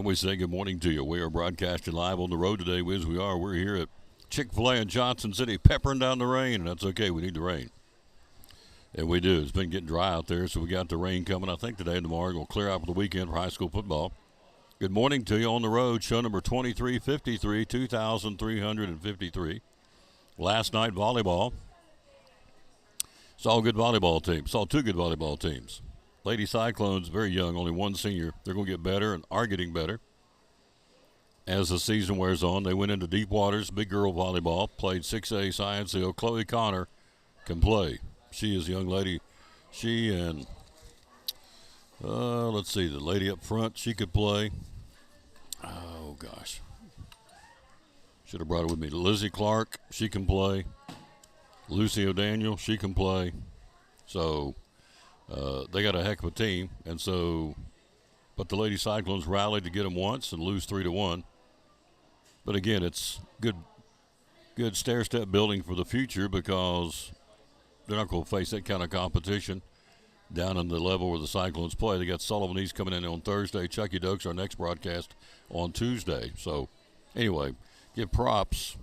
And we say good morning to you. We are broadcasting live on the road today, as we are. We're here at Chick-fil-A in Johnson City, peppering down the rain, and that's okay. We need the rain. And we do. It's been getting dry out there, so we got the rain coming. I think today and tomorrow will clear out for the weekend for high school football. Good morning to you on the road. Show number 2353, 2,353. Last night, volleyball. Saw a good volleyball team. Saw two good volleyball teams. Lady Cyclones, very young, only one senior. They're going to get better and are getting better as the season wears on. They went into Deep Waters, big girl volleyball, played 6A Science Hill. Chloe Connor can play. She is a young lady. She and, let's see, the lady up front, she could play. Oh, gosh. Should have brought it with me. Lizzie Clark, she can play. Lucy O'Daniel, she can play. So they got a heck of a team. And so, but the Lady Cyclones rallied to get them once and lose 3-1. But again, it's good stair-step building for the future because they're not going to face that kind of competition down in the level where the Cyclones play. They got Sullivan East coming in on Thursday. Chucky Doak's our next broadcast on Tuesday. So anyway, give props.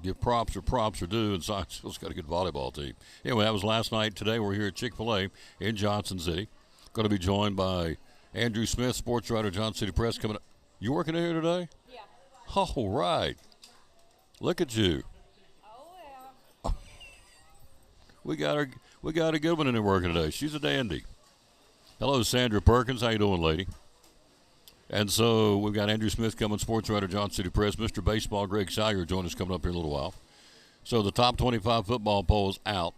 Give props where props are due, and Science got a good volleyball team. Anyway, that was last night. Today we're here at Chick-fil-A in Johnson City. Going to be joined by Andrew Smith, sports writer, Johnson City Press, coming up. You working here today? Yeah. All right. Look at you. Oh, yeah. We got a good one in there working today. She's a dandy. Hello, Sandra Perkins. How you doing, lady? And so we've got Andrew Smith coming, sports writer, Johnson City Press. Mr. Baseball, Greg Salyer, join us coming up here in a little while. So the top 25 football poll is out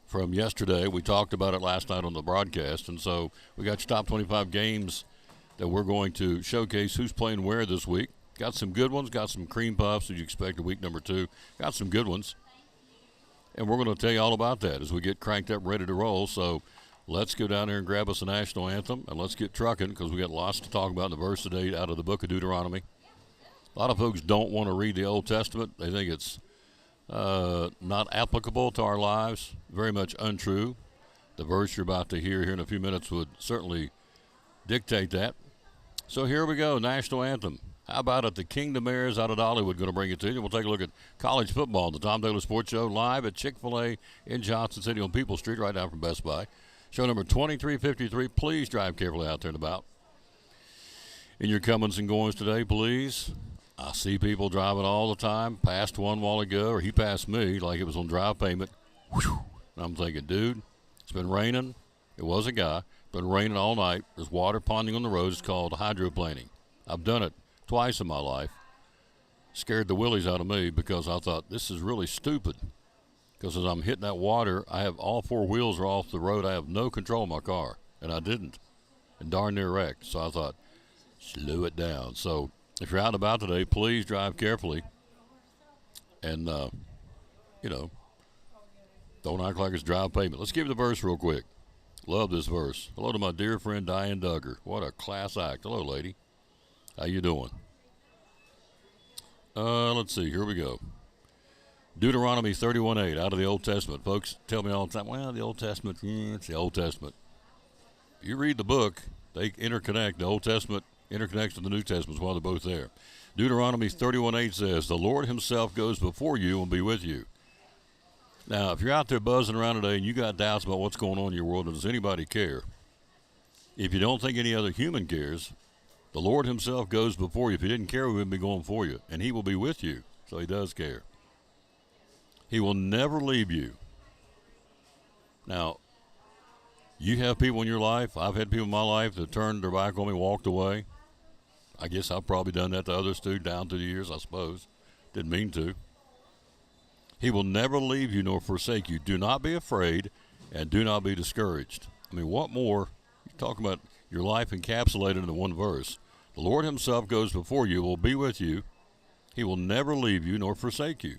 from yesterday. We talked about it last night on the broadcast. And so we got your top 25 games that we're going to showcase who's playing where this week. Got some good ones, got some cream puffs as you expect in week number 2. Got some good ones. And we're going to tell you all about that as we get cranked up, ready to roll. So let's go down there and grab us a national anthem, and let's get trucking because we got lots to talk about in the verse today out of the book of Deuteronomy. A lot of folks don't want to read the Old Testament. They think it's not applicable to our lives, very much untrue. The verse you're about to hear here in a few minutes would certainly dictate that. So here we go, national anthem. How about it? The Kingdom Heirs out of Dollywood going to bring it to you. We'll take a look at college football, the Tom Taylor Sports Show, live at Chick-fil-A in Johnson City on People Street, right down from Best Buy. Show number 2353. Please drive carefully out there and about. In your comings and goings today, please. I see people driving all the time. Passed one while ago, or he passed me like it was on drive payment. Whew. And I'm thinking, dude, it's been raining. It was a guy. It's been raining all night. There's water ponding on the road. It's called hydroplaning. I've done it twice in my life. Scared the willies out of me because I thought this is really stupid. Because as I'm hitting that water, I have all 4 wheels are off the road. I have no control of my car, and I didn't, and darn near wrecked. So I thought, slow it down. So if you're out and about today, please drive carefully, and don't act like it's drive payment. Let's give you the verse real quick. Love this verse. Hello to my dear friend Diane Duggar. What a class act. Hello, lady. How you doing? Let's see. Here we go. Deuteronomy 31:8 out of the Old Testament. Folks tell me all the time, well, the Old Testament, it's the Old Testament. You read the book, they interconnect. The Old Testament interconnects with the New Testament while they're both there. Deuteronomy 31:8 says, the Lord himself goes before you and will be with you. Now, if you're out there buzzing around today and you got doubts about what's going on in your world, does anybody care? If you don't think any other human cares, the Lord himself goes before you. If he didn't care, he wouldn't be going for you. And he will be with you, so he does care. He will never leave you. Now, you have people in your life. I've had people in my life that turned their back on me, walked away. I guess I've probably done that to others too, down through the years, I suppose. Didn't mean to. He will never leave you nor forsake you. Do not be afraid and do not be discouraged. I mean, what more? You're talking about your life encapsulated in the one verse. The Lord himself goes before you, will be with you. He will never leave you nor forsake you.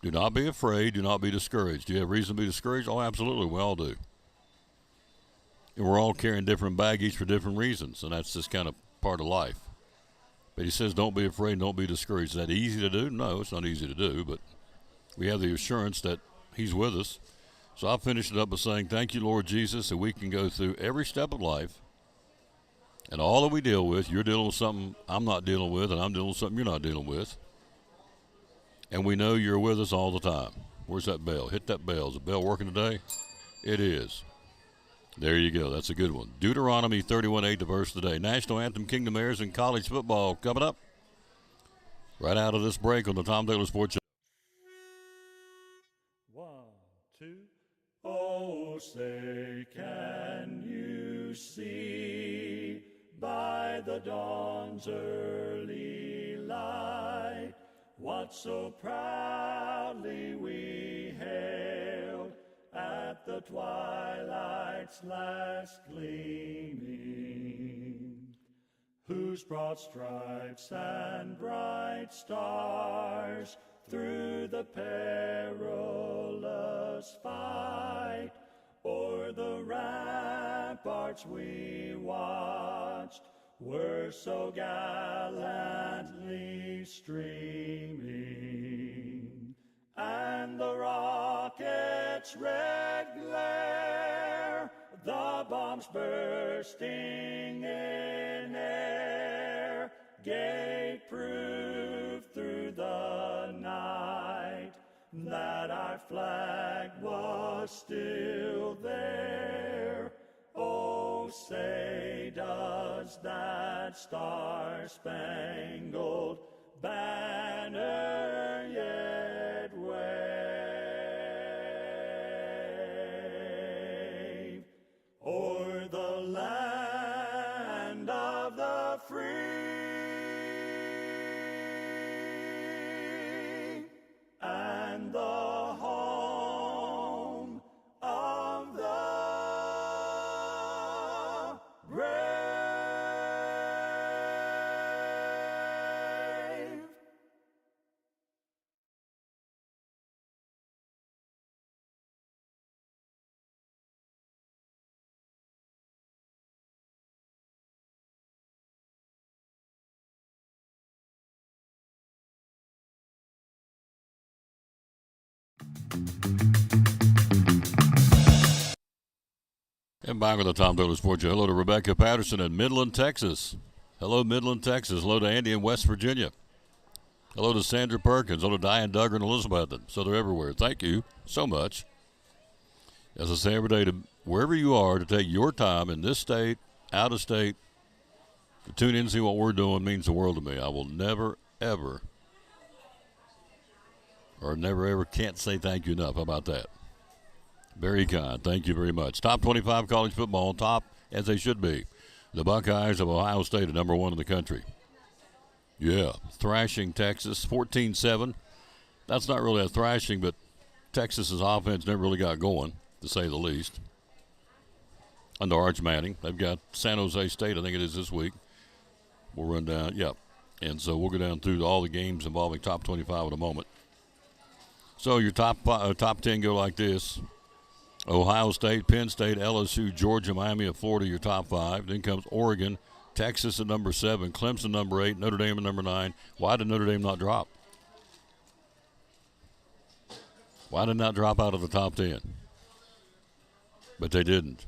Do not be afraid. Do not be discouraged. Do you have reason to be discouraged? Oh, absolutely. We all do. And we're all carrying different baggage for different reasons, and that's just kind of part of life. But he says, don't be afraid, don't be discouraged. Is that easy to do? No, it's not easy to do, but we have the assurance that he's with us. So I'll finish it up by saying, thank you, Lord Jesus, that we can go through every step of life And all that we deal with, you're dealing with something I'm not dealing with, and I'm dealing with something you're not dealing with. And we know you're with us all the time. Where's that bell? Hit that bell. Is the bell working today? It is. There you go. That's a good one. Deuteronomy 31:8, the verse today. National anthem, Kingdom Airs, and college football coming up right out of this break on the Tom Taylor Sports Show. 1, 2. Oh, say, can you see by the dawn's early light what so proudly we hailed at the twilight's last gleaming, whose broad stripes and bright stars through the perilous fight o'er the ramparts we watched were so gallantly streaming, and the rocket's red glare, the bombs bursting in air, gave proof through the night that our flag was still there. Oh, say, does that star-spangled banner yet wave o'er the land of the free and the home of the brave? And back with the Tom Taylor Sports Show. Hello to Rebecca Patterson in Midland, Texas. Hello, Midland, Texas. Hello to Andy in West Virginia. Hello to Sandra Perkins. Hello to Diane Duggar and Elizabeth. So they're everywhere. Thank you so much. As I say every day, to wherever you are, to take your time in this state, out of state, to tune in and see what we're doing means the world to me. I will never, ever, can't say thank you enough. How about that? Very kind. Thank you very much. Top 25 college football, top as they should be. The Buckeyes of Ohio State are number one in the country. Yeah, thrashing Texas, 14-7. That's not really a thrashing, but Texas's offense never really got going, to say the least. Under Arch Manning, they've got San Jose State, I think it is this week. We'll run down, yeah. And so we'll go down through all the games involving top 25 in a moment. So your top 10 go like this. Ohio State, Penn State, LSU, Georgia, Miami of Florida, your top 5. Then comes Oregon, Texas at number 7, Clemson number 8, Notre Dame at number 9. Why did Notre Dame not drop? Why did not drop out of the top 10? But they didn't.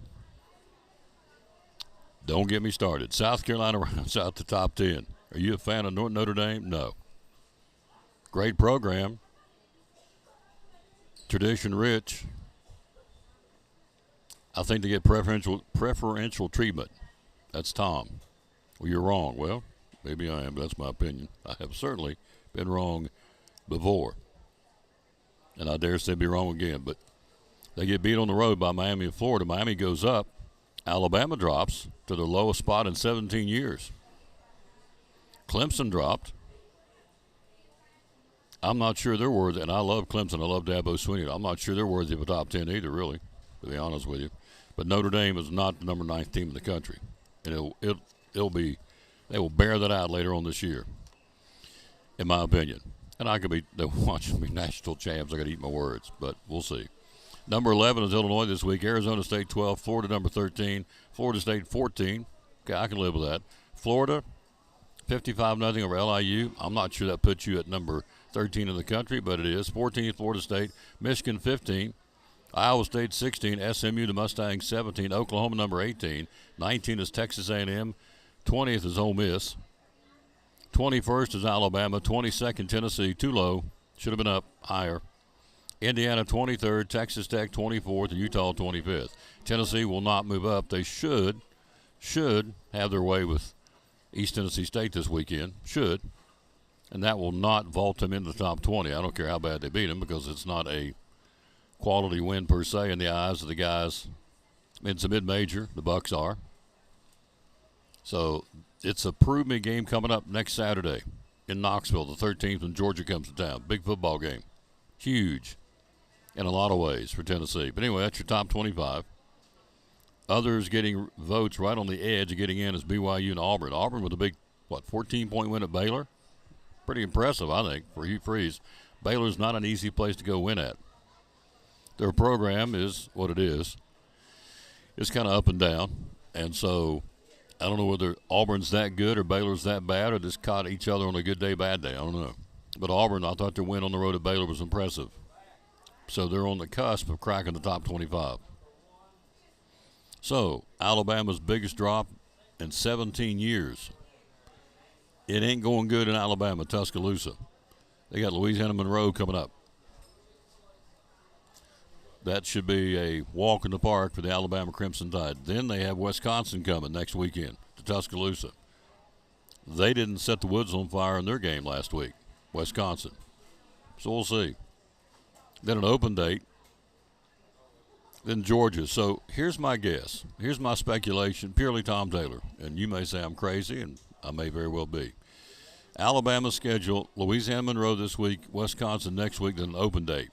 Don't get me started. South Carolina rounds out the top 10. Are you a fan of Notre Dame? No. Great program. Tradition rich. I think they get preferential treatment. That's Tom. Well, you're wrong. Well, maybe I am, but that's my opinion. I have certainly been wrong before. And I dare say be wrong again. But they get beat on the road by Miami of Florida. Miami goes up. Alabama drops to their lowest spot in 17 years. Clemson dropped. I'm not sure they're worthy, and I love Clemson. I love Dabo Swinney. I'm not sure they're worthy of a top 10 either, really, to be honest with you. But Notre Dame is not the number 9th team in the country. And it'll be, they will bear that out later on this year, in my opinion. And they're watching me national champs. I got to eat my words, but we'll see. Number 11 is Illinois this week. Arizona State 12, Florida number 13, Florida State 14. Okay, I can live with that. Florida 55-0 over LIU. I'm not sure that puts you at number 13 in the country, but it is. 14, Florida State. Michigan 15. Iowa State 16. SMU, the Mustangs 17. Oklahoma number 18. 19 is Texas A&M. 20th is Ole Miss. 21st is Alabama. 22nd, Tennessee, too low. Should have been up higher. Indiana 23rd, Texas Tech 24th, and Utah 25th. Tennessee will not move up. They should have their way with East Tennessee State this weekend. Should. And that will not vault them into the top 20. I don't care how bad they beat them because it's not a quality win per se in the eyes of the guys. It's a mid-major. The Bucks are. So it's a prove me game coming up next Saturday in Knoxville, the 13th, when Georgia comes to town. Big football game. Huge in a lot of ways for Tennessee. But anyway, that's your top 25. Others getting votes right on the edge of getting in is BYU and Auburn. Auburn with a big, 14-point win at Baylor? Pretty impressive, I think, for Hugh Freeze. Baylor's not an easy place to go win at. Their program is what it is. It's kind of up and down. And so I don't know whether Auburn's that good or Baylor's that bad or just caught each other on a good day, bad day. I don't know. But Auburn, I thought their win on the road at Baylor was impressive. So they're on the cusp of cracking the top 25. So Alabama's biggest drop in 17 years. It ain't going good in Alabama, Tuscaloosa. They got Louisiana Monroe coming up. That should be a walk in the park for the Alabama Crimson Tide. Then they have Wisconsin coming next weekend to Tuscaloosa. They didn't set the woods on fire in their game last week, Wisconsin. So we'll see. Then an open date. Then Georgia. So here's my guess. Here's my speculation, purely Tom Taylor. And you may say I'm crazy, and I may very well be. Alabama's schedule, Louisiana Monroe this week, Wisconsin next week, then an open date.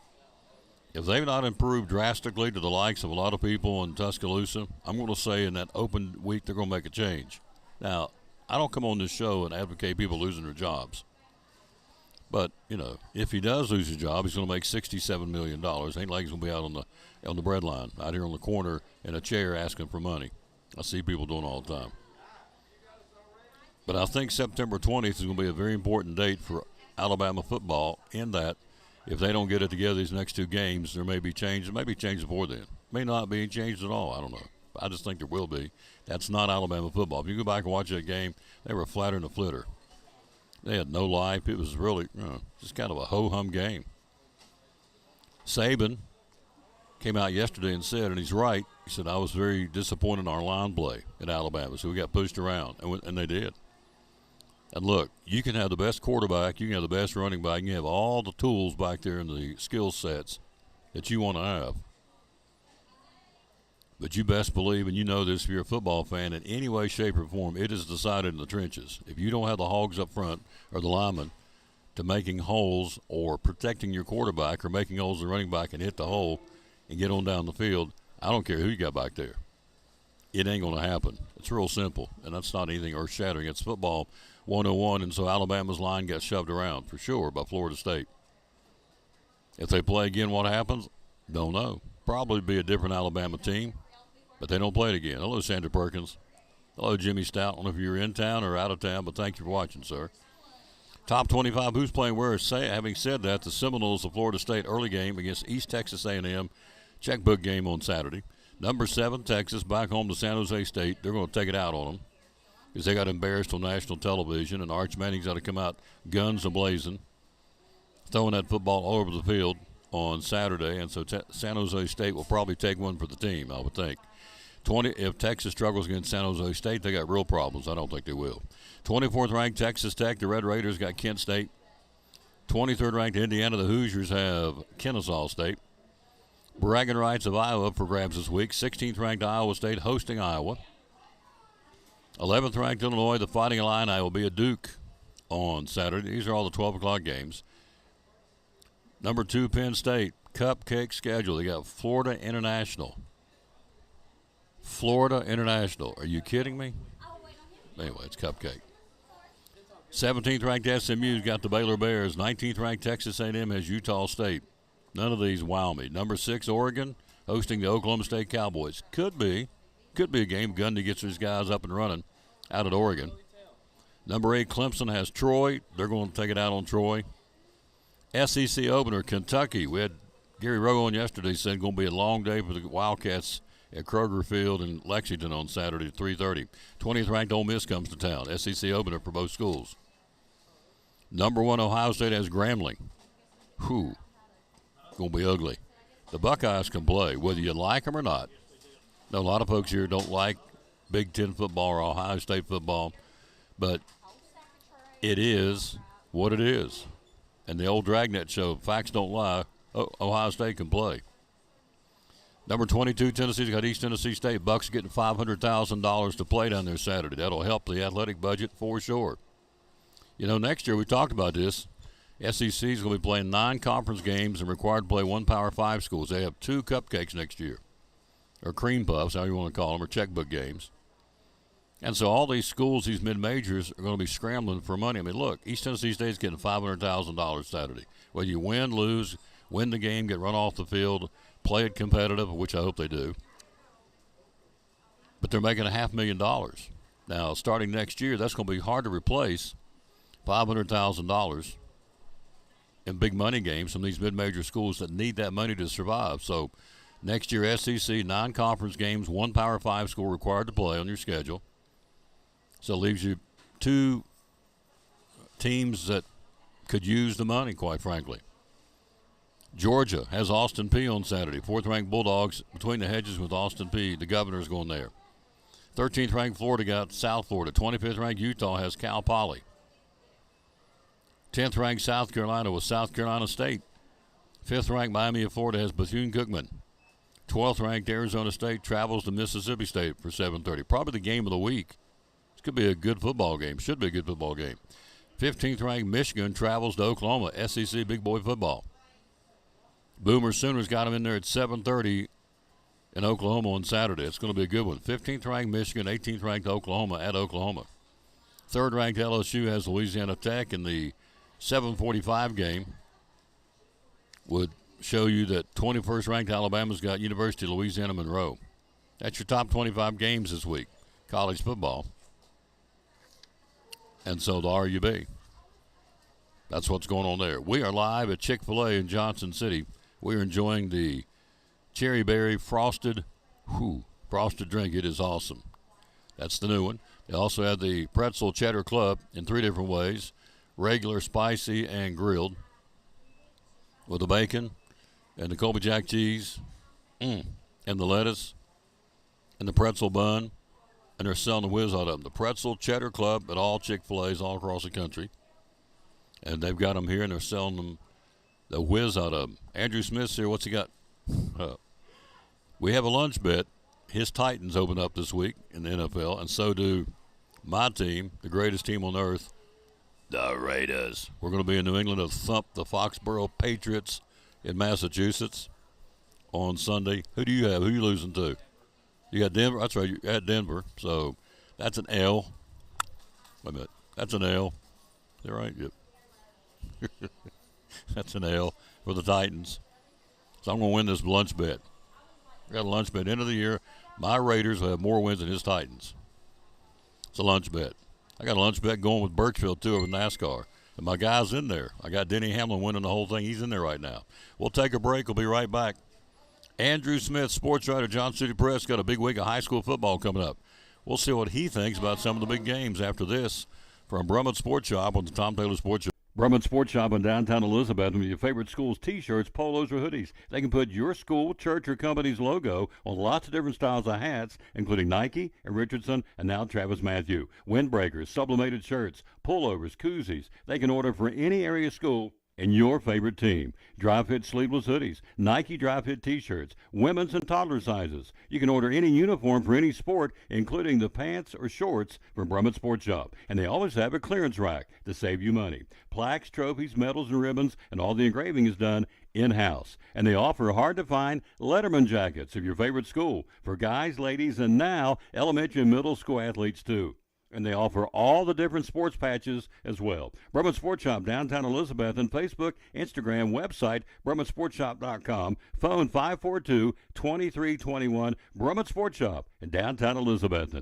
If they've not improved drastically to the likes of a lot of people in Tuscaloosa, I'm going to say in that open week they're going to make a change. Now, I don't come on this show and advocate people losing their jobs. But, if he does lose his job, he's going to make $67 million. Ain't like he's going to be out on the bread line, out here on the corner in a chair asking for money. I see people doing it all the time. But I think September 20th is going to be a very important date for Alabama football in that if they don't get it together these next two games, there may be change. There may be change before then. May not be changed at all. I don't know. I just think there will be. That's not Alabama football. If you go back and watch that game, they were flatter than a flitter. They had no life. It was really just kind of a ho-hum game. Saban came out yesterday and said, and he's right, he said, I was very disappointed in our line play at Alabama. So we got pushed around, and they did. And look, you can have the best quarterback, you can have the best running back, you can have all the tools back there in the skill sets that you want to have. But you best believe, and you know this if you're a football fan, in any way, shape, or form, it is decided in the trenches. If you don't have the hogs up front, or the linemen, to making holes or protecting your quarterback or making holes in the running back and hit the hole and get on down the field, I don't care who you got back there. It ain't going to happen. It's real simple, and that's not anything earth-shattering. It's football 101, and so Alabama's line got shoved around for sure by Florida State. If they play again, what happens? Don't know. Probably be a different Alabama team, but they don't play it again. Hello, Sandra Perkins. Hello, Jimmy Stout. I don't know if you're in town or out of town, but thank you for watching, sir. Top 25, who's playing where? Having said that, the Seminoles of Florida State early game against East Texas A&M, checkbook game on Saturday. Number 7, Texas, back home to San Jose State. They're going to take it out on them because they got embarrassed on national television, and Arch Manning's got to come out guns a-blazing, throwing that football all over the field on Saturday, and so San Jose State will probably take one for the team, I would think. If Texas struggles against San Jose State, they got real problems. I don't think they will. 24th ranked Texas Tech, the Red Raiders got Kent State. 23rd ranked Indiana, the Hoosiers have Kennesaw State. Bragging rights of Iowa for grabs this week. 16th ranked Iowa State hosting Iowa. 11th ranked Illinois, the Fighting Illini will be at Duke on Saturday. These are all the 12 o'clock games. Number 2, Penn State, cupcake schedule. They got Florida International. Florida International. Are you kidding me? Anyway, it's cupcake. 17th ranked SMU's got the Baylor Bears. 19th ranked Texas A&M has Utah State. None of these wow me. Number 6, Oregon, hosting the Oklahoma State Cowboys. Could be a game. Gundy gets his guys up and running out at Oregon. Number 8, Clemson has Troy. They're going to take it out on Troy. SEC opener, Kentucky. We had Gary Rowe on yesterday saying going to be a long day for the Wildcats at Kroger Field in Lexington on Saturday at 3:30. 20th ranked Ole Miss comes to town. SEC opener for both schools. Number 1 Ohio State has Grambling. Whew. Gonna be ugly. The Buckeyes can play, whether you like them or not. Now, a lot of folks here don't like Big Ten football or Ohio State football, but it is what it is. And the old Dragnet show, facts don't lie, Ohio State can play. Number 22, Tennessee's got East Tennessee State. Bucks getting $500,000 to play down there Saturday. That'll help the athletic budget for sure. You know, next year we talked about this. SEC is going to be playing 9 conference games and required to play 1 Power 5 schools. They have 2 cupcakes next year, or cream puffs, however you want to call them, or checkbook games. And so all these schools, these mid-majors, are going to be scrambling for money. I mean, look, East Tennessee State's getting $500,000 Saturday. Whether you win, lose, win the game, get run off the field, play it competitive, which I hope they do. But they're making $500,000. Now, starting next year, that's going to be hard to replace $500,000 in big money games from these mid-major schools that need that money to survive. So next year, SEC, 9 conference games, 1 Power 5 school required to play on your schedule. So it leaves you 2 teams that could use the money, quite frankly. Georgia has Austin Peay on Saturday. 4th-ranked Bulldogs between the hedges with Austin Peay. The Governor's going there. 13th-ranked Florida got South Florida. 25th-ranked Utah has Cal Poly. 10th-ranked South Carolina with South Carolina State. 5th-ranked Miami of Florida has Bethune-Cookman. 12th-ranked Arizona State travels to Mississippi State for 7:30. Probably the game of the week. This could be a good football game. Should be a good football game. 15th-ranked Michigan travels to Oklahoma. SEC Big Boy football. Boomer Sooners got them in there at 7:30 in Oklahoma on Saturday. It's going to be a good one. 15th-ranked Michigan, 18th-ranked Oklahoma at Oklahoma. 3rd-ranked LSU has Louisiana Tech in the 7:45 game. Would show you that 21st-ranked Alabama's got University of Louisiana Monroe. That's your top 25 games this week, college football. And so the RUB. That's what's going on there. We are live at Chick-fil-A in Johnson City. We are enjoying the Cherry Berry frosted drink. It is awesome. That's the new one. They also have the Pretzel Cheddar Club in 3 different ways. Regular, spicy, and grilled. With the bacon and the Colby Jack cheese and the lettuce and the pretzel bun. And they're selling the whiz out of them. The Pretzel Cheddar Club at all Chick-fil-A's all across the country. And they've got them here, and they're selling them the whiz out of them. Andrew Smith's here. What's he got? We have a lunch bet. His Titans open up this week in the NFL, and so do my team, the greatest team on earth, the Raiders. We're going to be in New England to thump the Foxborough Patriots in Massachusetts on Sunday. Who do you have? Who are you losing to? You got Denver? That's right, you're at Denver. So that's an L. Wait a minute. That's an L. Is that right? Yep. That's an L for the Titans. So I'm going to win this lunch bet. I got a lunch bet. End of the year, my Raiders will have more wins than his Titans. It's a lunch bet. I got a lunch bet going with Birchfield, too, over NASCAR. And my guy's in there. I got Denny Hamlin winning the whole thing. He's in there right now. We'll take a break. We'll be right back. Andrew Smith, sports writer, Johnson City Press, got a big week of high school football coming up. We'll see what he thinks about some of the big games after this from Brummett Sports Shop on the Tom Taylor Sports Show. Brummett Sports Shop in downtown Elizabeth with your favorite school's T-shirts, polos, or hoodies. They can put your school, church, or company's logo on lots of different styles of hats, including Nike and Richardson and now Travis Matthew. Windbreakers, sublimated shirts, pullovers, koozies. They can order for any area school and your favorite team. Dry fit sleeveless hoodies, Nike dry fit t-shirts, women's and toddler sizes. You can order any uniform for any sport, including the pants or shorts from Brummett Sports Shop. And they always have a clearance rack to save you money. Plaques, trophies, medals, and ribbons, and all the engraving is done in-house. And they offer hard-to-find Letterman jackets of your favorite school for guys, ladies, and now elementary and middle school athletes too. And they offer all the different sports patches as well. Brummett Sports Shop, downtown Elizabeth, and Facebook, Instagram, website, BrummettSportsShop.com, phone 542-2321, Brummett Sports Shop in downtown Elizabeth.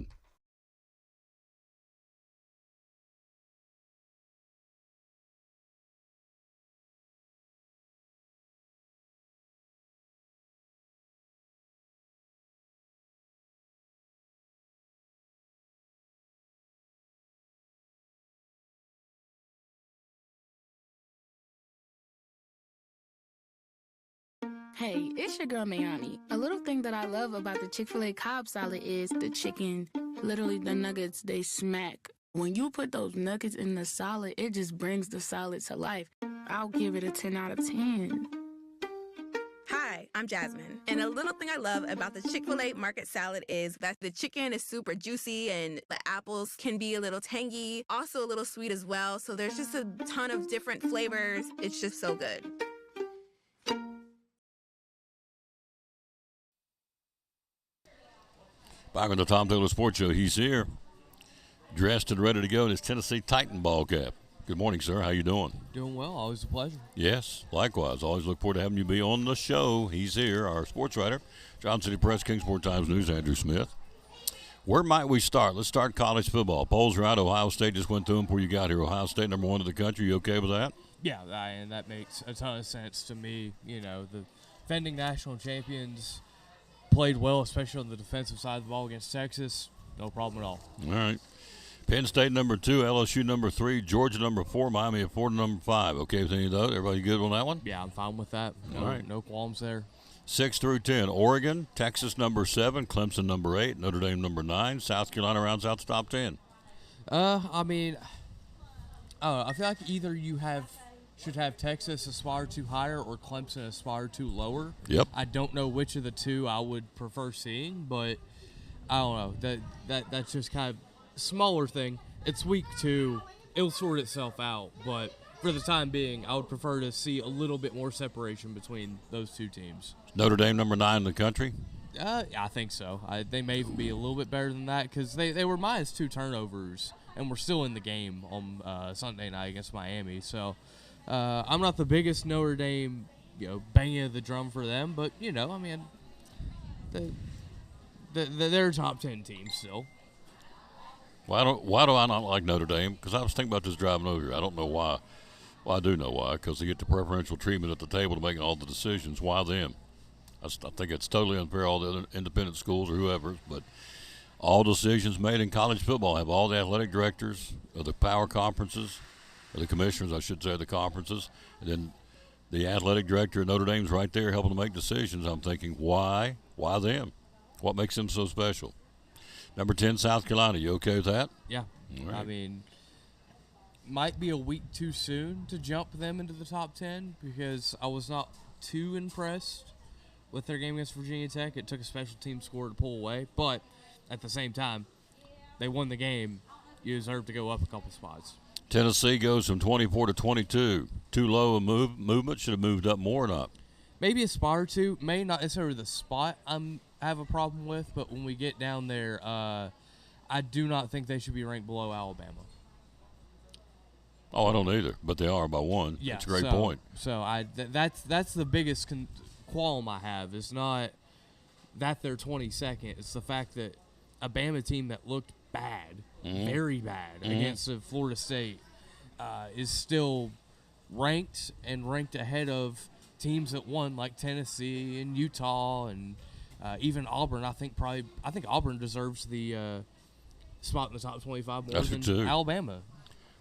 Hey, it's your girl Mayani. A little thing that I love about the Chick-fil-A Cobb salad is the chicken, literally the nuggets, they smack. When you put those nuggets in the salad, it just brings the salad to life. I'll give it a 10 out of 10. Hi, I'm Jasmine. And a little thing I love about the Chick-fil-A market salad is that the chicken is super juicy and the apples can be a little tangy, also a little sweet as well. So there's just a ton of different flavors. It's just so good. Back on the Tom Taylor Sports Show, he's here, dressed and ready to go in his Tennessee Titan ball cap. Good morning, sir. How you doing? Doing well. Always a pleasure. Yes, likewise. Always look forward to having you be on the show. He's here, our sports writer, Johnson City Press, Kingsport Times News, Andrew Smith. Where might we start? Let's start college football. Polls are out. Ohio State just went through them before you got here. Ohio State, number 1 in the country. You okay with that? Yeah, and that makes a ton of sense to me. You know, the defending national champions played well, especially on the defensive side of the ball against Texas. No problem at all. All right. Penn State, number 2. LSU, number 3. Georgia, number 4. Miami at 4 to number 5. Okay with any of those? Everybody good on that one? Yeah, I'm fine with that. All right. No qualms there. 6 through 10. Oregon, Texas, number 7. Clemson, number 8. Notre Dame, number 9. South Carolina rounds out the top 10. I mean, I feel like either you should have Texas aspire to higher or Clemson aspire to lower. Yep. I don't know which of the two I would prefer seeing, but I don't know. That's just kind of smaller thing. It's week 2. It'll sort itself out, but for the time being, I would prefer to see a little bit more separation between those two teams. Notre Dame, number 9 in the country. I think so. They may even be a little bit better than that because they were minus 2 turnovers and we're still in the game on Sunday night against Miami. So I'm not the biggest Notre Dame, banging of the drum for them, but I mean, they're a top 10 team still. Why do I not like Notre Dame? Because I was thinking about this driving over here. I don't know why. Well, I do know why. Because they get the preferential treatment at the table to make all the decisions. Why them? I think it's totally unfair, all the other independent schools or whoever. But all decisions made in college football have all the athletic directors of the power conferences, or the commissioners, I should say, of the conferences. And then the athletic director of Notre Dame's right there helping to make decisions. I'm thinking, why? Why them? What makes them so special? Number 10, South Carolina. You okay with that? Yeah. Right. I mean, might be a week too soon to jump them into the top 10 because I was not too impressed with their game against Virginia Tech. It took a special team score to pull away, but at the same time, they won the game. You deserve to go up a couple spots. Tennessee goes from 24 to 22. Too low a movement. Should have moved up more or not. Maybe aspire to. May not necessarily the spot I have a problem with, but when we get down there, I do not think they should be ranked below Alabama. Oh, I don't either, but they are by 1. Yeah, That's a great point. So that's the biggest qualm I have. It's not that they're 22nd. It's the fact that a Bama team that looked bad, very bad, against Florida State is still ranked ahead of teams that won, like Tennessee and Utah and even Auburn. I think Auburn deserves the spot in the top 25 more than Alabama.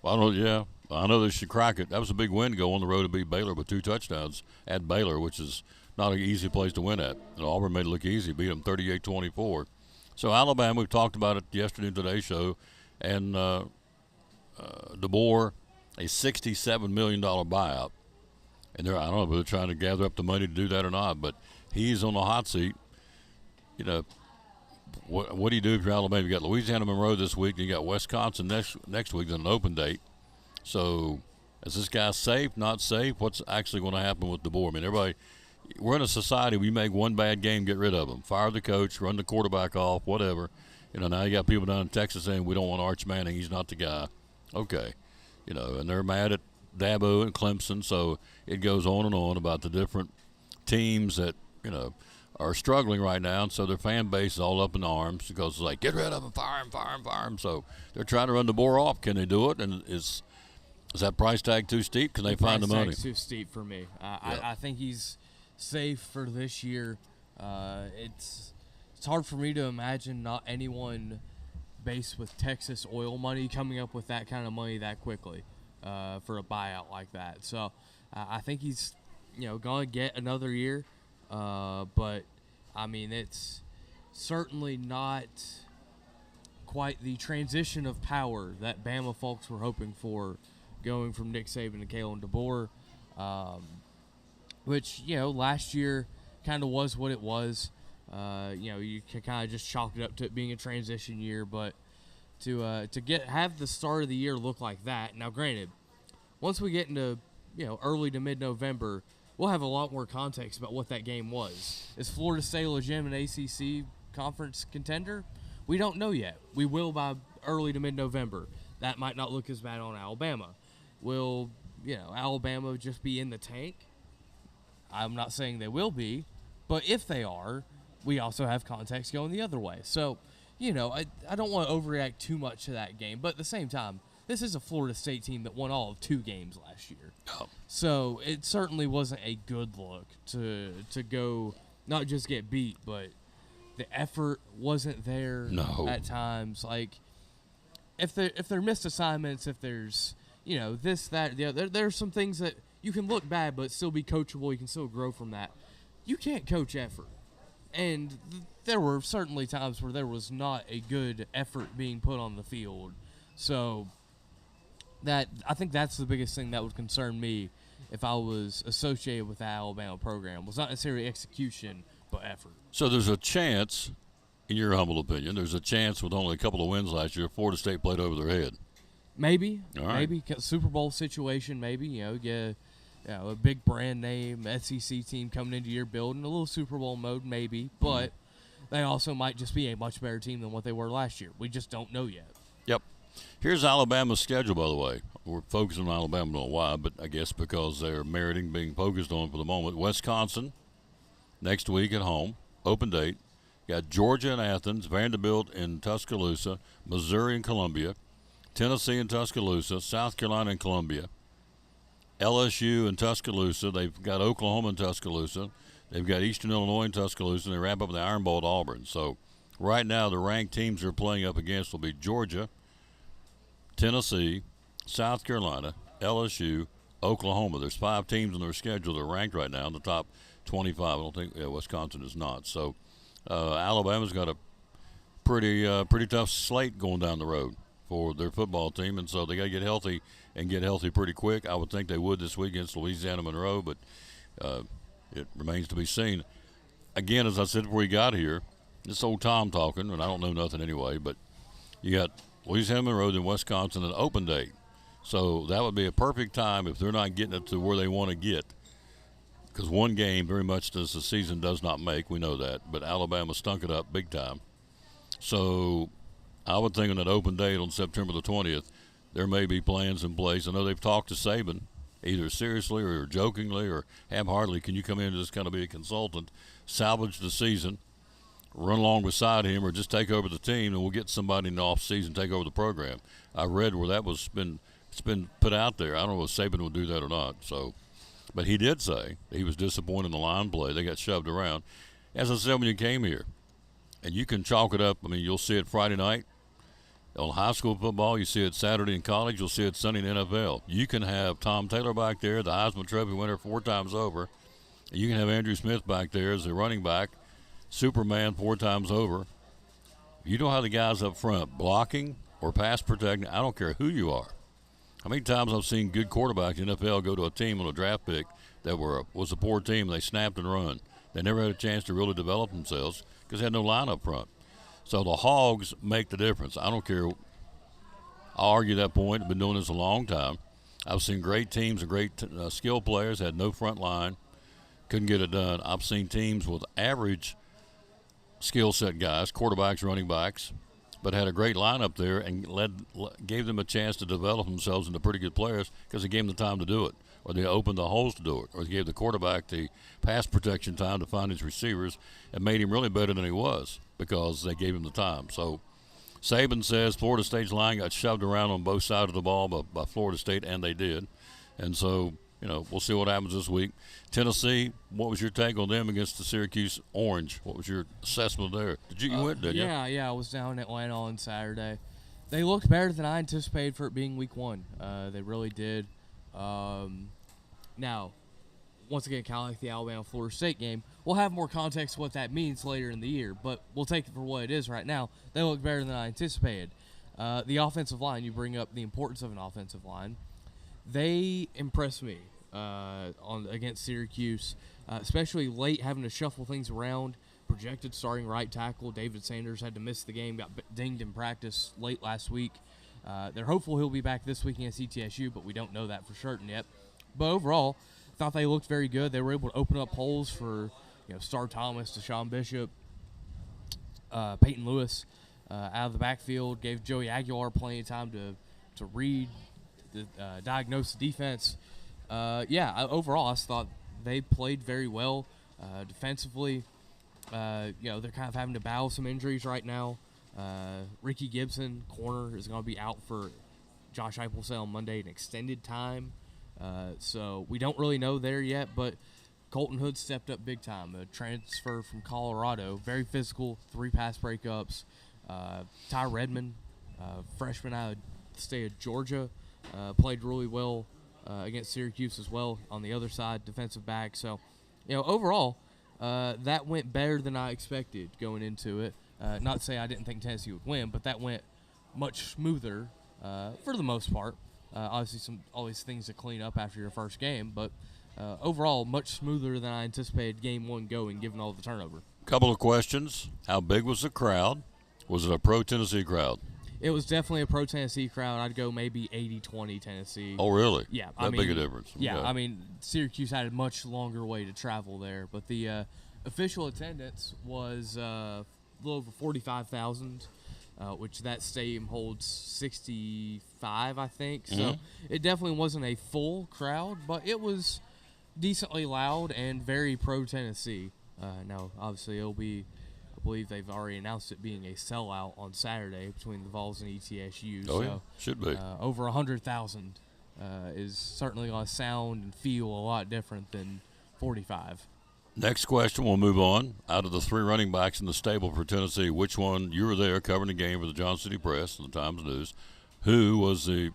Well, I know they should crack it. That was a big win to go on the road to beat Baylor with 2 touchdowns at Baylor, which is not an easy place to win at. And Auburn made it look easy, beat them 38-24. So Alabama, we've talked about it yesterday in today's show, and DeBoer, a $67 million buyout. And I don't know if they're trying to gather up the money to do that or not, but he's on the hot seat. What do you do if you're Alabama? You got Louisiana Monroe this week, and you got Wisconsin next week, then an open date. So is this guy safe, not safe? What's actually going to happen with DeBoer? I mean, everybody, we're in a society where you make one bad game, get rid of him. Fire the coach, run the quarterback off, whatever. Now you got people down in Texas saying we don't want Arch Manning. He's not the guy. Okay. And they're mad at Dabo and Clemson, so it goes on and on about the different teams that, are struggling right now, and so their fan base is all up in arms because it's like, get rid of him, fire him. So they're trying to run DeBoer off. Can they do it? And is that price tag too steep? Can they find the money? Price tag's too steep for me. I think he's safe for this year. It's hard for me to imagine not anyone based with Texas oil money coming up with that kind of money that quickly for a buyout like that. So I think he's going to get another year. But I mean, it's certainly not quite the transition of power that Bama folks were hoping for, going from Nick Saban to Kalen DeBoer, which, last year kind of was what it was. You can kind of just chalk it up to it being a transition year, but to have the start of the year look like that. Now, granted, once we get into early to mid-November, we'll have a lot more context about what that game was. Is Florida State a legitimate ACC conference contender? We don't know yet. We will by early to mid-November. That might not look as bad on Alabama. Will Alabama just be in the tank? I'm not saying they will be, but if they are, we also have context going the other way. So, I don't want to overreact too much to that game, but at the same time, this is a Florida State team that won all of 2 games last year. Oh. So it certainly wasn't a good look to go not just get beat, but the effort wasn't there at times. Like, if they're missed assignments, if there's this, that, the other, there's some things that you can look bad but still be coachable. You can still grow from that. You can't coach effort. And there were certainly times where there was not a good effort being put on the field. So I think that's the biggest thing that would concern me if I was associated with the Alabama program. Was not necessarily execution, but effort. So there's a chance, in your humble opinion, there's a chance with only a couple of wins last year, Florida State played over their head. Maybe. All right. Maybe. Super Bowl situation, maybe. Get a big brand name SEC team coming into your building, a little Super Bowl mode, maybe. But they also might just be a much better team than what they were last year. We just don't know yet. Yep. Here's Alabama's schedule, by the way. We're focusing on Alabama. I don't know why, but I guess because they're meriting being focused on for the moment. Wisconsin next week at home, open date. Got Georgia in Athens, Vanderbilt in Tuscaloosa, Missouri and Columbia, Tennessee and Tuscaloosa, South Carolina and Columbia, LSU in Tuscaloosa. They've got Oklahoma in Tuscaloosa. They've got Eastern Illinois in Tuscaloosa, and they wrap up with the Iron Bowl at Auburn. So right now the ranked teams they're playing up against will be Georgia, Tennessee, South Carolina, LSU, Oklahoma. There's 5 teams in their schedule that are ranked right now in the top 25. I don't think Wisconsin is not. So Alabama's got a pretty tough slate going down the road for their football team, and so they got to get healthy and get healthy pretty quick. I would think they would this week against Louisiana Monroe, but it remains to be seen. Again, as I said before we got here, this old Tom talking, and I don't know nothing anyway, but you got Louisiana Monroe in Wisconsin an open date. So that would be a perfect time if they're not getting it to where they want to get. Because one game very much does the season does not make. We know that. But Alabama stunk it up big time. So I would think on that open date on September the 20th, there may be plans in place. I know they've talked to Saban, either seriously or jokingly or half-heartedly. Can you come in and just kind of be a consultant, salvage the season, run along beside him, or just take over the team, and we'll get somebody in the off-season take over the program. I read where that was it's been put out there. I don't know if Saban will do that or not. So, but he did say he was disappointed in the line play. They got shoved around. As I said when you came here, and you can chalk it up. I mean, you'll see it Friday night on high school football. You see it Saturday in college. You'll see it Sunday in NFL. You can have Tom Taylor back there, the Heisman Trophy winner 4 times over. You can have Andrew Smith back there as a running back, Superman 4 times over. You don't have the guys up front blocking or pass protecting. I don't care who you are. How many times I've seen good quarterbacks in the NFL go to a team on a draft pick that was a poor team and they snapped and run. They never had a chance to really develop themselves because they had no line up front. So the Hogs make the difference. I don't care. I'll argue that point. I've been doing this a long time. I've seen great teams and great skill players had no front line, couldn't get it done. I've seen teams with average skill set guys, quarterbacks, running backs, but had a great lineup there and gave them a chance to develop themselves into pretty good players because they gave them the time to do it, or they opened the holes to do it, or they gave the quarterback the pass protection time to find his receivers and made him really better than he was because they gave him the time. So Saban says Florida State's line got shoved around on both sides of the ball by Florida State, and they did. And so, we'll see what happens this week. Tennessee, what was your take on them against the Syracuse Orange? What was your assessment there? You went, didn't you? Yeah, I was down in Atlanta on Saturday. They looked better than I anticipated for it being week 1. They really did. Now, once again, kind of like the Alabama-Florida State game, we'll have more context what that means later in the year, but we'll take it for what it is right now. They look better than I anticipated. The offensive line, you bring up the importance of an offensive line. They impressed me against Syracuse, especially late, having to shuffle things around. Projected starting right tackle David Sanders had to miss the game, got dinged in practice late last week. They're hopeful he'll be back this week against ETSU, but we don't know that for certain yet. But overall, I thought they looked very good. They were able to open up holes for Star Thomas, Deshaun Bishop, Peyton Lewis out of the backfield. Gave Joey Aguilar plenty of time to read, diagnose the defense. Overall, I thought they played very well defensively. They're kind of having to battle some injuries right now. Ricky Gibson, corner, is going to be out for Josh Heupel on Monday, an extended time. So we don't really know there yet, but Colton Hood stepped up big time. A transfer from Colorado, very physical, 3 pass breakups. Ty Redmond, freshman out of the state of Georgia, played really well against Syracuse as well on the other side, defensive back. So, overall, that went better than I expected going into it. Not to say I didn't think Tennessee would win, but that went much smoother for the most part. Obviously, always things to clean up after your first game, but overall, much smoother than I anticipated Game 1 going, given all the turnover. Couple of questions. How big was the crowd? Was it a pro-Tennessee crowd? It was definitely a pro-Tennessee crowd. I'd go maybe 80-20 Tennessee. Oh, really? Yeah. That big a difference. Yeah, Okay. Syracuse had a much longer way to travel there, but the official attendance was a little over 45,000, which that stadium holds 65, I think. So it definitely wasn't a full crowd, but it was decently loud and very pro-Tennessee. Now, obviously, it'll be, I believe they've already announced it being a sellout on Saturday between the Vols and ETSU. Oh, so, yeah. Should be. Over 100,000 is certainly going to sound and feel a lot different than 45. Next question, we'll move on. Out of the 3 running backs in the stable for Tennessee, which one, you were there covering the game for the Johnson City Press and the Times News, who was the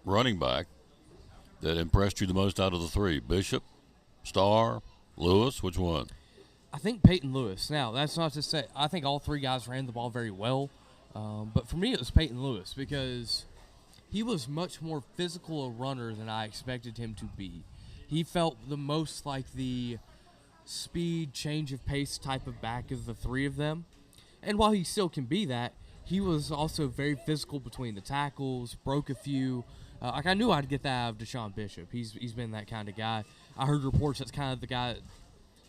running back that impressed you the most out of the 3? Bishop, Starr, Lewis, which one? I think Peyton Lewis. Now, that's not to say I think all 3 guys ran the ball very well, but for me it was Peyton Lewis because he was much more physical a runner than I expected him to be. He felt the most like the speed, change of pace type of back of the 3 of them. And while he still can be that, he was also very physical between the tackles, broke a few. I knew I'd get that out of Deshaun Bishop. He's been that kind of guy. I heard reports that's kind of the guy,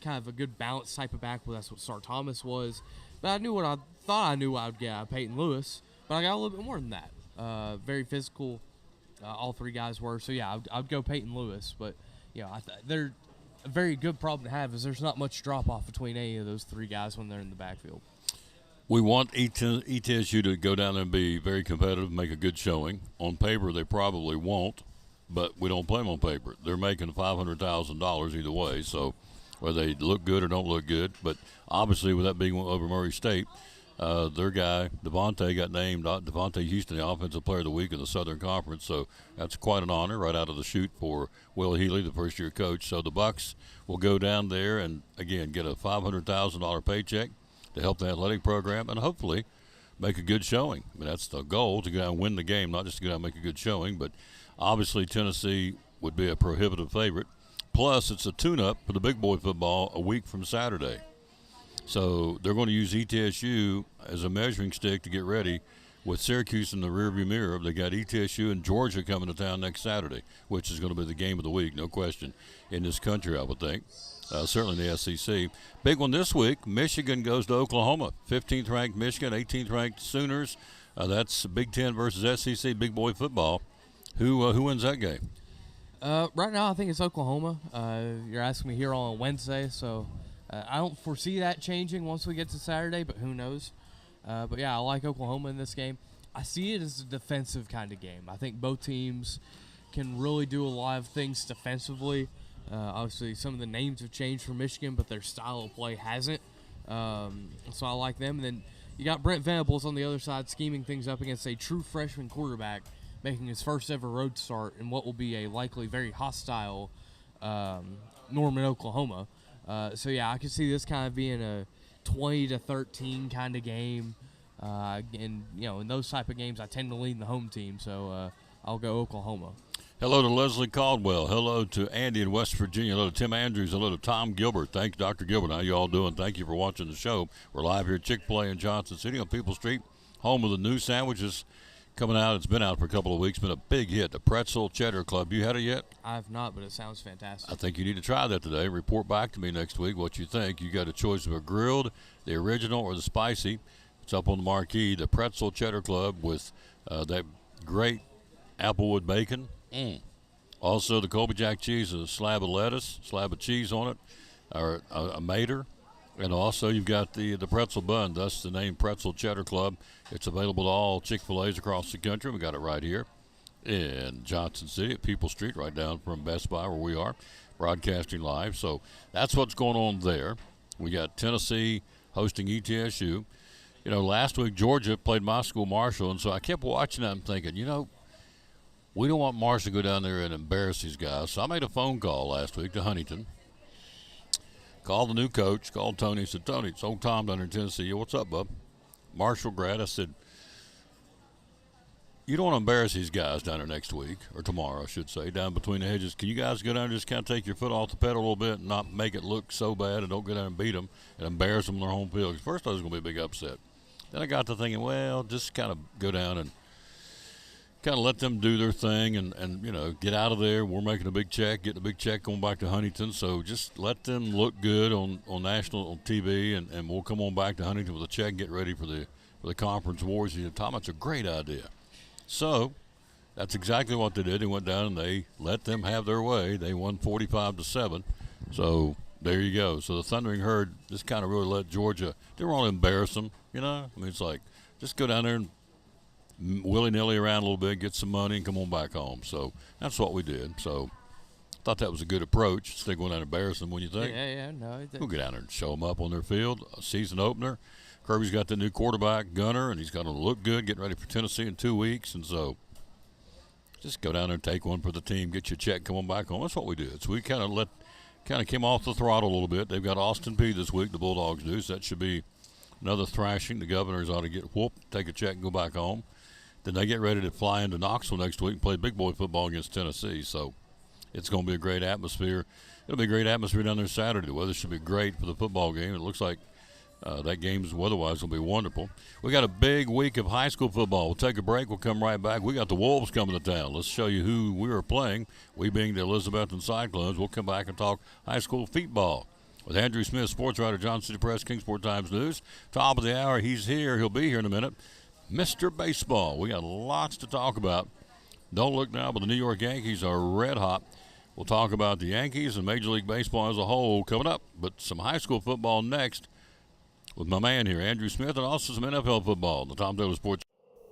kind of a good balance type of back. Well, that's what Star Thomas was. But I knew what I thought I knew I would get out of Peyton Lewis. But I got a little bit more than that. Very physical, all 3 guys were. So, yeah, I'd go Peyton Lewis. But, they're a very good problem to have is there's not much drop-off between any of those 3 guys when they're in the backfield. We want ETSU to go down there and be very competitive, make a good showing. On paper, they probably won't, but we don't play them on paper. They're making $500,000 either way, so whether they look good or don't look good. But obviously, with that being over Murray State, their guy, Devontae, got named Devontae Houston, the Offensive Player of the Week in the Southern Conference, so that's quite an honor right out of the chute for Will Healy, the first-year coach. So the Bucks will go down there and, again, get a $500,000 paycheck to help the athletic program and hopefully make a good showing. I mean, that's the goal, to go down and win the game, not just to go down and make a good showing. But obviously Tennessee would be a prohibitive favorite. Plus, it's a tune-up for the big boy football a week from Saturday. So they're going to use ETSU as a measuring stick to get ready with Syracuse in the rearview mirror. They got ETSU and Georgia coming to town next Saturday, which is going to be the game of the week, no question, in this country, I would think. Certainly in the SEC. Big one this week, Michigan goes to Oklahoma. 15th ranked Michigan, 18th ranked Sooners. That's Big Ten versus SEC big boy football. Who wins that game? Right now, I think it's Oklahoma. You're asking me here on Wednesday, so I don't foresee that changing once we get to Saturday, but who knows? But, yeah, I like Oklahoma in this game. I see it as a defensive kind of game. I think both teams can really do a lot of things defensively. Obviously, some of the names have changed for Michigan, but their style of play hasn't. So I like them. And then you got Brent Venables on the other side scheming things up against a true freshman quarterback, making his first ever road start in what will be a likely very hostile Norman, Oklahoma. So yeah, I can see this kind of being a 20-13 kind of game. And in those type of games, I tend to lean the home team. So I'll go Oklahoma. Hello to Leslie Caldwell. Hello to Andy in West Virginia. Hello to Tim Andrews. Hello to Tom Gilbert. Thank you, Dr. Gilbert. How you all doing? Thank you for watching the show. We're live here at Chick-fil-A in Johnson City on People Street, home of the new sandwiches coming out. It's been out for a couple of weeks. Been a big hit. The Pretzel Cheddar Club. You had it yet? I have not, but it sounds fantastic. I think you need to try that today. Report back to me next week what you think. You got a choice of a grilled, the original, or the spicy. It's up on the marquee. The Pretzel Cheddar Club with that great applewood bacon. Also, the Colby Jack cheese, a slab of lettuce, slab of cheese on it, or a mater. And also, you've got the pretzel bun. That's the name Pretzel Cheddar Club. It's available to all Chick-fil-A's across the country. We got it right here in Johnson City at People Street, right down from Best Buy where we are, broadcasting live. So that's what's going on there. We got Tennessee hosting ETSU. Last week Georgia played my school, Marshall, and so I kept watching that and thinking, we don't want Marshall to go down there and embarrass these guys. So I made a phone call last week to Huntington. Called the new coach, called Tony, said, Tony, it's old Tom down there in Tennessee. Yo, what's up, bub? Marshall grad. I said, you don't want to embarrass these guys down there next week, or tomorrow, I should say, down between the hedges. Can you guys go down and just kind of take your foot off the pedal a little bit and not make it look so bad, and don't go down and beat them and embarrass them on their home field? 'Cause first, I was going to be a big upset. Then I got to thinking, well, just kind of go down and kind of let them do their thing and get out of there. We're making a big check, getting a big check going back to Huntington. So just let them look good on national TV, and we'll come on back to Huntington with a check and get ready for the conference wars. Tom, that's a great idea. So that's exactly what they did. They went down and they let them have their way. They won 45-7. So there you go. So the Thundering Herd just kind of really let Georgia, didn't want to embarrass them, it's like just go down there and willy-nilly around a little bit, get some money, and come on back home. So that's what we did. So thought that was a good approach instead of going down and embarrassing them, when you think. Yeah, no. We'll get down there and show them up on their field. A season opener. Kirby's got the new quarterback, Gunner, and he's got to look good, getting ready for Tennessee in 2 weeks. And so just go down there and take one for the team, get your check, come on back home. That's what we did. So we kind of came off the throttle a little bit. They've got Austin Peay this week, the Bulldogs do, so that should be another thrashing. The Governors ought to get whooped, take a check, and go back home. Then they get ready to fly into Knoxville next week and play big boy football against Tennessee. So it's going to be a great atmosphere. It'll be a great atmosphere down there Saturday. The weather should be great for the football game. It looks like that game's weather-wise will be wonderful. We got a big week of high school football. We'll take a break. We'll come right back. We got the Wolves coming to town. Let's show you who we are playing, we being the Elizabethton Cyclones. We'll come back and talk high school feetball with Andrew Smith, sports writer, Johnson City Press, Kingsport Times News. Top of the hour, he's here. He'll be here in a minute. Mr. Baseball. We got lots to talk about. Don't look now, but the New York Yankees are red hot. We'll talk about the Yankees and Major League Baseball as a whole coming up, but some high school football next with my man here, Andrew Smith, and also some NFL football, the Tom Taylor Sports.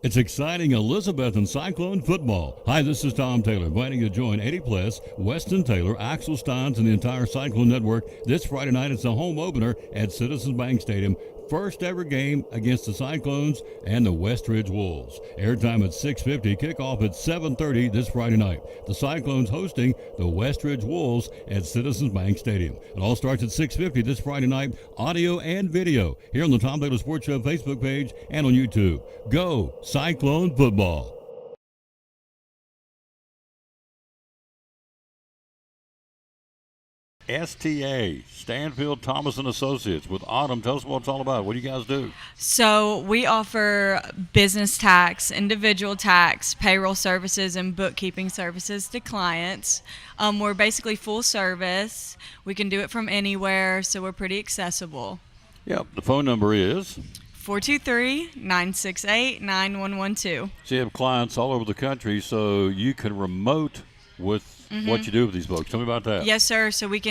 It's exciting Elizabethton Cyclone football. Hi, this is Tom Taylor, inviting you to join Eddie Pless, Weston Taylor, Axel Steins, and the entire Cyclone Network this Friday night. It's a home opener at Citizens Bank Stadium. First ever game against the Cyclones and the Westridge Wolves. Airtime at 6:50, kickoff at 7:30 this Friday night. The Cyclones hosting the Westridge Wolves at Citizens Bank Stadium. It all starts at 6:50 this Friday night, audio and video, here on the Tom Taylor Sports Show Facebook page and on YouTube. Go Cyclone football. STA, Stanfield Thomas and Associates with Autumn. Tell us what it's all about. What do you guys do? So we offer business tax, individual tax, payroll services, and bookkeeping services to clients. We're basically full service. We can do it from anywhere, so we're pretty accessible. Yep. The phone number is 423-968-9112. So you have clients all over the country, so you can remote with what you do with these folks. Tell me about that. Yes, sir. So we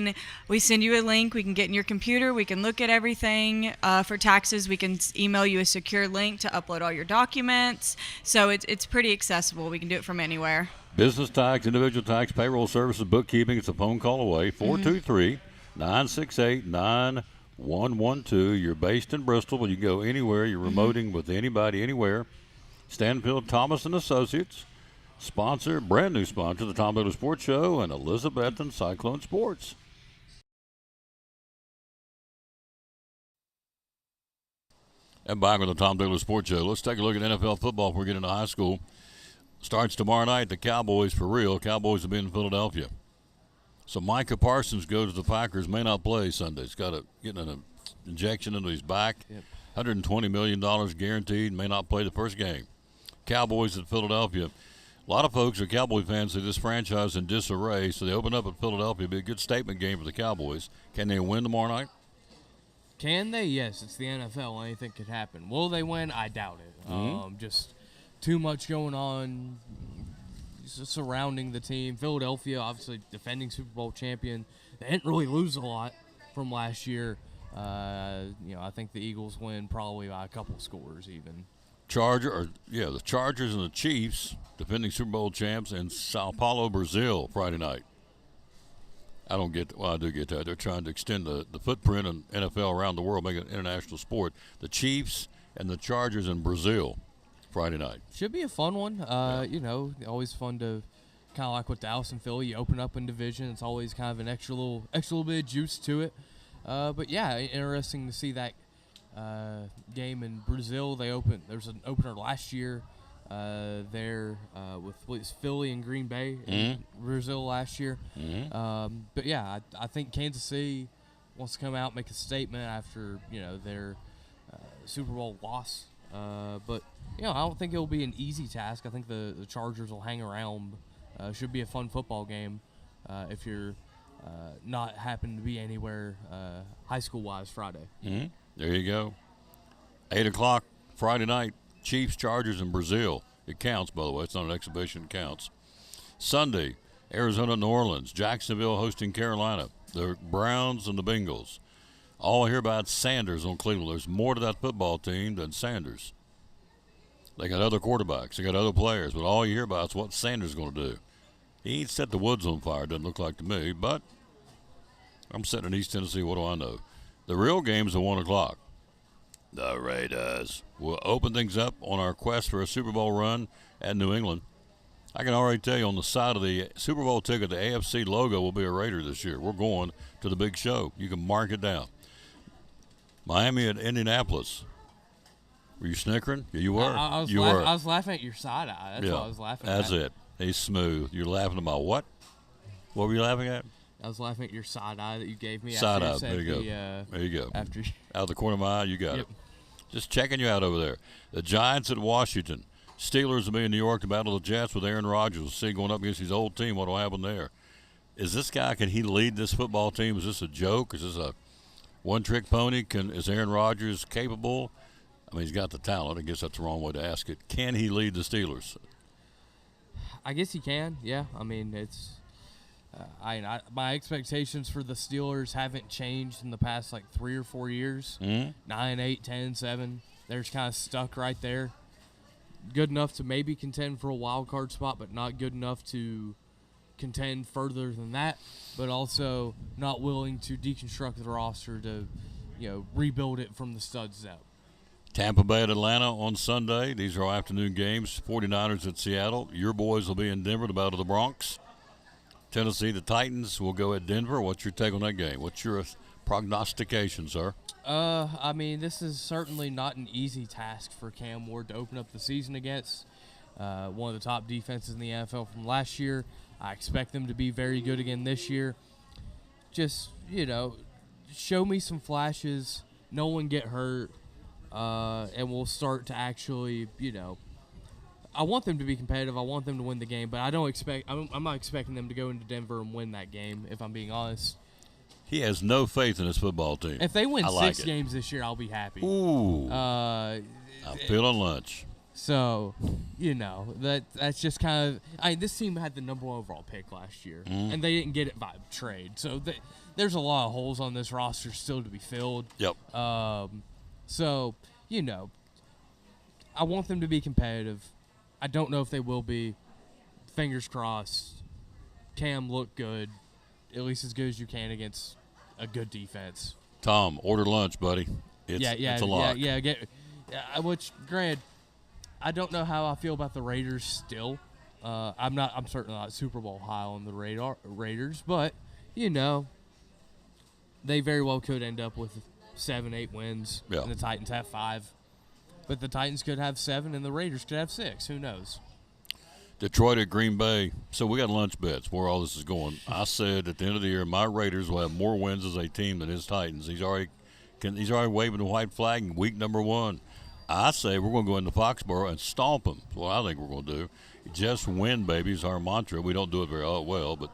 send you a link. We can get in your computer. We can look at everything. For taxes, we can email you a secure link to upload all your documents. So it's pretty accessible. We can do it from anywhere. Business tax, individual tax, payroll services, bookkeeping. It's a phone call away. 423-968-9112. You're based in Bristol, but you can go anywhere. You're remoting with anybody, anywhere. Stanfield Thomas and Associates. Sponsor, brand new sponsor, the Tom Taylor Sports Show and Elizabethton Cyclone Sports. And back on the Tom Taylor Sports Show. Let's take a look at NFL football before we get into high school. Starts tomorrow night. The Cowboys for real. Cowboys will be in Philadelphia. So Micah Parsons goes to the Packers. May not play Sunday. He's got getting an injection into his back. Yep. $120 million guaranteed. May not play the first game. Cowboys at Philadelphia. A lot of folks are Cowboy fans say this franchise in disarray, so they open up at Philadelphia. It'll be a good statement game for the Cowboys. Can they win tomorrow night? Can they? Yes, it's the NFL. Anything could happen. Will they win? I doubt it. Just too much going on surrounding the team. Philadelphia, obviously defending Super Bowl champion. They didn't really lose a lot from last year. I think the Eagles win probably by a couple scores even. The Chargers and the Chiefs, defending Super Bowl champs, in Sao Paulo, Brazil, Friday night. I do get that. They're trying to extend the footprint of NFL around the world, make it an international sport. The Chiefs and the Chargers in Brazil, Friday night. Should be a fun one. Always fun to kind of like with Dallas and Philly. You open up in division. It's always kind of an extra little bit of juice to it. But yeah, interesting to see that game in Brazil. There's an opener last year there with Philly and Green Bay in Brazil last year. But yeah, I think Kansas City wants to come out, make a statement after their Super Bowl loss. But I don't think it'll be an easy task. I think the Chargers will hang around. Should be a fun football game if you're not happen to be anywhere high school wise Friday. There you go. 8 o'clock Friday night. Chiefs, Chargers in Brazil. It counts, by the way. It's not an exhibition. It counts. Sunday, Arizona, New Orleans. Jacksonville hosting Carolina. The Browns and the Bengals. All I hear about Sanders on Cleveland. There's more to that football team than Sanders. They got other quarterbacks. They got other players. But all you hear about is what Sanders is going to do. He ain't set the woods on fire, doesn't look like to me. But I'm sitting in East Tennessee. What do I know? The real game's at 1 o'clock. The Raiders will open things up on our quest for a Super Bowl run at New England. I can already tell you on the side of the Super Bowl ticket, the AFC logo will be a Raider this year. We're going to the big show. You can mark it down. Miami at Indianapolis. Were you snickering? Yeah, you were. I was laughing at your side eye. That's what I was laughing at. That's it. He's smooth. You're laughing about what? What were you laughing at? I was laughing at your side eye that you gave me. Side after eye. You There said you go. the, There you go. After out of the corner of my eye, you got Yep. it. Just checking you out over there. The Giants at Washington. Steelers will be in New York to battle the Jets with Aaron Rodgers. We'll see going up against his old team. What will happen there? Is this guy, can he lead this football team? Is this a joke? Is this a one-trick pony? Is Aaron Rodgers capable? I mean, he's got the talent. I guess that's the wrong way to ask it. Can he lead the Steelers? I guess he can. Yeah. I mean, it's. My expectations for the Steelers haven't changed in the past 3 or 4 years. 9, 8, 10, 7. They're just kind of stuck right there. Good enough to maybe contend for a wild card spot, but not good enough to contend further than that. But also not willing to deconstruct the roster to, rebuild it from the studs up. Tampa Bay at Atlanta on Sunday. These are all afternoon games. 49ers at Seattle. Your boys will be in Denver to battle the Bronx. Tennessee, the Titans will go at Denver. What's your take on that game? What's your prognostication, sir? I mean, this is certainly not an easy task for Cam Ward to open up the season against. One of the top defenses in the NFL from last year. I expect them to be very good again this year. Just, show me some flashes. No one get hurt. And we'll start to actually, I want them to be competitive. I want them to win the game, but I'm not expecting them to go into Denver and win that game, if I'm being honest. He has no faith in his football team. If they win like 6 games this year, I'll be happy. Ooh. I'm feeling lunch. So, that's just kind of – this team had the number 1 overall pick last year, and they didn't get it by trade. So, there's a lot of holes on this roster still to be filled. Yep. So, I want them to be competitive. I don't know if they will be. Fingers crossed. Cam looked good, at least as good as you can against a good defense. Tom, order lunch, buddy. It's a lock. Which, granted, I don't know how I feel about the Raiders still. I'm certainly not Super Bowl high on the Raiders, but they very well could end up with 7, 8 wins, Yeah. and the Titans have 5. but the Titans could have 7 and the Raiders could have 6. Who knows? Detroit at Green Bay. So we got lunch bets where all this is going. I said at the end of the year, my Raiders will have more wins as a team than his Titans. He's already waving the white flag in week number 1. I say we're going to go into Foxborough and stomp them. That's what I think we're going to do. Just win, baby, is our mantra. We don't do it very well, but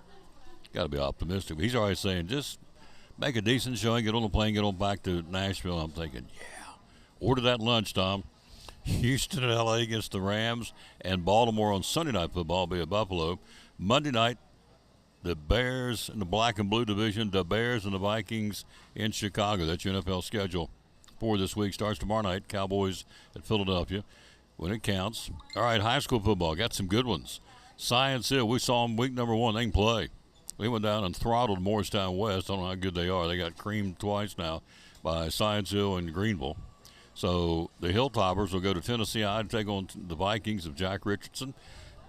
got to be optimistic. He's already saying just make a decent showing, get on the plane, get on back to Nashville. I'm thinking, yeah, order that lunch, Tom. Houston and L.A. against the Rams, and Baltimore on Sunday Night Football will be at Buffalo. Monday night, the Bears in the black and blue division, the Bears and the Vikings in Chicago. That's your NFL schedule for this week. Starts tomorrow night, Cowboys at Philadelphia when it counts. All right, high school football, got some good ones. Science Hill, we saw them week number 1. They can play. We went down and throttled Morristown West. I don't know how good they are. They got creamed twice now by Science Hill and Greenville. So the Hilltoppers will go to Tennessee High and take on the Vikings of Jack Richardson.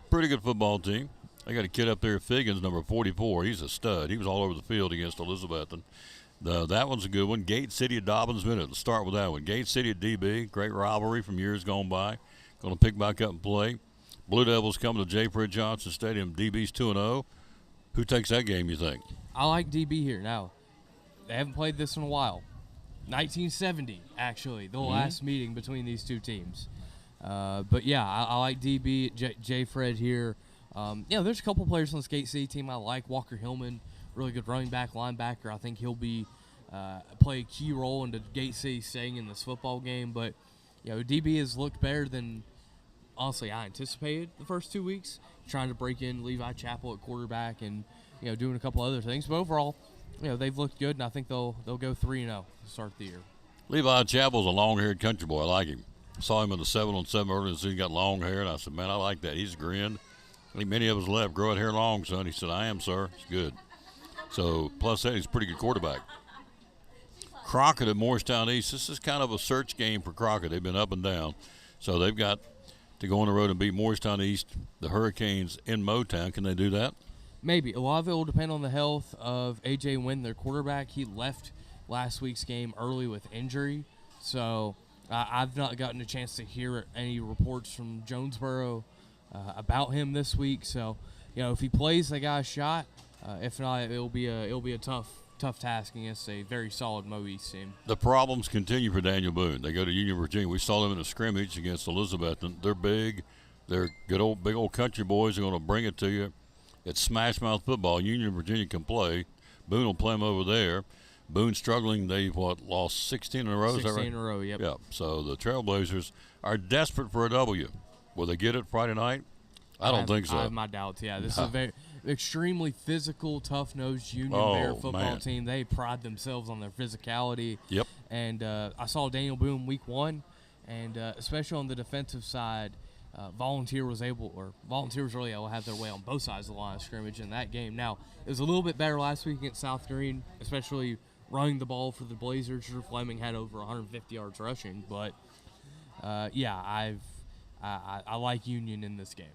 Pretty good football team. They got a kid up there, Figgins, number 44. He's a stud. He was all over the field against Elizabethton. That one's a good one. Gate City at Dobbins Minute. Let's start with that one. Gate City at DB. Great rivalry from years gone by. Going to pick back up and play. Blue Devils coming to J. Fred Johnson Stadium. DB's 2-0. Who takes that game, you think? I like DB here. Now, they haven't played this in a while. 1970, actually, the last meeting between these two teams. But, yeah, I like DB, J. Fred here. There's a couple players on this Gate City team I like. Walker Hillman, really good running back, linebacker. I think he'll play a key role into Gate City staying in this football game. But, DB has looked better than, honestly, I anticipated the first 2 weeks, trying to break in Levi Chappell at quarterback and, doing a couple other things. But overall, they've looked good, and I think they'll go 3-0 to start the year. Levi Chappell's a long-haired country boy. I like him. Saw him in the 7-on-7 earlier this season. He got long hair, and I said, man, I like that. He's grinned. I think many of us left. Grow it hair long, son. He said, I am, sir. It's good. So, plus that, he's a pretty good quarterback. Crockett at Morristown East. This is kind of a search game for Crockett. They've been up and down. So they've got to go on the road and beat Morristown East, the Hurricanes in Motown. Can they do that? Maybe. A lot of it will depend on the health of A.J. Wynn, their quarterback. He left last week's game early with injury. So I've not gotten a chance to hear any reports from Jonesboro about him this week. So, if he plays, they got a shot. If not, it'll be a tough task against a very solid Mo East team. The problems continue for Daniel Boone. They go to Union, Virginia. We saw them in a scrimmage against Elizabeth. And they're big. They're big old country boys. They're going to bring it to you. It's smash mouth football. Union, Virginia can play. Boone will play them over there. Boone struggling. They've lost 16 in a row. 16 is that right? in a row. Yep. Yeah. So the Trailblazers are desperate for a W. Will they get it Friday night? I don't think so. I have my doubts. Yeah, this is a very extremely physical, tough-nosed Union Bear football team. They pride themselves on their physicality. Yep. And I saw Daniel Boone week 1, and especially on the defensive side, Volunteers really able to have their way on both sides of the line of scrimmage in that game. Now, it was a little bit better last week against South Green, especially running the ball for the Blazers. Drew Fleming had over 150 yards rushing, but I like Union in this game.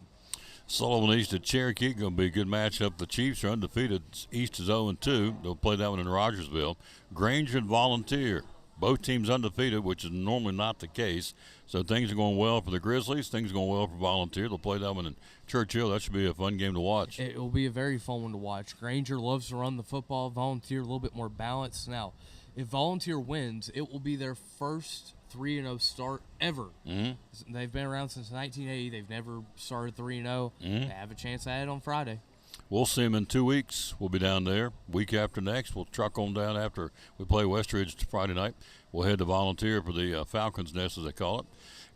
Sullivan East at Cherokee, going to be a good matchup. The Chiefs are undefeated. East is 0-2. They'll play that one in Rogersville. Granger and Volunteer, both teams undefeated, which is normally not the case. So things are going well for the Grizzlies. Things are going well for Volunteer. They'll play that one in Churchill. That should be a fun game to watch. It will be a very fun one to watch. Granger loves to run the football. Volunteer a little bit more balanced. Now, if Volunteer wins, it will be their first 3-0 start ever. Mm-hmm. They've been around since 1980. They've never started 3-0. Mm-hmm. They have a chance at it on Friday. We'll see them in 2 weeks. We'll be down there. Week after next, we'll truck on down after we play Westridge Friday night. We'll head to Volunteer for the Falcons' Nest, as they call it.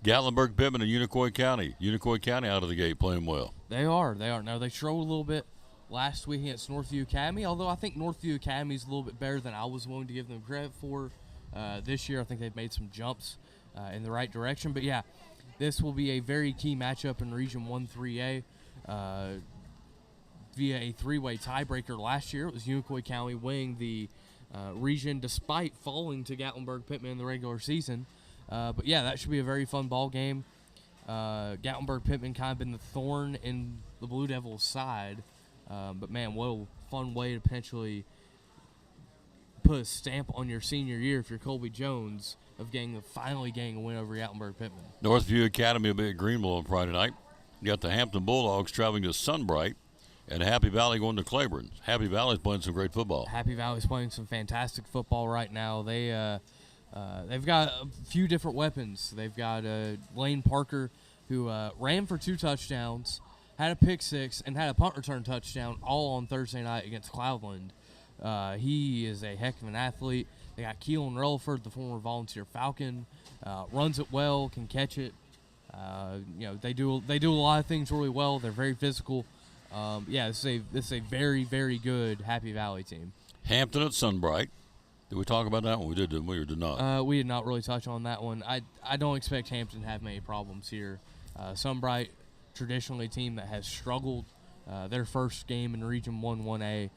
Gatlinburg, Pittman, and Unicoi County. Unicoi County out of the gate playing well. They are. Now, they struggled a little bit last week against Northview Academy, although I think Northview Academy is a little bit better than I was willing to give them credit for. This year, I think they've made some jumps in the right direction. But, yeah, this will be a very key matchup in Region 1-3A. Via a three-way tiebreaker last year, it was Unicoi County winning the region despite falling to Gatlinburg Pittman in the regular season. But, yeah, that should be a very fun ball game. Gatlinburg Pittman kind of been the thorn in the Blue Devils' side. But, man, what a fun way to potentially put a stamp on your senior year if you're Colby Jones of finally getting a win over Gatlinburg Pittman. Northview Academy will be at Greenville on Friday night. You got the Hampton Bulldogs traveling to Sunbright, and Happy Valley going to Claiborne. Happy Valley's playing some great football. Happy Valley's playing some fantastic football right now. They've got a few different weapons. They've got Lane Parker, who ran for 2 touchdowns, had a pick 6, and had a punt return touchdown all on Thursday night against Cloudland. He is a heck of an athlete. They got Keelan Relaford, the former Volunteer Falcon, runs it well, can catch it. They do a lot of things really well. They're very physical. This is a very, very good Happy Valley team. Hampton at Sunbright. Did we talk about that one? We did, didn't we, or did not? We did not really touch on that one. I don't expect Hampton to have many problems here. Sunbright, traditionally a team that has struggled. Their first game in Region 1-1A.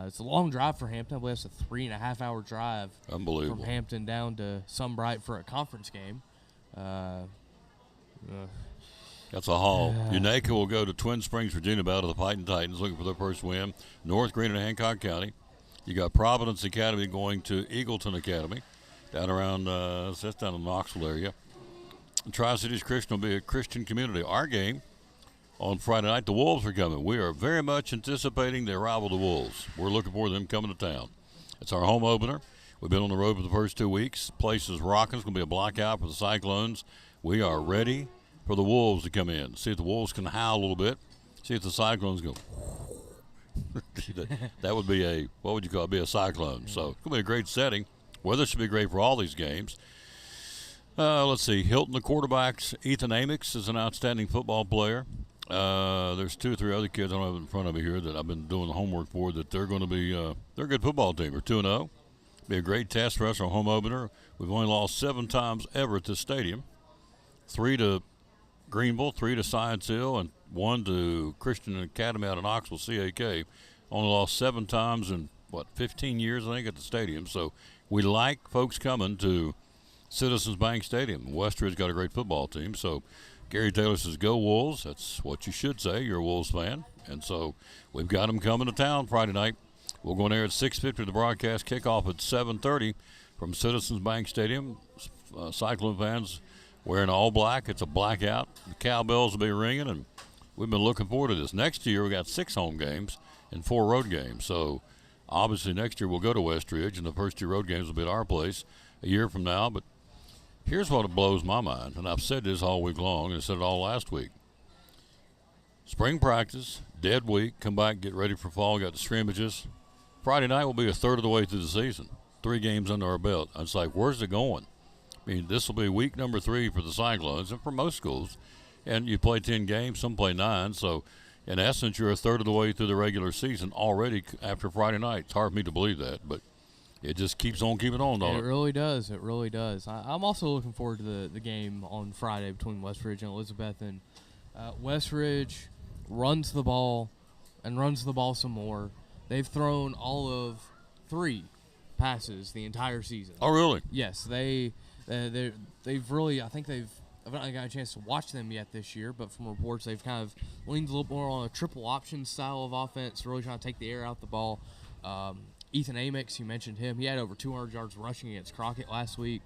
It's a long drive for Hampton. I believe it's a 3.5-hour drive Unbelievable. from Hampton down to Sunbright for a conference game. That's a haul. Unaka will go to Twin Springs, Virginia, battle the Fighting Titans, looking for their first win. North Green and Hancock County. You got Providence Academy going to Eagleton Academy, down around that's down in the Knoxville area. Tri-Cities Christian will be a Christian community. Our game on Friday night, the Wolves are coming. We are very much anticipating the arrival of the Wolves. We're looking for them coming to town. It's our home opener. We've been on the road for the first 2 weeks. Place is rocking. It's going to be a blackout for the Cyclones. We are ready for the Wolves to come in. See if the Wolves can howl a little bit. See if the Cyclones go. That would be a, what would you call it? Be a cyclone. So it's going to be a great setting. Weather should be great for all these games. Let's see. Hilton, the quarterbacks. Ethan Amix is an outstanding football player. There's 2 or 3 other kids I don't have in front of me here that I've been doing the homework for that they're going to be, they're a good football team. They're 2-0. Be a great test for us, our home opener. We've only lost 7 times ever at this stadium. 3 to Greenville, 3 to Science Hill, and 1 to Christian Academy out of Knoxville, CAK. Only lost 7 times in, 15 years, I think, at the stadium. So we like folks coming to Citizens Bank Stadium. Westridge got a great football team. So Gary Taylor says, go Wolves. That's what you should say. You're a Wolves fan. And so we've got them coming to town Friday night. We'll go in there at 6:50. The broadcast kickoff at 7:30 from Citizens Bank Stadium. Cyclone fans wearing all black. It's a blackout. The cowbells will be ringing, and we've been looking forward to this. Next year, we got 6 home games and 4 road games. So obviously next year we'll go to Westridge, and the first 2 road games will be at our place a year from now. But here's what blows my mind, and I've said this all week long, and I said it all last week. Spring practice, dead week, come back, get ready for fall, got the scrimmages. Friday night will be a third of the way through the season. 3 games under our belt. It's like, where's it going? I mean, this will be week number 3 for the Cyclones and for most schools. And you play 10 games, some play 9. So, in essence, you're a third of the way through the regular season already after Friday night. It's hard for me to believe that, but it just keeps on keeping on, don't it? It really does. It really does. I'm also looking forward to the game on Friday between Westridge and Elizabeth. And Westridge runs the ball and runs the ball some more. They've thrown all of 3 passes the entire season. Oh, really? Yes, they've really. I've not got a chance to watch them yet this year, but from reports they've kind of leaned a little more on a triple option style of offense, really trying to take the air out the ball. Ethan Amix, you mentioned him. He had over 200 yards rushing against Crockett last week.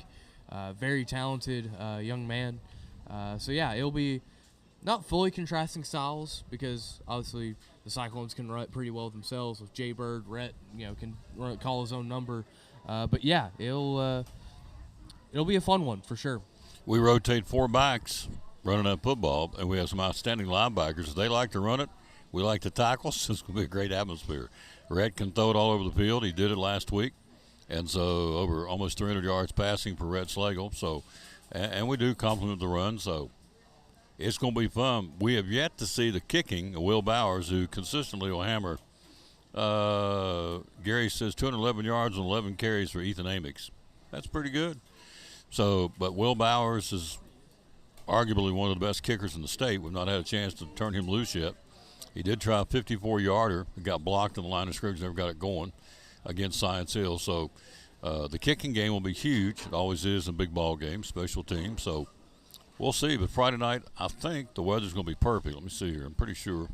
Very talented young man. It'll be not fully contrasting styles because obviously the Cyclones can run it pretty well themselves with Jay Bird. Rhett, can call his own number. It'll be a fun one for sure. We rotate 4 backs running that football, and we have some outstanding linebackers. They like to run it. We like to tackle, so it's going to be a great atmosphere. Rhett can throw it all over the field. He did it last week. And so over almost 300 yards passing for Rhett Slagle. So, and we do complement the run, so it's going to be fun. We have yet to see the kicking of Will Bowers, who consistently will hammer. Gary says 211 yards and 11 carries for Ethan Amix. That's pretty good. So, but Will Bowers is arguably one of the best kickers in the state. We've not had a chance to turn him loose yet. He did try a 54-yarder. It got blocked in the line of scrimmage, never got it going against Science Hill. So the kicking game will be huge. It always is in big ball games, special teams. So we'll see. But Friday night, I think the weather's going to be perfect. Let me see here. I'm pretty sure.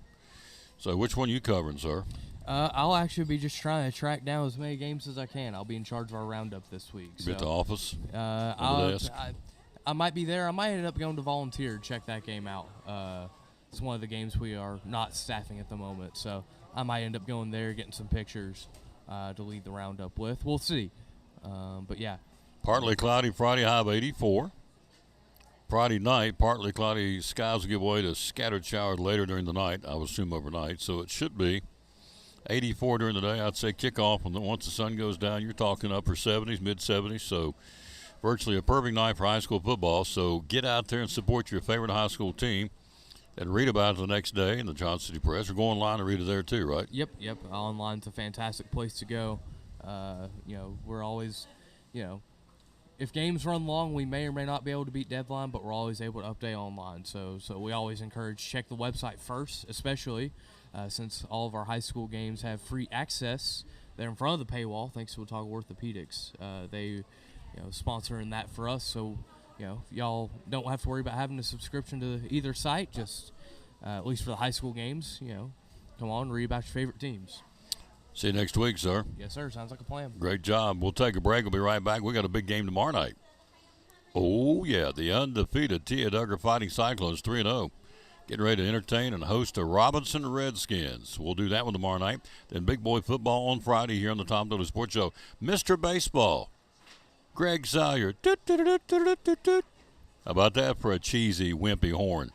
So which one are you covering, sir? I'll actually be just trying to track down as many games as I can. I'll be in charge of our roundup this week. You at the office? On the desk? I might be there. I might end up going to volunteer to check that game out. It's one of the games we are not staffing at the moment, so I might end up going there, getting some pictures to lead the roundup with. We'll see. But, yeah. Partly cloudy Friday, high of 84. Friday night, partly cloudy skies will give way to scattered showers later during the night, I would assume overnight. So it should be 84 during the day. I'd say kickoff, and then once the sun goes down, you're talking upper 70s, mid-70s. So virtually a perfect night for high school football. So get out there and support your favorite high school team and read about it the next day in the Johnson City Press, or go online and read it there too, right? Yep. Online's a fantastic place to go. We're always, if games run long, we may or may not be able to beat deadline, but we're always able to update online. So we always encourage check the website first, especially since all of our high school games have free access. They're in front of the paywall, thanks to Watauga Orthopedics. They, sponsoring that for us. So, y'all don't have to worry about having a subscription to either site. Just at least for the high school games, come on, read about your favorite teams. See you next week, sir. Yes, sir. Sounds like a plan. Great job. We'll take a break. We'll be right back. We got a big game tomorrow night. Oh, yeah, the undefeated T.A. Duggar Fighting Cyclones, 3-0. Getting ready to entertain and host the Robinson Redskins. We'll do that one tomorrow night. Then big boy football on Friday here on the Tom Dillon Sports Show. Mr. Baseball, Greg Salyer. How about that for a cheesy, wimpy horn?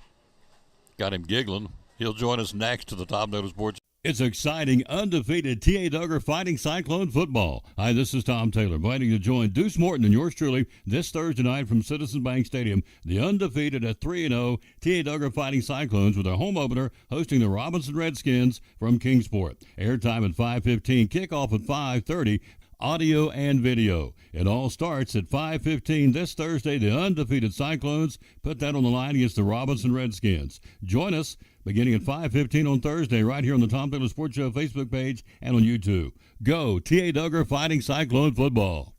Got him giggling. He'll join us next to the Tom Dillon Sports. It's exciting, undefeated T.A. Duggar Fighting Cyclone football. Hi, this is Tom Taylor, inviting you to join Deuce Morton and yours truly this Thursday night from Citizens Bank Stadium. The undefeated at 3-0 T.A. Duggar Fighting Cyclones with their home opener hosting the Robinson Redskins from Kingsport. Airtime at 5:15, kickoff at 5:30. Audio and video. It all starts at 5:15 this Thursday. The undefeated Cyclones put that on the line against the Robinson Redskins. Join us beginning at 5:15 on Thursday right here on the Tom Taylor Sports Show Facebook page and on YouTube. Go T.A. Duggar Fighting Cyclone football.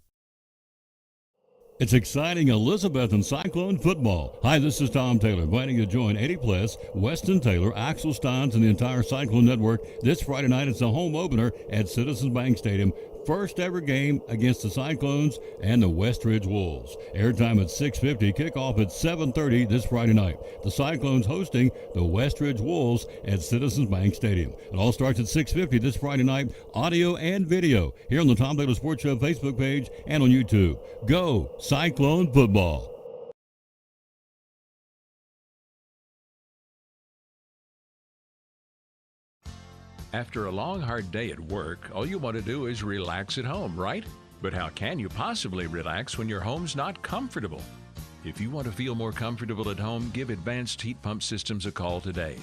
It's exciting Elizabethton Cyclone football. Hi, this is Tom Taylor, inviting you to join Eddie Pless, Weston Taylor, Axel Steins, and the entire Cyclone Network this Friday night. It's the home opener at Citizens Bank Stadium. First ever game against the Cyclones and the Westridge Wolves. Airtime at 6:50, kickoff at 7:30 this Friday night. The Cyclones hosting the Westridge Wolves at Citizens Bank Stadium. It all starts at 6:50 this Friday night. Audio and video here on the Tom Taylor Sports Show Facebook page and on YouTube. Go Cyclone football. After a long, hard day at work, all you want to do is relax at home, right? But how can you possibly relax when your home's not comfortable? If you want to feel more comfortable at home, give Advanced Heat Pump Systems a call today.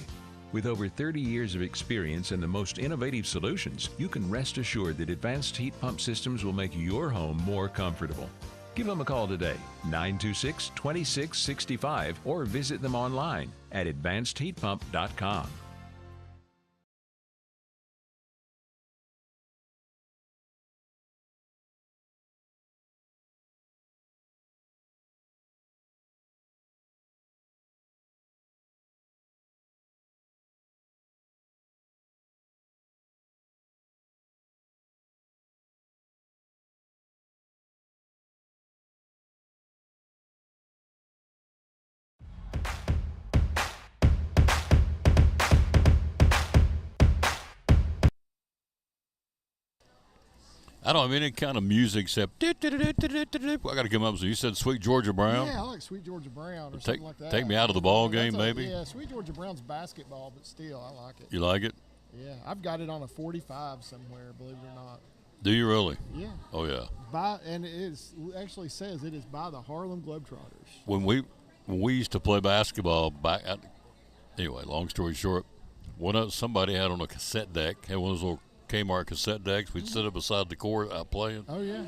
With over 30 years of experience and the most innovative solutions, you can rest assured that Advanced Heat Pump Systems will make your home more comfortable. Give them a call today, 926-2665, or visit them online at advancedheatpump.com. I don't have any kind of music except I got to come up. So you said Sweet Georgia Brown? Yeah, I like Sweet Georgia Brown or something like that. Take me out of the ball game, That's maybe? Yeah, Sweet Georgia Brown's basketball, but still, I like it. You like it? Yeah, I've got it on a 45 somewhere, believe it or not. Do you really? Yeah. Oh, yeah. And it actually says it is by the Harlem Globetrotters. When we used to play basketball anyway, long story short, somebody had on a cassette deck, had one of those little Kmart cassette decks. We'd sit up beside the court out playing. Oh, yeah.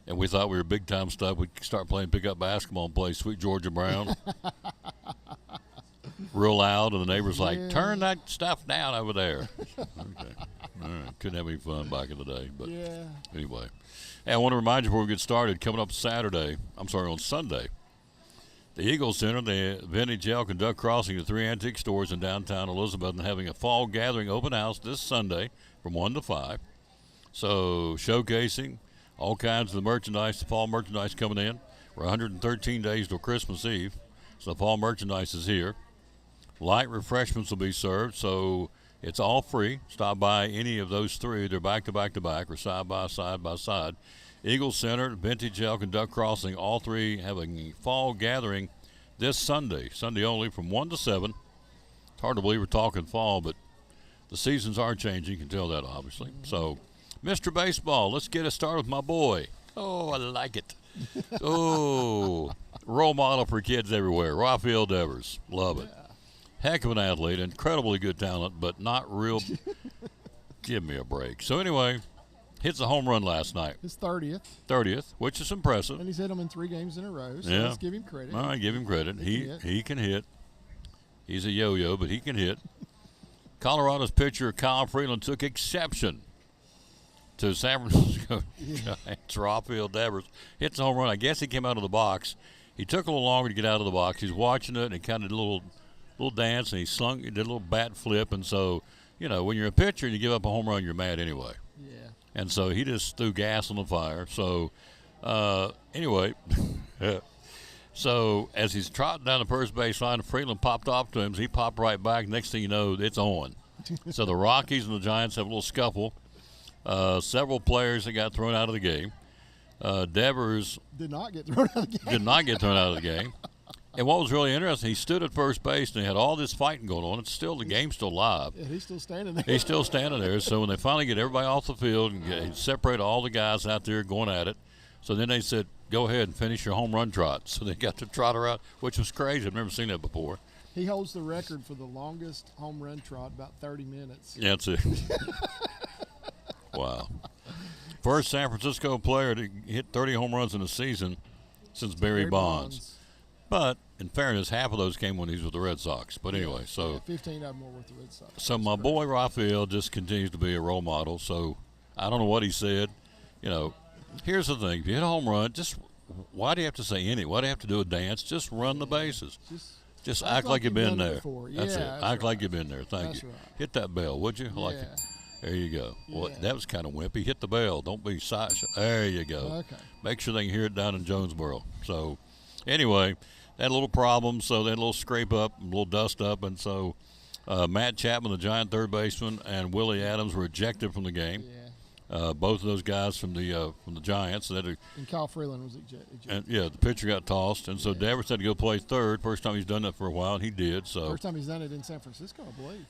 And we thought we were big time stuff. We'd start playing pickup basketball and play Sweet Georgia Brown. Real loud, and the neighbor's like, turn that stuff down over there. Okay. All right. Couldn't have any fun back in the day. But anyway. Hey, I want to remind you before we get started, coming up on Sunday, The Eagles Center, the Vintage Elk and Duck Crossing, the three antique stores in downtown Elizabeth, and having a fall gathering open house this Sunday from 1 to 5. So showcasing all kinds of the merchandise, the fall merchandise coming in. We're 113 days till Christmas Eve, so the fall merchandise is here. Light refreshments will be served, so it's all free. Stop by any of those three. They're back to back to back or side by side. Eagles Center, Vintage Elk, and Duck Crossing, all three having a fall gathering this Sunday only from 1 to 7. It's hard to believe we're talking fall, but the seasons are changing. You can tell that, obviously. So, Mr. Baseball, let's get us started with my boy. Oh, I like it. Oh, role model for kids everywhere. Rafael Devers, love it. Heck of an athlete, incredibly good talent, but not real. Give me a break. So anyway, hits a home run last night. His 30th. 30th, which is impressive. And he's hit them in 3 games in a row, so Yeah. let's give him credit. All right, give him credit. He can hit. He's a yo-yo, but he can hit. Colorado's pitcher Kyle Freeland took exception to San Francisco Giants. Rafael Devers hits a home run. I guess he came out of the box. He took a little longer to get out of the box. He's watching it and he kind of did a little dance, and he did a little bat flip. And so, you know, when you're a pitcher and you give up a home run, you're mad anyway. Yeah. And so he just threw gas on the fire. So, anyway, so as he's trotting down the first base line, Freeland popped off to him. He popped right back. Next thing you know, it's on. So the Rockies and the Giants have a little scuffle. Several players that got thrown out of the game. Devers Did not get thrown out of the game. did not get thrown out of the game. And what was really interesting, he stood at first base and he had all this fighting going on. It's still, the game's still live. Yeah, he's still standing there. He's still standing there. So when they finally get everybody off the field and separate all the guys out there going at it, so then they said, go ahead and finish your home run trot. So they got the trotter out, which was crazy. I've never seen that before. He holds the record for the longest home run trot, about 30 minutes. Yeah, that's it. Wow. First San Francisco player to hit 30 home runs in a season since Barry Bonds. But in fairness, half of those came when he was with the Red Sox. But anyway, so Yeah, 15 of them were with the Red Sox. so my boy Rafael just continues to be a role model. So I don't know what he said. You know, here's the thing: if you hit a home run, just why do you have to say anything? Why do you have to do a dance? Just run the bases. Just act like you've been done it there. before. That's Yeah, it. that's Act like right. you've been there. Thank That's you. right. Hit that bell, would you? I like it. There you go. Well, Yeah. that was kind of wimpy. Hit the bell. Don't be shy. There you go. Okay. Make sure they can hear it down in Jonesboro. So, anyway, they had a little problem. So they had a little scrape up, a little dust up, and so Matt Chapman, the Giant third baseman, and Willie Adams were ejected from the game. Yeah. Both of those guys from the Giants. That And Kyle Freeland was ejected. and yeah, the pitcher got tossed, and so Devers had to go play third. First time he's done that for a while, and he did. So First time he's done it in San Francisco, I believe.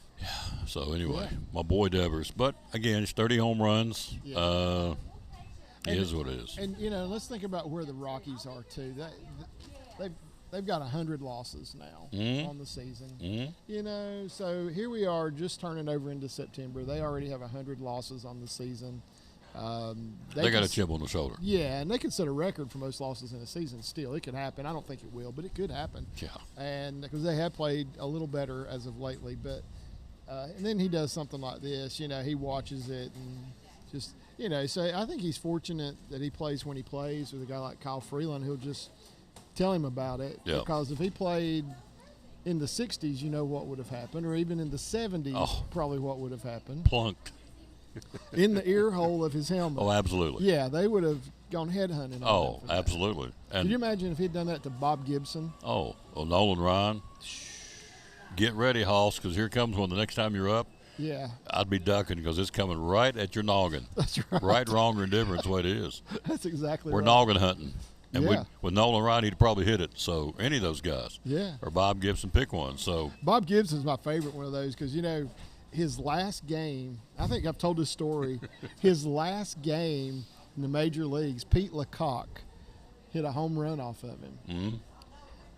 So anyway, Yeah. my boy Devers. But again, it's 30 home runs. Yeah. It is what it is. And you know, let's think about where the Rockies are too. They've got 100 losses now on the season. You know, so here we are, just turning over into September. They already have 100 losses on the season. They got a chip on the shoulder. Yeah, and they could set a record for most losses in a season. Still, it could happen. I don't think it will, but it could happen. Yeah. And because they have played a little better as of lately, but and then he does something like this. You know, he watches it and just, you know, so I think he's fortunate that he plays when he plays with a guy like Kyle Freeland who'll just tell him about it. Yeah. Because if he played in the 60s, you know what would have happened, or even in the 70s, probably what would have happened. Plunked. In the ear hole of his helmet. Oh, absolutely. Yeah, they would have gone headhunting. Oh, absolutely. Could And you imagine if he'd done that to Bob Gibson? well, Nolan Ryan, get ready, Hoss, because here comes one. The next time you're up, Yeah, I'd be ducking because it's coming right at your noggin. that's right. Right, wrong, or indifferent is what it is. That's exactly We're right. noggin hunting. And Yeah. with Nolan Ryan, he'd probably hit it. So any of those guys. Yeah. Or Bob Gibson, pick one. So Bob Gibson's my favorite one of those because, you know, his last game, I think I've told this story, his last game in the major leagues, Pete Lecoq hit a home run off of him.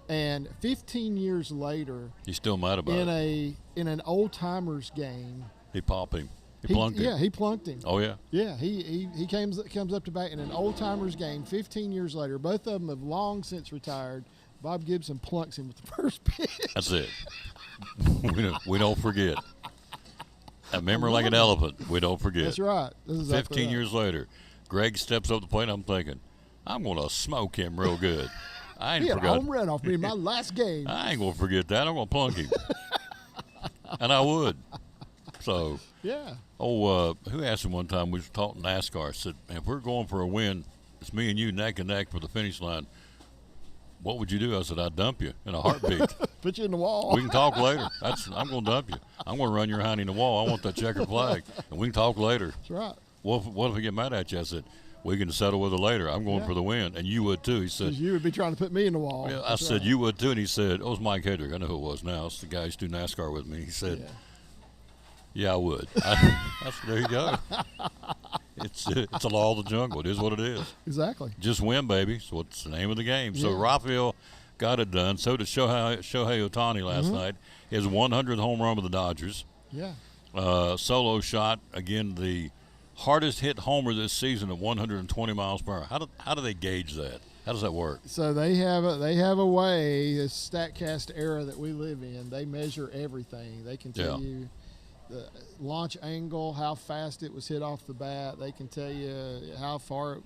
And 15 years later, he's still mad about it. in an old timers game, He popped him. He plunked him. Yeah, he plunked him. Oh, yeah. Yeah, he comes up to bat in an old timers game 15 years later. Both of them have long since retired. Bob Gibson plunks him with the first pitch. That's it. we don't forget. A memory like an elephant. We don't forget. That's right. That's exactly 15 right. years later, Greg steps up the plate. I'm thinking, I'm going to smoke him real good. I ain't He had a forgot. home run off me in my last game. I ain't gonna forget that. I'm gonna plunk him, and I would. So, Yeah. who asked him one time? We was talking NASCAR. Said, "Man, if we're going for a win, it's me and you neck and neck for the finish line. What would you do?" I said, "I'd dump you in a heartbeat. Put you in the wall. We can talk later. I'm gonna dump you. I'm gonna run your hiney in the wall. I want that checkered flag, and we can talk later." That's right. What if we get mad at you? I said, "We can settle with it later. I'm going Yeah. for the win, and you would too." He said, Because you would be trying to put me in the wall. Yeah, I That's said, right. "You would too," and he said, "Oh, it was Mike Hedrick. I know who it was now. It's the guy who's doing NASCAR with me." He said, Yeah. "Yeah, I would." There you go. It's a law of the jungle. It is what it is. Exactly. Just win, baby. So what's the name of the game? So Yeah. Rafael got it done. So did Shohei Ohtani last night. His 100th home run with the Dodgers. Yeah. Solo shot, again, the hardest hit homer this season at 120 miles per hour. How do they gauge that? How does that work? So they have a way, this StatCast era that we live in, they measure everything. They can tell Yeah. you the launch angle, how fast it was hit off the bat. They can tell you how far.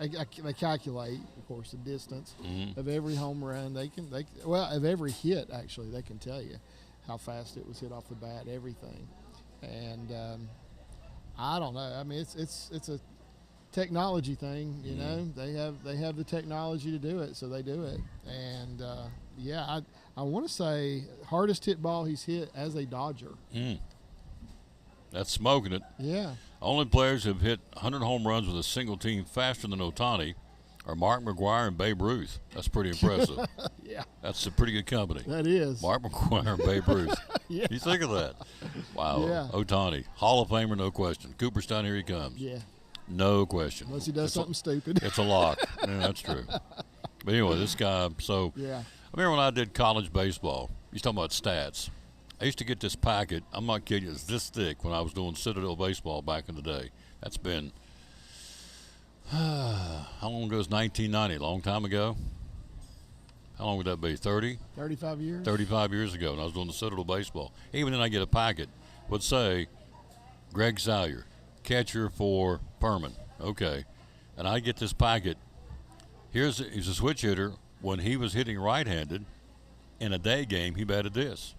They calculate, of course, the distance of every home run. Of every hit actually, they can tell you how fast it was hit off the bat, everything. And I don't know. I mean, it's a technology thing, you know. They have the technology to do it, so they do it. And I want to say hardest hit ball he's hit as a Dodger. That's smoking it. Yeah. Only players who have hit 100 home runs with a single team faster than Ohtani are Mark McGwire and Babe Ruth. That's pretty impressive. Yeah. That's a pretty good company. That is. Mark McGwire and Babe Ruth. Yeah. You think of that. Wow. Yeah. Ohtani, Hall of Famer, no question. Cooperstown, here he comes. Yeah. No question. Unless he does It's a- something stupid. It's a lock. Yeah, that's true. But anyway, this guy, so Yeah. I remember when I did college baseball, he's talking about stats. I used to get this packet, I'm not kidding you, it's this thick when I was doing Citadel baseball back in the day. That's been, how long ago is 1990? A long time ago? How long would that be? 30? 35 years. 35 years ago when I was doing the Citadel baseball. Even then I get a packet, would say, Greg Salyer, catcher for Perman. Okay. And I get this packet. He's a switch hitter. When he was hitting right-handed in a day game, he batted this.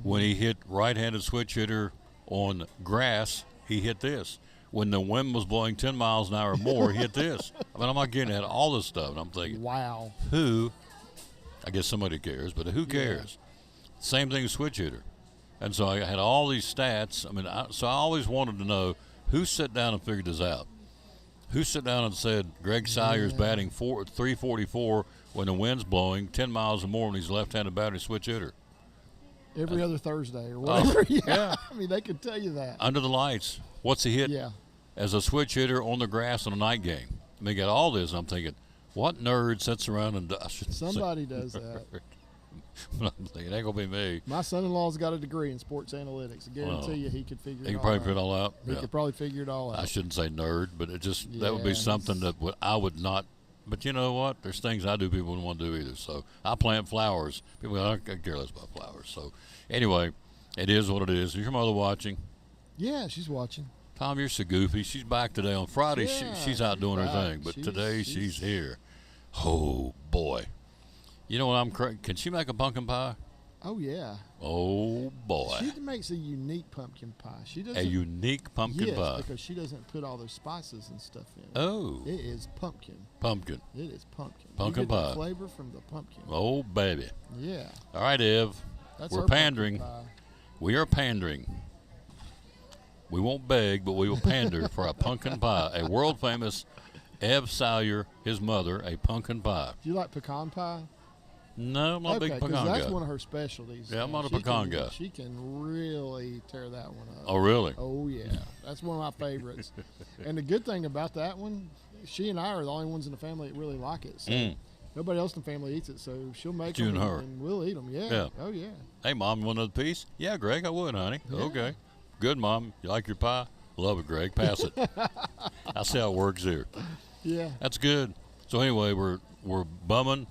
When he hit right-handed switch hitter on grass, he hit this. When the wind was blowing 10 miles an hour or more, he hit this. I mean, I'm not getting at all this stuff. And I'm thinking, Wow. who? I guess somebody cares, but who cares? Same thing as switch hitter. And so I had all these stats. I mean, so I always wanted to know who sat down and figured this out. Who sat down and said Greg Salyer's batting 344 when the wind's blowing 10 miles or more when he's left-handed batter switch hitter? Every other Thursday or whatever. yeah. I mean, they could tell you that. Under the lights. What's he hit Yeah. as a switch hitter on the grass in a night game? I mean, got all this, and I'm thinking, what nerd sits around and does? Somebody does that. But I'm thinking, it ain't going to be me. My son-in-law's got a degree in sports analytics. I guarantee Wow. you he could figure He it could all probably out. put it all out. He Yeah. could probably figure it all I out. shouldn't say nerd, but it just that would be Yeah, something that I would not. But you know what? There's things I do people wouldn't want to do either. So I plant flowers. People go, I don't care less about flowers. So anyway, it is what it is. Is your mother watching? Yeah, she's watching. Tom, you're so goofy. She's back today. On Friday, Yeah, she's out doing her back. thing. But today She's- she's here. Oh, boy. You know what I'm can she make a pumpkin pie? Oh, yeah. Oh, boy. She makes a unique pumpkin pie. She doesn't. A unique pumpkin yes, pie. because she doesn't put all those spices and stuff in. Oh, It is pumpkin. pumpkin. It is pumpkin. Pumpkin you get pie. The flavor from the pumpkin. Oh, baby. Yeah. All right, Ev. That's We're our pumpkin pandering. pie. We are pandering. We won't beg, but we will pander for a pumpkin pie. A world famous Ev Salyer, his mother, a pumpkin pie. Do you like pecan pie? No, I'm not a big Okay, pecan that's guy. one of her specialties. Yeah, I'm not a She pecan can- guy. She can really tear that one up. Oh, really? Oh, yeah. That's one of my favorites. And the good thing about that one, she and I are the only ones in the family that really like it. So nobody else in the family eats it, so she'll make You them and her. and we'll eat them. Yeah. Yeah. Oh, yeah. Hey, Mom, you want another piece? Yeah, Greg, I would, honey. Yeah. Okay. Good, Mom. You like your pie? Love it, Greg. Pass it. I see how it works here. Yeah. That's good. So anyway, we're bumming,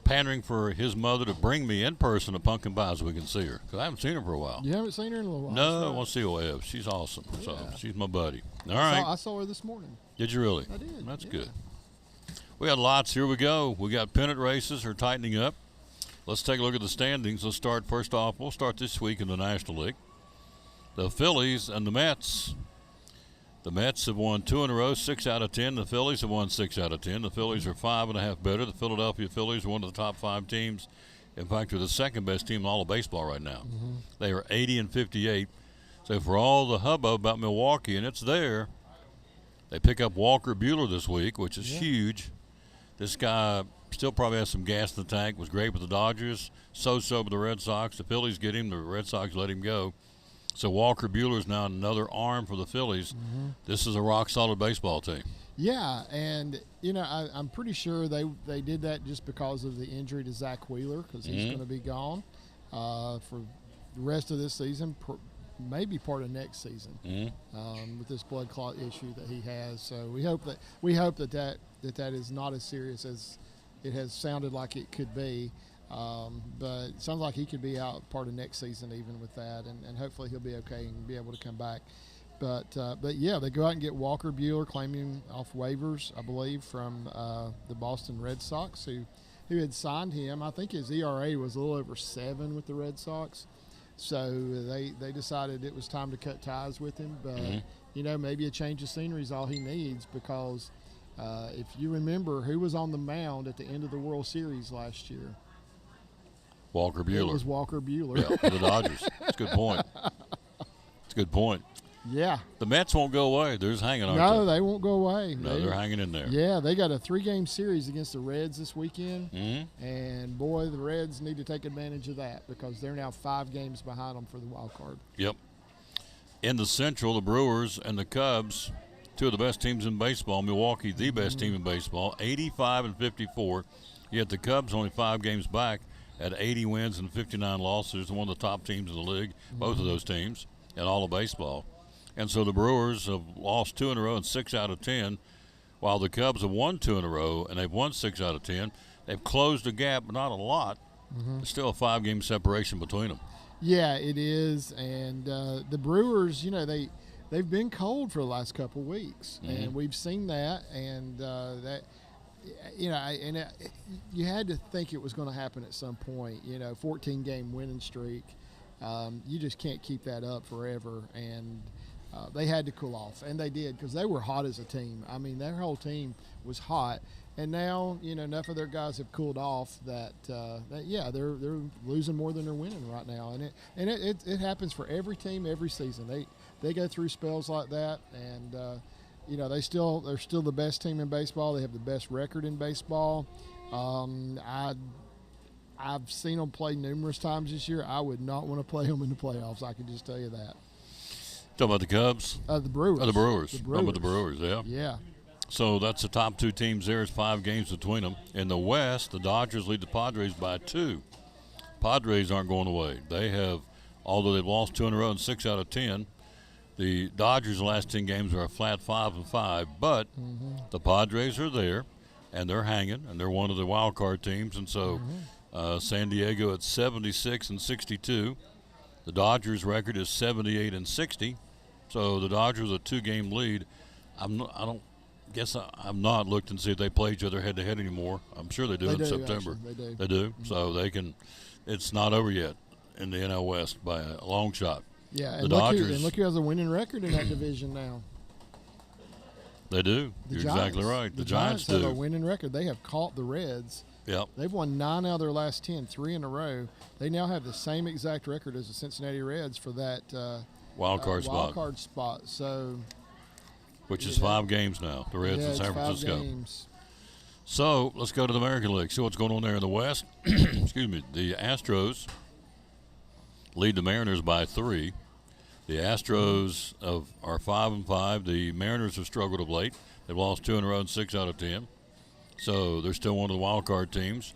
pandering for his mother to bring me in person a pumpkin pie so we can see her. Because I haven't seen her for a while. You haven't seen her in a little while. No, I That's right. want to see Ev. She's awesome. So Yeah. she's my buddy. All I right. saw her this morning. Did you really? I did, That's yeah. good. We got lots. Here we go. We got pennant races are tightening up. Let's take a look at the standings. Let's start first off. We'll start this week in the National League. The Phillies and the Mets. The Mets have won 2 in a row, 6 out of 10. The Phillies have won 6 out of 10. The Phillies are 5.5 better. The Philadelphia Phillies are one of the top 5 teams. In fact, they're the second best team in all of baseball right now. They are 80 and 58. So for all the hubbub about Milwaukee, and it's there, they pick up Walker Buehler this week, which is huge. This guy still probably has some gas in the tank, was great with the Dodgers, so-so with the Red Sox. The Phillies get him, the Red Sox let him go. So Walker Buehler is now another arm for the Phillies. This is a rock-solid baseball team. Yeah, and, I'm pretty sure they did that just because of the injury to Zach Wheeler, because he's going to be gone for the rest of this season, maybe part of next season, with this blood clot issue that he has. So we hope that is not as serious as it has sounded like it could be. But it sounds like he could be out part of next season even with that, and hopefully he'll be okay and be able to come back. But yeah, they go out and get Walker Buehler, claiming him off waivers, I believe, from the Boston Red Sox, who had signed him. I think his ERA was a little over 7 with the Red Sox. So they decided it was time to cut ties with him. But, maybe a change of scenery is all he needs, because if you remember, who was on the mound at the end of the World Series last year? Walker Buehler. It was Walker Buehler. Yeah, for the Dodgers. That's a good point. It's a good point. Yeah. The Mets won't go away. They're just hanging, aren't No, they? they won't go away. No, they're hanging in there. Yeah, they got a 3-game series against the Reds this weekend. And, boy, the Reds need to take advantage of that, because they're now 5 games behind them for the wild card. Yep. In the Central, the Brewers and the Cubs, 2 of the best teams in baseball. Milwaukee, the best team in baseball, 85 and 54. Yet the Cubs only 5 games back at 80 wins and 59 losses, one of the top teams in the league, both of those teams, in all of baseball. And so the Brewers have lost 2 in a row and 6 out of 10, while the Cubs have won 2 in a row and they've won 6 out of 10. They've closed the gap, but not a lot. There's still a 5-game separation between them. Yeah, it is. And the Brewers, they've been cold for the last couple of weeks, and we've seen that. And that, you had to think it was going to happen at some point. 14-game winning streak. You just can't keep that up forever. And they had to cool off, and they did, because they were hot as a team. I mean, their whole team was hot, and now enough of their guys have cooled off that they're losing more than they're winning right now, and it happens for every team every season. They go through spells like that, and they're still the best team in baseball. They have the best record in baseball. I've seen them play numerous times this year. I would not want to play them in the playoffs. I can just tell you that. Talking about the Cubs? The Brewers. The Brewers. The Talking about the Brewers, yeah. Yeah. So that's the top 2 teams there. It's 5 games between them. In the West, the Dodgers lead the Padres by 2. Padres aren't going away. They have, although they've lost 2 in a row and 6 out of 10, the Dodgers' last 10 games are a flat 5-5. But the Padres are there, and they're hanging, and they're one of the wild card teams. And so San Diego at 76 and 62. The Dodgers' record is 78 and 60. So the Dodgers a 2-game lead. I've not looked and see if they play each other head-to-head anymore. I'm sure they do in September. Actually, They do. So they can. It's not over yet in the NL West by a long shot. Yeah, the and Dodgers. look who has a winning record in that division now. They do. You're exactly right. The Giants have do. a winning record. They have caught the Reds. Yep. They've won 9 out of their last 10, 3 in a row. They now have the same exact record as the Cincinnati Reds for that wild card spot. So, which is 5 games now. The Reds in San Francisco. 5 games. So let's go to the American League. See what's going on there in the West. Excuse me. The Astros lead the Mariners by 3. The Astros are 5-5. The Mariners have struggled of late. They've lost 2 in a row and 6 out of 10. So they're still one of the wild card teams.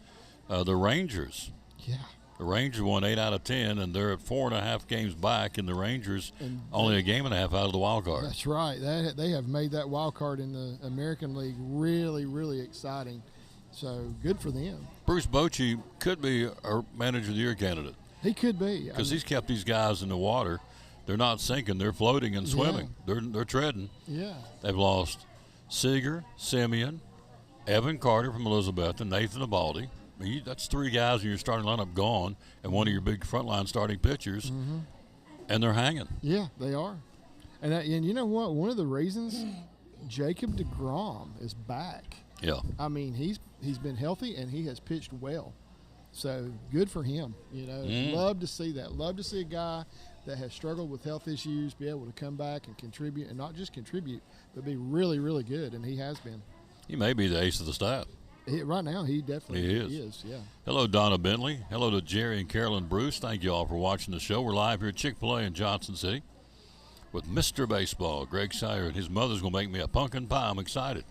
The Rangers. Yeah. The Rangers won 8 out of 10, and they're at 4.5 games back, and the Rangers only a game and a half out of the wild card. That's right. They have made that wild card in the American League really, really exciting. So good for them. Bruce Bochy could be a manager of the year candidate. He could be. Because he's kept these guys in the water. They're not sinking. They're floating and swimming. They're treading. Yeah. They've lost Seager, Simeon, Evan Carter from Elizabeth, and Nathan Abaldi. That's three guys in your starting lineup gone, and one of your big frontline starting pitchers, and they're hanging. Yeah, they are. And you know what? One of the reasons Jacob deGrom is back. Yeah. I mean, he's been healthy and he has pitched well. So good for him. You know, love to see that. Love to see a guy that has struggled with health issues be able to come back and contribute, and not just contribute, but be really, really good. And he has been. He may be the ace of the staff. Right now, he definitely is. Yeah. Hello, Donna Bentley. Hello to Jerry and Carolyn Bruce. Thank you all for watching the show. We're live here at Chick-fil-A in Johnson City with Mr. Baseball, Greg Sire, and his mother's going to make me a pumpkin pie. I'm excited.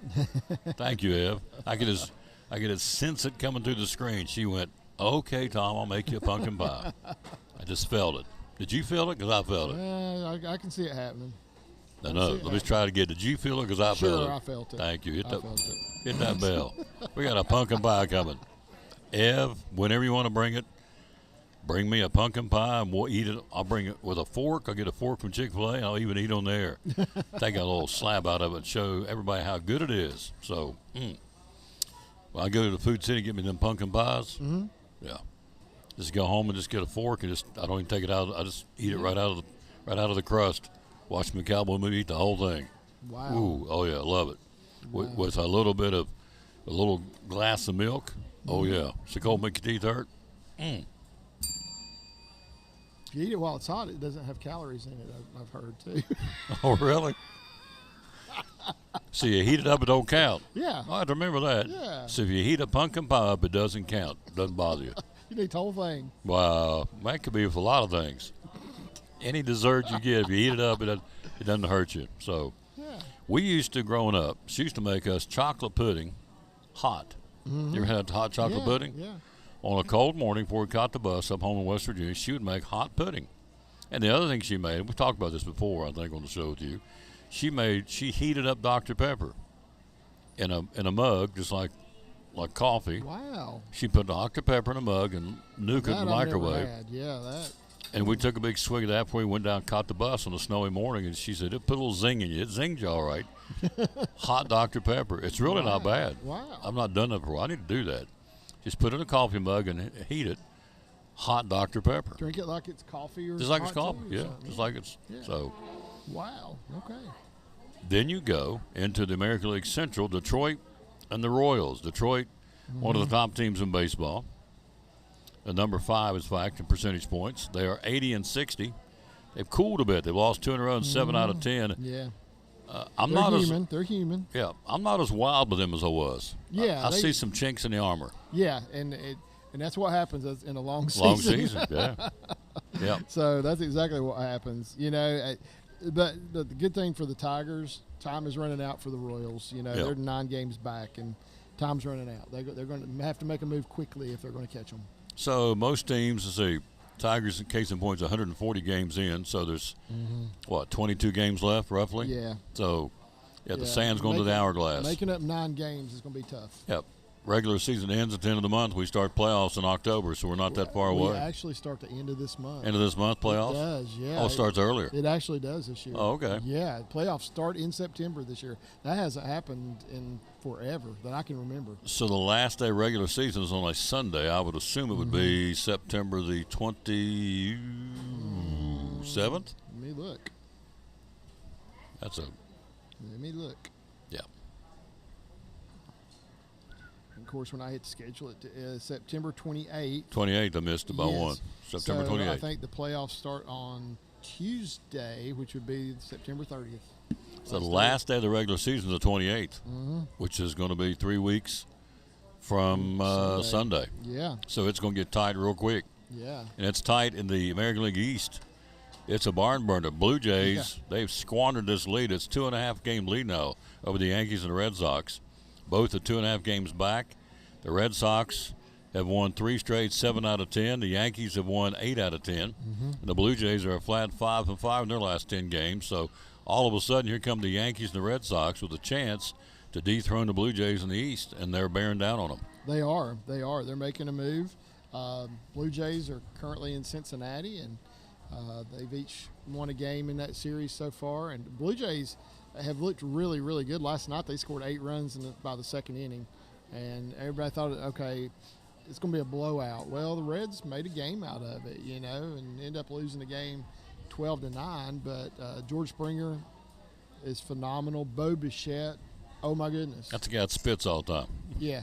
Thank you, Ev. I could just sense it coming through the screen. She went, "Okay, Tom, I'll make you a pumpkin pie." I just felt it. Did you feel it? Because I felt it. I can see it happening. No, let me try it again. Did you feel it? Because I felt it. Sure, I felt it. Thank you. I felt it. Hit that bell. We got a pumpkin pie coming. Ev, whenever you want to bring it, bring me a pumpkin pie and we'll eat it. I'll bring it with a fork. I'll get a fork from Chick-fil-A and I'll even eat on there. Take a little slab out of it and show everybody how good it is. So, when I go to the Food City, get me them pumpkin pies. Yeah. Just go home and just get a fork and I don't even take it out. I just eat it right out of the crust. Watch me cowboy movie, eat the whole thing. Wow. Ooh, oh yeah, love it. With a little glass of milk. Oh yeah, it's a cold make your teeth hurt. If you eat it while it's hot, it doesn't have calories in it. I've heard too. Oh really? So you heat it up, it don't count. Yeah. I have to remember that. Yeah. So if you heat a pumpkin pie up, it doesn't count. It doesn't bother you. You need the whole thing. Wow, that could be for a lot of things. Any dessert you get, if you heat it up, it doesn't hurt you. So. Yeah. We used to, growing up, she used to make us chocolate pudding hot. You ever had hot chocolate pudding? Yeah. On a cold morning before we caught the bus up home in West Virginia, she would make hot pudding. And the other thing she made, we talked about this before, I think, on the show with you, she heated up Dr. Pepper in a mug, just like coffee. Wow. She put Dr. Pepper in a mug and nuked it in the microwave. I've never had. Yeah, that. And we took a big swig of that before we went down and caught the bus on a snowy morning. And she said, it put a little zing in you. It zinged you all right. Hot Dr. Pepper. It's really not bad. Wow. I've not done that before. I need to do that. Just put it in a coffee mug and heat it. Hot Dr. Pepper. Drink it like it's coffee or just like it's hot coffee. tea or Yeah, something. just like it's. Yeah. So Wow. Okay. then you go into the American League Central, Detroit and the Royals. Detroit, one of the top teams in baseball. The number 5 is fact in percentage points. They are 80 and 60. They've cooled a bit. They've lost 2 in a row and 7 out of 10. Yeah. I'm They're not human. They're human. I'm not as wild with them as I was. Yeah, I they- see some chinks in the armor. Yeah, and that's what happens in a long season. Long season, yeah. Yeah. So that's exactly what happens. You know, but the good thing for the Tigers, time is running out for the Royals. You know, Yeah. they're 9 games back, and time's running out. They're going to have to make a move quickly if they're going to catch them. So most teams, let's see, Tigers, in case in points, 140 games in. So there's, 22 games left, roughly? Yeah. So, the Yeah. sand's going to the hourglass. Making up 9 games is going to be tough. Yep. Regular season ends at the end of the month. We start playoffs in October, so we're not that far We away. actually start the end of this month. End of this month, playoffs? It does, yeah. Oh, it starts earlier. It actually does this year. Oh, okay. Yeah, playoffs start in September this year. That hasn't happened in forever that I can remember. So the last day of regular season is on a Sunday. I would assume it would be September the 27th. Let me look. That's a, Let me look. yeah. Of course, when I hit schedule it, September 28th. 28th, I missed it by Yes. one. September So 28th. I think the playoffs start on Tuesday, which would be September 30th. So the last day of the regular season is the 28th, which is going to be 3 weeks from Sunday. Yeah, So it's going to get tight real quick. yeah. And it's tight in the American League East. It's a barn burner. Blue Jays, they've squandered this lead. It's 2.5 game lead now over the Yankees and the Red Sox. Both are 2.5 games back. The Red Sox have won 3 straight, 7 out of 10. The Yankees have won 8 out of 10. And the Blue Jays are a flat 5-5 in their last 10 games. So all of a sudden, here come the Yankees and the Red Sox with a chance to dethrone the Blue Jays in the East, and they're bearing down on them. They are. They're making a move. Blue Jays are currently in Cincinnati, and they've each won a game in that series so far. And Blue Jays, have looked really, really good. Last night they scored 8 runs by the second inning, and everybody thought, okay, it's going to be a blowout. Well, the Reds made a game out of it, and ended up losing the game 12-9. But George Springer is phenomenal. Bo Bichette, oh my goodness, That's the guy that spits all the time. yeah.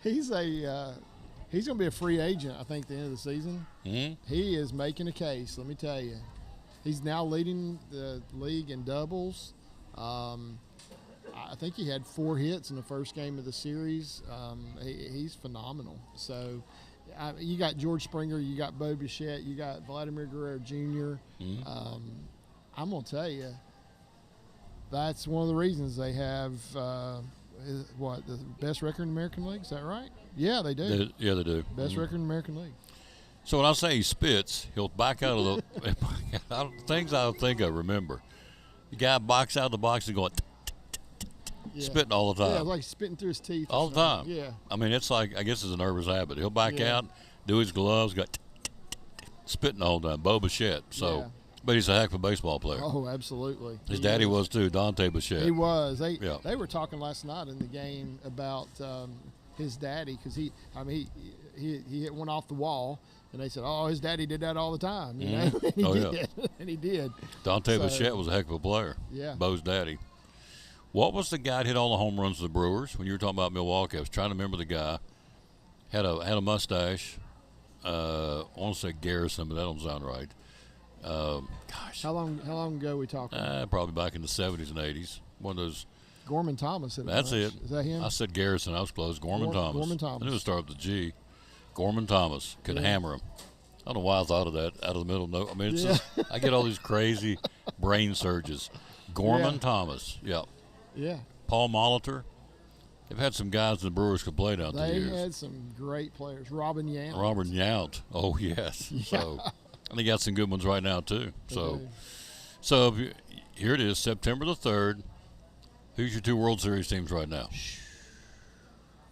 He's going to be a free agent, I think, at the end of the season. Mm-hmm. He is making a case, let me tell you. He's now leading the league in doubles. I think he had 4 hits in the first game of the series. He's phenomenal. So you got George Springer, you got Bo Bichette, you got Vladimir Guerrero Jr. Mm-hmm. I'm going to tell you, that's one of the reasons they have the best record in the American League. Is that right? Yeah, they do. They do. Best record in the American League. So when I say he spits, he'll back out of the things I think I remember. The guy backs out of the box and going spitting all the time. Yeah, like spitting through his teeth. All the time. Yeah. I mean, it's like, I guess it's a nervous habit. He'll back Yeah. out, do his gloves, spitting all the time. Bo Bichette. So, Yeah. but he's a heck of a baseball player. Oh, absolutely. His He daddy is. was too, Dante Bichette. He was. Yeah. They were talking last night in the game about his daddy because he hit one off the wall, and they said, "Oh, his daddy did that all the time." You know, and he Oh, did, yeah. and he did. Dante So- Bichette was a heck of a player. Yeah. Bo's daddy. What was the guy that hit all the home runs of the Brewers when you were talking about Milwaukee? I was trying to remember the guy. Had a mustache. I want to say Garrison, but that don't sound right. Gosh, How long ago are we talking? probably back in the 70s and 80s. One of those. Gorman Thomas. Hit a That's bunch. it. Is that him? I said Garrison. I was close. Gorman Thomas. Gorman Thomas. I knew it started with a G. Gorman Thomas could hammer him. I don't know why I thought of that out of the middle. No, I mean, it's Yeah. just, I get all these crazy brain surges. Gorman Yeah. Thomas. Yeah. Yeah. Paul Molitor. They've had some guys in the Brewers could play down the They years. had some great players. Robin Yount. Robert Yount. Oh, yes. So, and they got some good ones right now, too. So, do. so if you, here it is, September the 3rd. Who's your 2 World Series teams right now?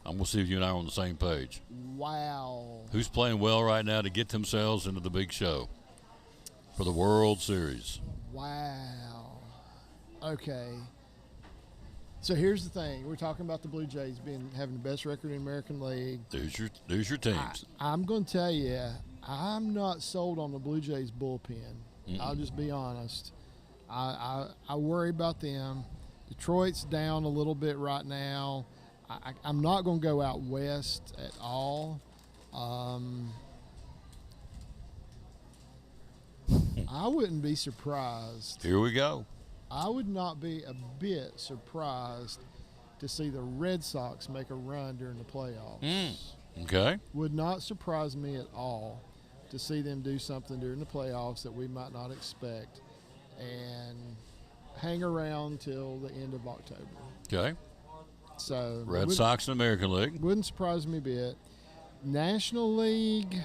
I'm going to see if you and I are on the same page. Wow. Who's playing well right now to get themselves into the big show for the World Series? Wow. Okay. So here's the thing. We're talking about the Blue Jays having the best record in the American League. There's your teams. I'm going to tell you, I'm not sold on the Blue Jays bullpen. I'll just be honest. I worry about them. Detroit's down a little bit right now. I'm not going to go out west at all. I wouldn't be surprised. Here we go. I would not be a bit surprised to see the Red Sox make a run during the playoffs. Okay. Would not surprise me at all to see them do something during the playoffs that we might not expect and hang around till the end of October. Okay. So Red Sox and American League. wouldn't surprise me a bit. National League,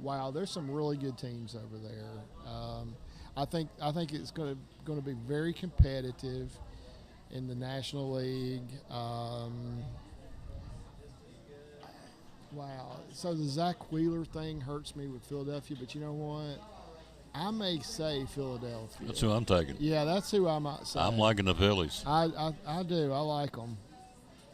wow, there's some really good teams over there. I think it's going to be very competitive in the National League. Wow. So the Zach Wheeler thing hurts me with Philadelphia, but you know what? I may say Philadelphia. That's who I'm taking. Yeah, that's who I might say. I'm liking the Phillies. I do. I like them.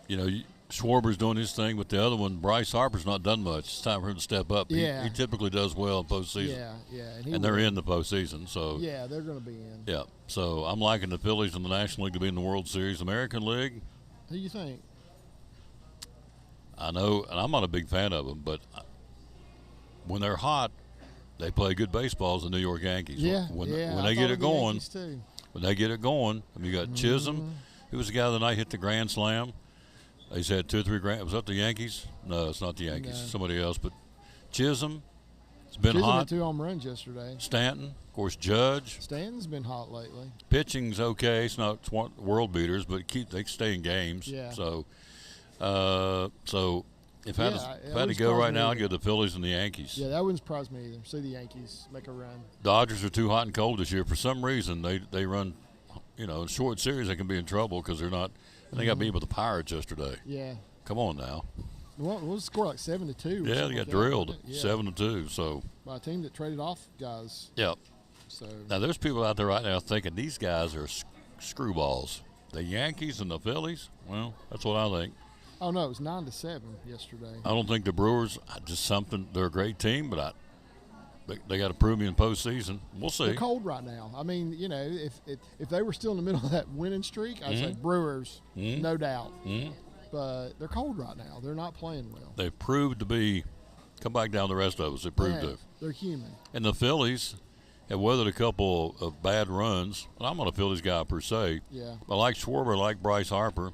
You know, Schwarber's doing his thing, but the other one, Bryce Harper's not done much. It's time for him to step up. Yeah. He typically does well in postseason. Yeah, yeah. And they're in the postseason, so Yeah, they're going to be in. yeah. So I'm liking the Phillies in the National League to be in the World Series. American League, Who do you think? I know, and I'm not a big fan of them, but when they're hot, they play good baseball as the New York Yankees. Yeah, When yeah. when I they thought get of it the going, Yankees too. when they get it going, I mean, you got Chisholm, who was the guy the night hit the grand slam. He's had 2 or 3 grand. Was that the Yankees? No, it's not the Yankees. No. Somebody else. But Chisholm, it's been Chisholm hot. had 2 home runs yesterday. Stanton, of course, Judge. Stanton's been hot lately. Pitching's okay. It's not world beaters, but they stay in games. Yeah. So, if I Yeah, had it to, if I had to wouldn't go surprise right me now, I'd either. go the Phillies and the Yankees. Yeah, that wouldn't surprise me either. See the Yankees make a run. Dodgers are too hot and cold this year. For some reason, they run, in short series they can be in trouble because they're not. And they got beat by the Pirates yesterday. Yeah. Come on now. What was the score, like 7-2? Yeah, they got drilled 7-2. So by a team that traded off guys. yeah. So Now, there's people out there right now thinking these guys are screwballs. The Yankees and the Phillies, well, that's what I think. oh no, it was 9-7 yesterday. I don't think the Brewers, just something, they're a great team, but they got to prove me in postseason. We'll see. They're cold right now. I mean, you know, if they were still in the middle of that winning streak, I'd say Brewers, no doubt. But they're cold right now. They're not playing well. They've proved to be, come back down the rest of us, they proved to. They're human. And the Phillies have weathered a couple of bad runs. And I'm not a Phillies guy per se. Yeah. I like Schwarber, I like Bryce Harper.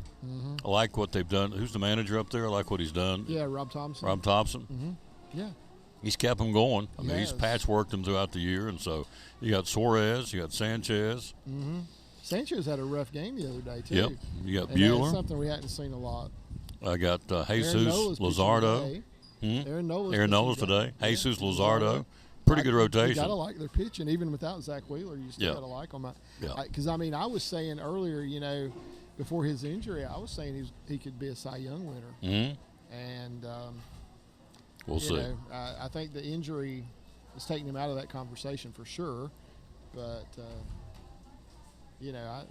I like what they've done. Who's the manager up there? I like what he's done. Yeah, Rob Thompson. Rob Thompson. Yeah. He's kept them going. I mean, he's Yes. patchworked them throughout the year. And so you got Suarez, you got Sanchez. Sanchez had a rough game the other day, too. Yep. You got And that's Bueller. something we hadn't seen a lot. I got Aaron Jesus Nola's pitching Luzardo. today. Hmm? Aaron Nola's Aaron pitching Nola's today. Yeah. Jesus Luzardo. Pretty good You rotation. got to like their pitching. Even without Zach Wheeler, you still Yeah. got to like them. Yeah. Because, I mean, I was saying earlier, you know, before his injury, I was saying he could be a Cy Young winner. And, We'll you see. know, I think the injury is taking him out of that conversation for sure. But, you know,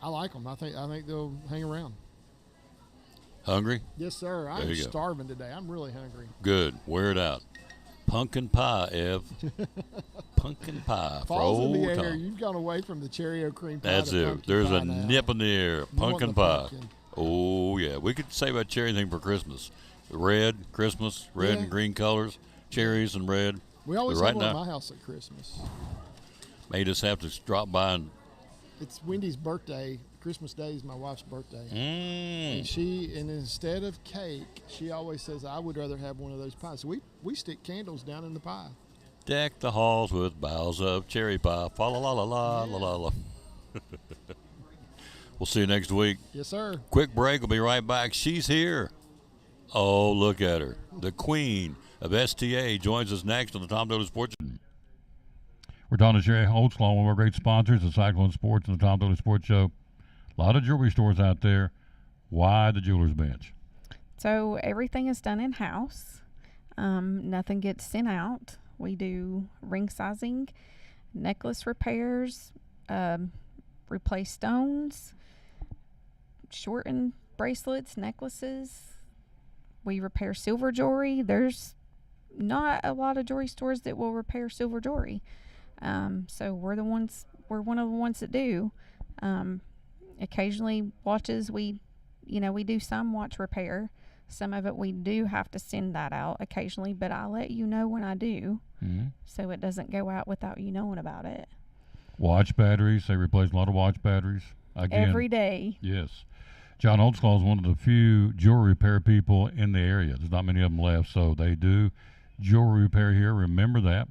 I like them. I think they'll hang around. Hungry? Yes, sir. There I'm you go. starving today. I'm really hungry. Good. Wear it out. Pumpkin pie, Ev. Pumpkin pie for Falls in old the air. Tom. You've gone away from the Cheerio cream pie. That's to it. pumpkin There's pie a now. nip in the air. You want Pumpkin the pie. pumpkin. Oh, yeah. We could say about cherry thing for Christmas. Red, Christmas, red Yeah. and green colors, cherries and red. We always But have right one at now, my house at Christmas. made us have to drop by and It's Wendy's birthday. Christmas Day is my wife's birthday. And and instead of cake, she always says, I would rather have one of those pies. So we stick candles down in the pie. deck the halls with boughs of cherry pie. Fa la la la la la la la. We'll see you next week. Yes, sir. Quick break. We'll be right back. She's here. Oh, look at her. The queen of STA joins us next on the Tom Dooley Sports. We're talking to Sherry Holtzclaw, one of our great sponsors of Cyclone Sports and the Tom Dooley Sports Show. A lot of jewelry stores out there. Why the Jeweler's Bench? So everything is done in-house. Nothing gets sent out. We do ring sizing, necklace repairs, replace stones, shorten bracelets, necklaces. We repair silver jewelry. There's not a lot of jewelry stores that will repair silver jewelry. So we're one of the ones that do. Occasionally watches, we do some watch repair. Some of it we do have to send that out occasionally, but I'll let you know when I do, so it doesn't go out without you knowing about it. Watch batteries. They replace a lot of watch batteries. Again, Every day. yes. John Holtzclaw is one of the few jewelry repair people in the area. There's not many of them left, so they do jewelry repair here. Remember that.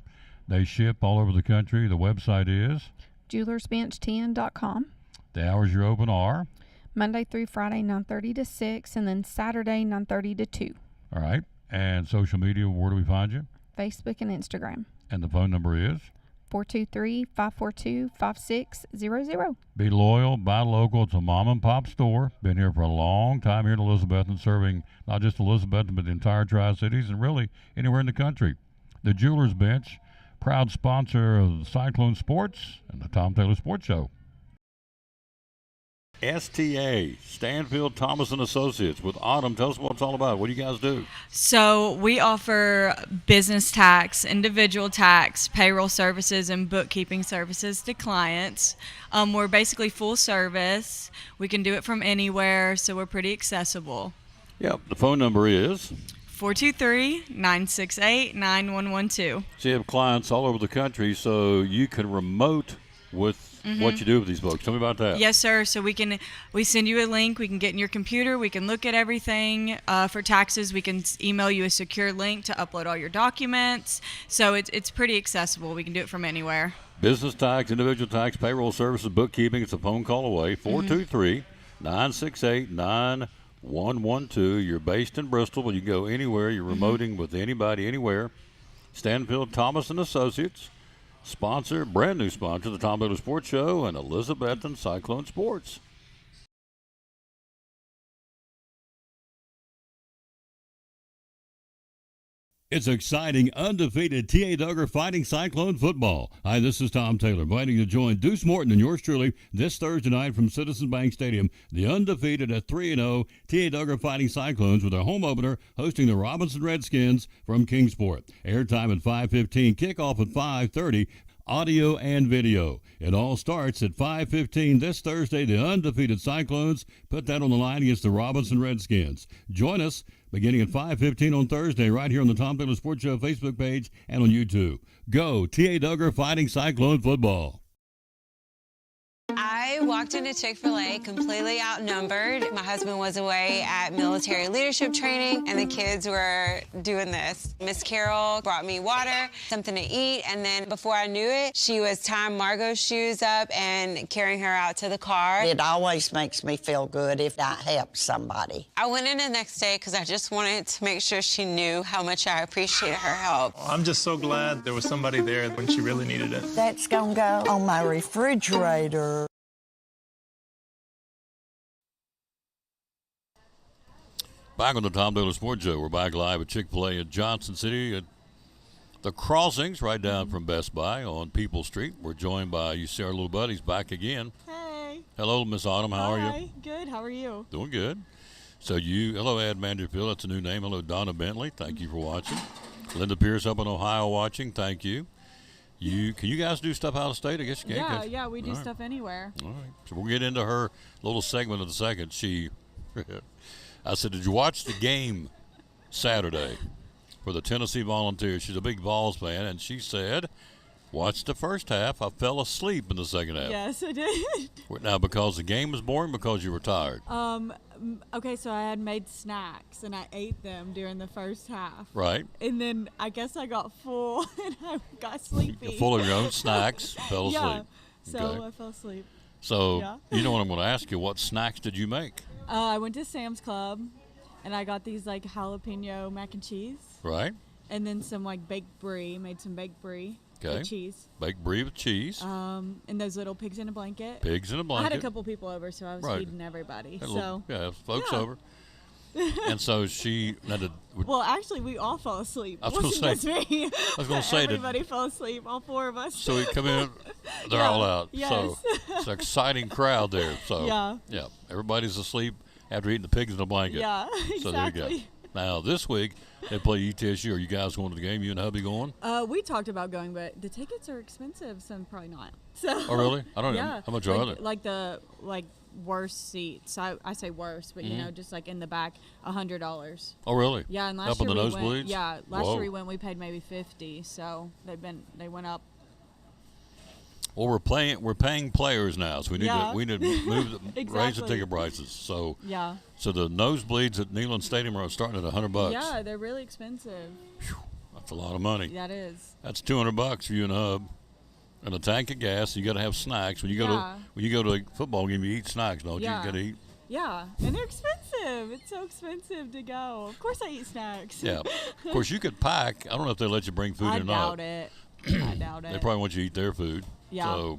They ship all over the country. The website is? JewelersBench10.com. The hours you're open are? Monday through Friday, 9:30 to 6, and then Saturday, 9:30 to 2. All right. And social media, where do we find you? Facebook and Instagram. And the phone number is? 423-542-5600. Be loyal, buy local. It's a mom and pop store. Been here for a long time here in Elizabethton, serving not just Elizabethton, but the entire Tri-Cities and really anywhere in the country. The Jeweler's Bench, proud sponsor of Cyclone Sports and the Tom Taylor Sports Show. STA, Stanfield Thomas and Associates with Autumn. Tell us what it's all about. What do you guys do? So we offer business tax, individual tax, payroll services, and bookkeeping services to clients. We're basically full service. We can do it from anywhere, so we're pretty accessible. Yep. The phone number is? 423-968-9112. So you have clients all over the country, so you can remote with what you do with these folks. Tell me about that. Yes, sir. So we send you a link. We can get in your computer. We can look at everything. For taxes, we can email you a secure link to upload all your documents. So it's pretty accessible. We can do it from anywhere. Business tax, individual tax, payroll services, bookkeeping. It's a phone call away. 423-968-9112. You're based in Bristol, but you can go anywhere. You're remoting with anybody, anywhere. Stanfield Thomas and Associates. Sponsor, brand new sponsor, the Tom Taylor Sports Show and Elizabethton Cyclone Sports. It's exciting, undefeated T.A. Duggar Fighting Cyclone football. Hi, this is Tom Taylor, inviting you to join Deuce Morton and yours truly this Thursday night from Citizens Bank Stadium. The undefeated at 3-0 T.A. Duggar Fighting Cyclones with their home opener hosting the Robinson Redskins from Kingsport. Airtime at 5:15, kickoff at 5:30. Audio and video. It all starts at 5:15 this Thursday. The undefeated Cyclones put that on the line against the Robinson Redskins. Join us beginning at 5:15 on Thursday right here on the Tom Taylor Sports Show Facebook page and on YouTube. Go T.A. Duggar Fighting Cyclone football. I walked into Chick-fil-A completely outnumbered. My husband was away at military leadership training, and the kids were doing this. Miss Carol brought me water, something to eat, and then before I knew it, she was tying Margot's shoes up and carrying her out to the car. It always makes me feel good if I help somebody. I went in the next day because I just wanted to make sure she knew how much I appreciated her help. I'm just so glad there was somebody there when she really needed it. That's gonna go on my refrigerator. Back on the Tom Taylor Sports Show. We're back live at Chick-fil-A at Johnson City at the Crossings, right down from Best Buy on People Street. We're joined by, you see our little buddies back again. Hey. Hello, Miss Autumn. How are you? Hi. Good. How are you? Doing good. So hello, Ed Manderfield. That's a new name. Hello, Donna Bentley. Thank you for watching. Linda Pierce up in Ohio watching. Thank you. Can you guys do stuff out of state? I guess you can. Yeah, we do stuff anywhere. All right. So we'll get into her little segment in a second. I said, did you watch the game Saturday for the Tennessee Volunteers? She's a big Vols fan, and she said, watched the first half. I fell asleep in the second half. Yes, I did. Now, because the game was boring, because you were tired? Okay, so I had made snacks, and I ate them during the first half. Right. And then I guess I got full, and I got sleepy. You're full of your own snacks, fell asleep. Yeah, so okay. I fell asleep. So, yeah. You know what I'm going to ask you, what snacks did you make? I went to Sam's Club, and I got these like jalapeno mac and cheese. Right. And then some like baked brie. Made some baked brie with cheese. Baked brie with cheese. And those little pigs in a blanket. Pigs in a blanket. I had a couple people over, so I was feeding everybody. Folks over. And so well, actually, we all fell asleep. I was going to say. Me. I was going to say. Everybody fell asleep. All four of us. So we come in, they're all out. Yes. So it's an exciting crowd there. So yeah, everybody's asleep after eating the pigs in a blanket. Yeah, exactly. So there you go. Now this week they play ETSU. Are you guys going to the game? You and hubby going? We talked about going, but the tickets are expensive, so probably not. So. Oh really? I don't know. How much are they? Like the worst seats. I say worst, but you know, just like in the back, $100. Oh really? Yeah, and last up year in the we nosebleeds. went. Yeah, last year we went. We paid maybe $50, so they went up. Well, we're paying players now, so we need to move exactly. raise the ticket prices. So So the nosebleeds at Neyland Stadium are starting at $100. Yeah, they're really expensive. Whew, that's a lot of money. That is. That's $200 for you and a hub, and a tank of gas. You got to have snacks when you go to a football game. You eat snacks, don't you? You got to eat. Yeah, and they're expensive. It's so expensive to go. Of course, I eat snacks. Yeah, of course you could pack. I don't know if they let you bring food or not. I doubt it. I doubt it. They probably want you to eat their food. Yeah.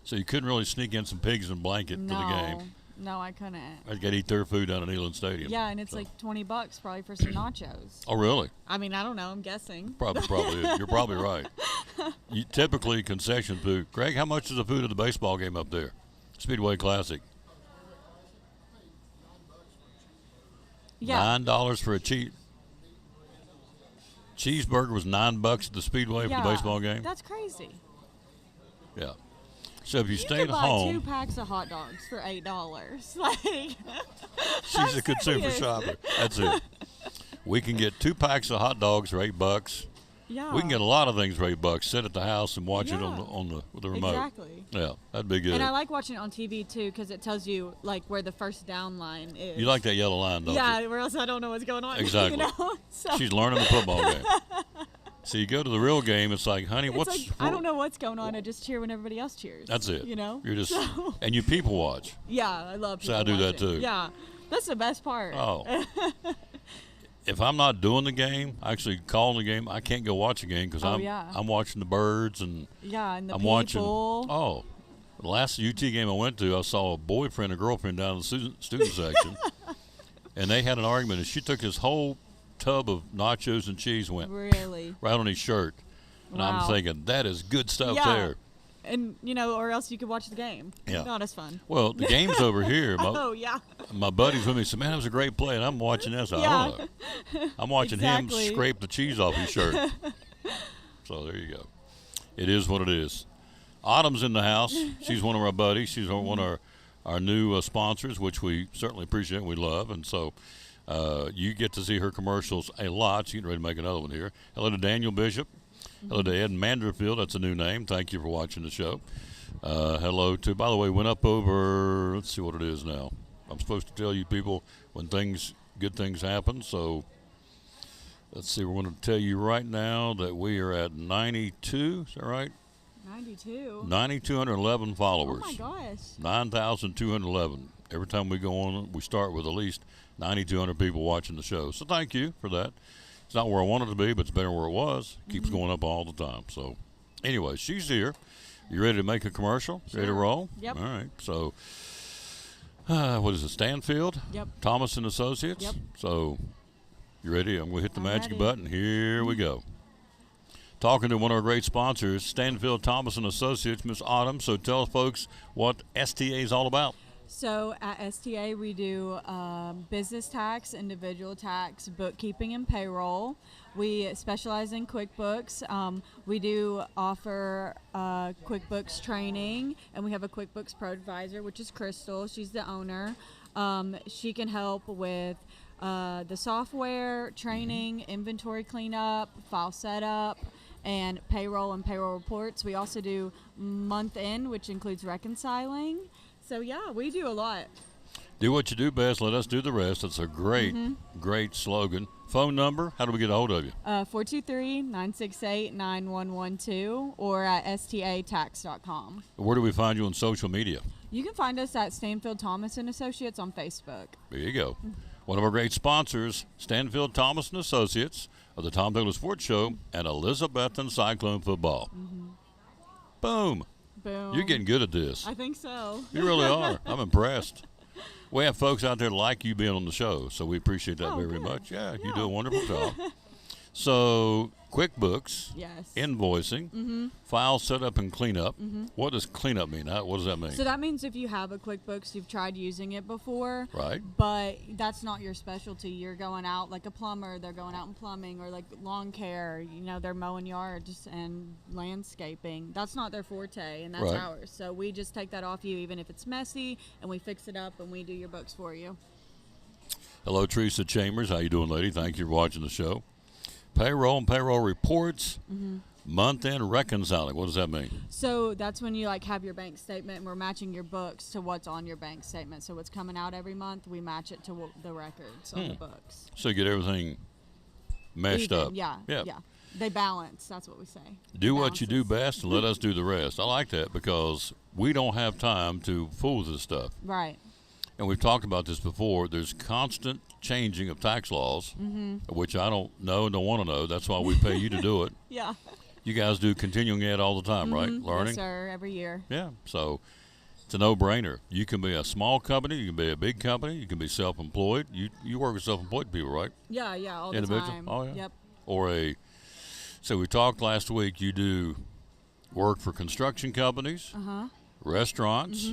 So you couldn't really sneak in some pigs and blanket to the game. No, I couldn't. I got to eat their food down at Neyland Stadium. Yeah, and it's like $20 probably for some nachos. Oh, really? I mean, I don't know. I'm guessing. Probably. You're probably right. Typically concession food. Greg, how much is the food at the baseball game up there? Speedway Classic. Yeah. $9 for a cheeseburger was $9 at the Speedway for the baseball game. That's crazy. Yeah. So if you stayed could buy home, 2 packs of hot dogs for $8. Like, she's a consumer shopper. That's it. We can get 2 packs of hot dogs for $8. Yeah. We can get a lot of things for $8. Sit at the house and watch it with the remote. Exactly. Yeah, that'd be good. And I like watching it on TV too because it tells you like where the first down line is. You like that yellow line, don't you? Yeah, or else I don't know what's going on. Exactly. You know? So. She's learning the football game. So you go to the real game, it's like, honey, I don't know what's going on. I just cheer when everybody else cheers. That's it. You know? You're just and you people watch. Yeah, I love people So I do that watching. too. Yeah. That's the best part. Oh. If I'm not doing the game, actually calling the game, I can't go watch a game because I'm watching the birds and and the I'm people. watching. Oh, the last UT game I went to, I saw a boyfriend and girlfriend down in the student section, and they had an argument. And she took his whole tub of nachos and cheese went Really? right on his shirt. And I'm Wow. thinking, that is good stuff Yeah. there. And, you know, or else you could watch the game. Yeah. Not as fun. Well, the game's over here. Oh, yeah. My buddies with me said, man, that was a great play. And I'm watching this. I don't know. I'm watching Exactly. him scrape the cheese off his shirt. So there you go. It is what it is. Autumn's in the house. She's one of our buddies. She's one of our new sponsors, which we certainly appreciate and we love. And so you get to see her commercials a lot. She's getting ready to make another one here. Hello to Daniel Bishop. Hello to Ed Manderfield. That's a new name. Thank you for watching the show. Hello to, by the way, went up over, let's see what it is now. I'm supposed to tell you people when good things happen. So let's see, we're going to tell you right now that we are at 92. Is that right? 92. 9,211 followers. Oh, my gosh. 9,211. Every time we go on, we start with at least 9,200 people watching the show. So thank you for that. It's not where I wanted it to be, but it's better where it was. Keeps going up all the time. So anyway, she's here. You ready to make a commercial? Sure. Ready to roll? Yep. All right. So what is it, Stanfield? Yep. Thomas and Associates? Yep. So you ready? I'm going to hit the I'm magic ready. button. Here we go. Talking to one of our great sponsors, Stanfield Thomas and Associates, Miss Autumn. So tell folks what STA is all about. So at STA, we do business tax, individual tax, bookkeeping, and payroll. We specialize in QuickBooks. We do offer QuickBooks training, and we have a QuickBooks Pro Advisor, which is Crystal. She's the owner. She can help with the software, training, inventory cleanup, file setup, and payroll reports. We also do month end, which includes reconciling. So, yeah, we do a lot. Do what you do best. Let us do the rest. That's a great, great slogan. Phone number, how do we get a hold of you? 423-968-9112 or at statax.com. Where do we find you on social media? You can find us at Stanfield Thomas and Associates on Facebook. There you go. One of our great sponsors, Stanfield Thomas and Associates of the Tom Douglas Sports Show and Elizabethton Cyclone Football. Boom. Boom. You're getting good at this. I think so. You really are. I'm impressed. We have folks out there like you being on the show, so we appreciate that very much. Yeah, you do a wonderful job. So, QuickBooks, Yes. invoicing, file setup and cleanup. What does cleanup mean? What does that mean? So that means if you have a QuickBooks, you've tried using it before. Right. But that's not your specialty. You're going out like a plumber, they're going out in plumbing, or like lawn care, they're mowing yards and landscaping. That's not their forte, and that's Right. ours. So we just take that off you even if it's messy, and we fix it up and we do your books for you. Hello, Teresa Chambers. How you doing, lady? Thank you for watching the show. Payroll and payroll reports, month-end reconciling. What does that mean? So that's when you have your bank statement, and we're matching your books to what's on your bank statement. So what's coming out every month, we match it to the records on the books. So you get everything meshed Even, up. Yeah. They balance. That's what we say. Do what you do best and let us do the rest. I like that because we don't have time to fool with this stuff. Right. And we've talked about this before. There's constant changing of tax laws, which I don't know and don't want to know. That's why we pay you to do it. Yeah. You guys do continuing ed all the time, right? Learning? Yes, sir. Every year. Yeah. So it's a no-brainer. You can be a small company. You can be a big company. You can be self-employed. You work with self-employed people, right? Yeah, all the Individual? time. Oh, yeah. Yep. Or so we talked last week, you do work for construction companies, restaurants,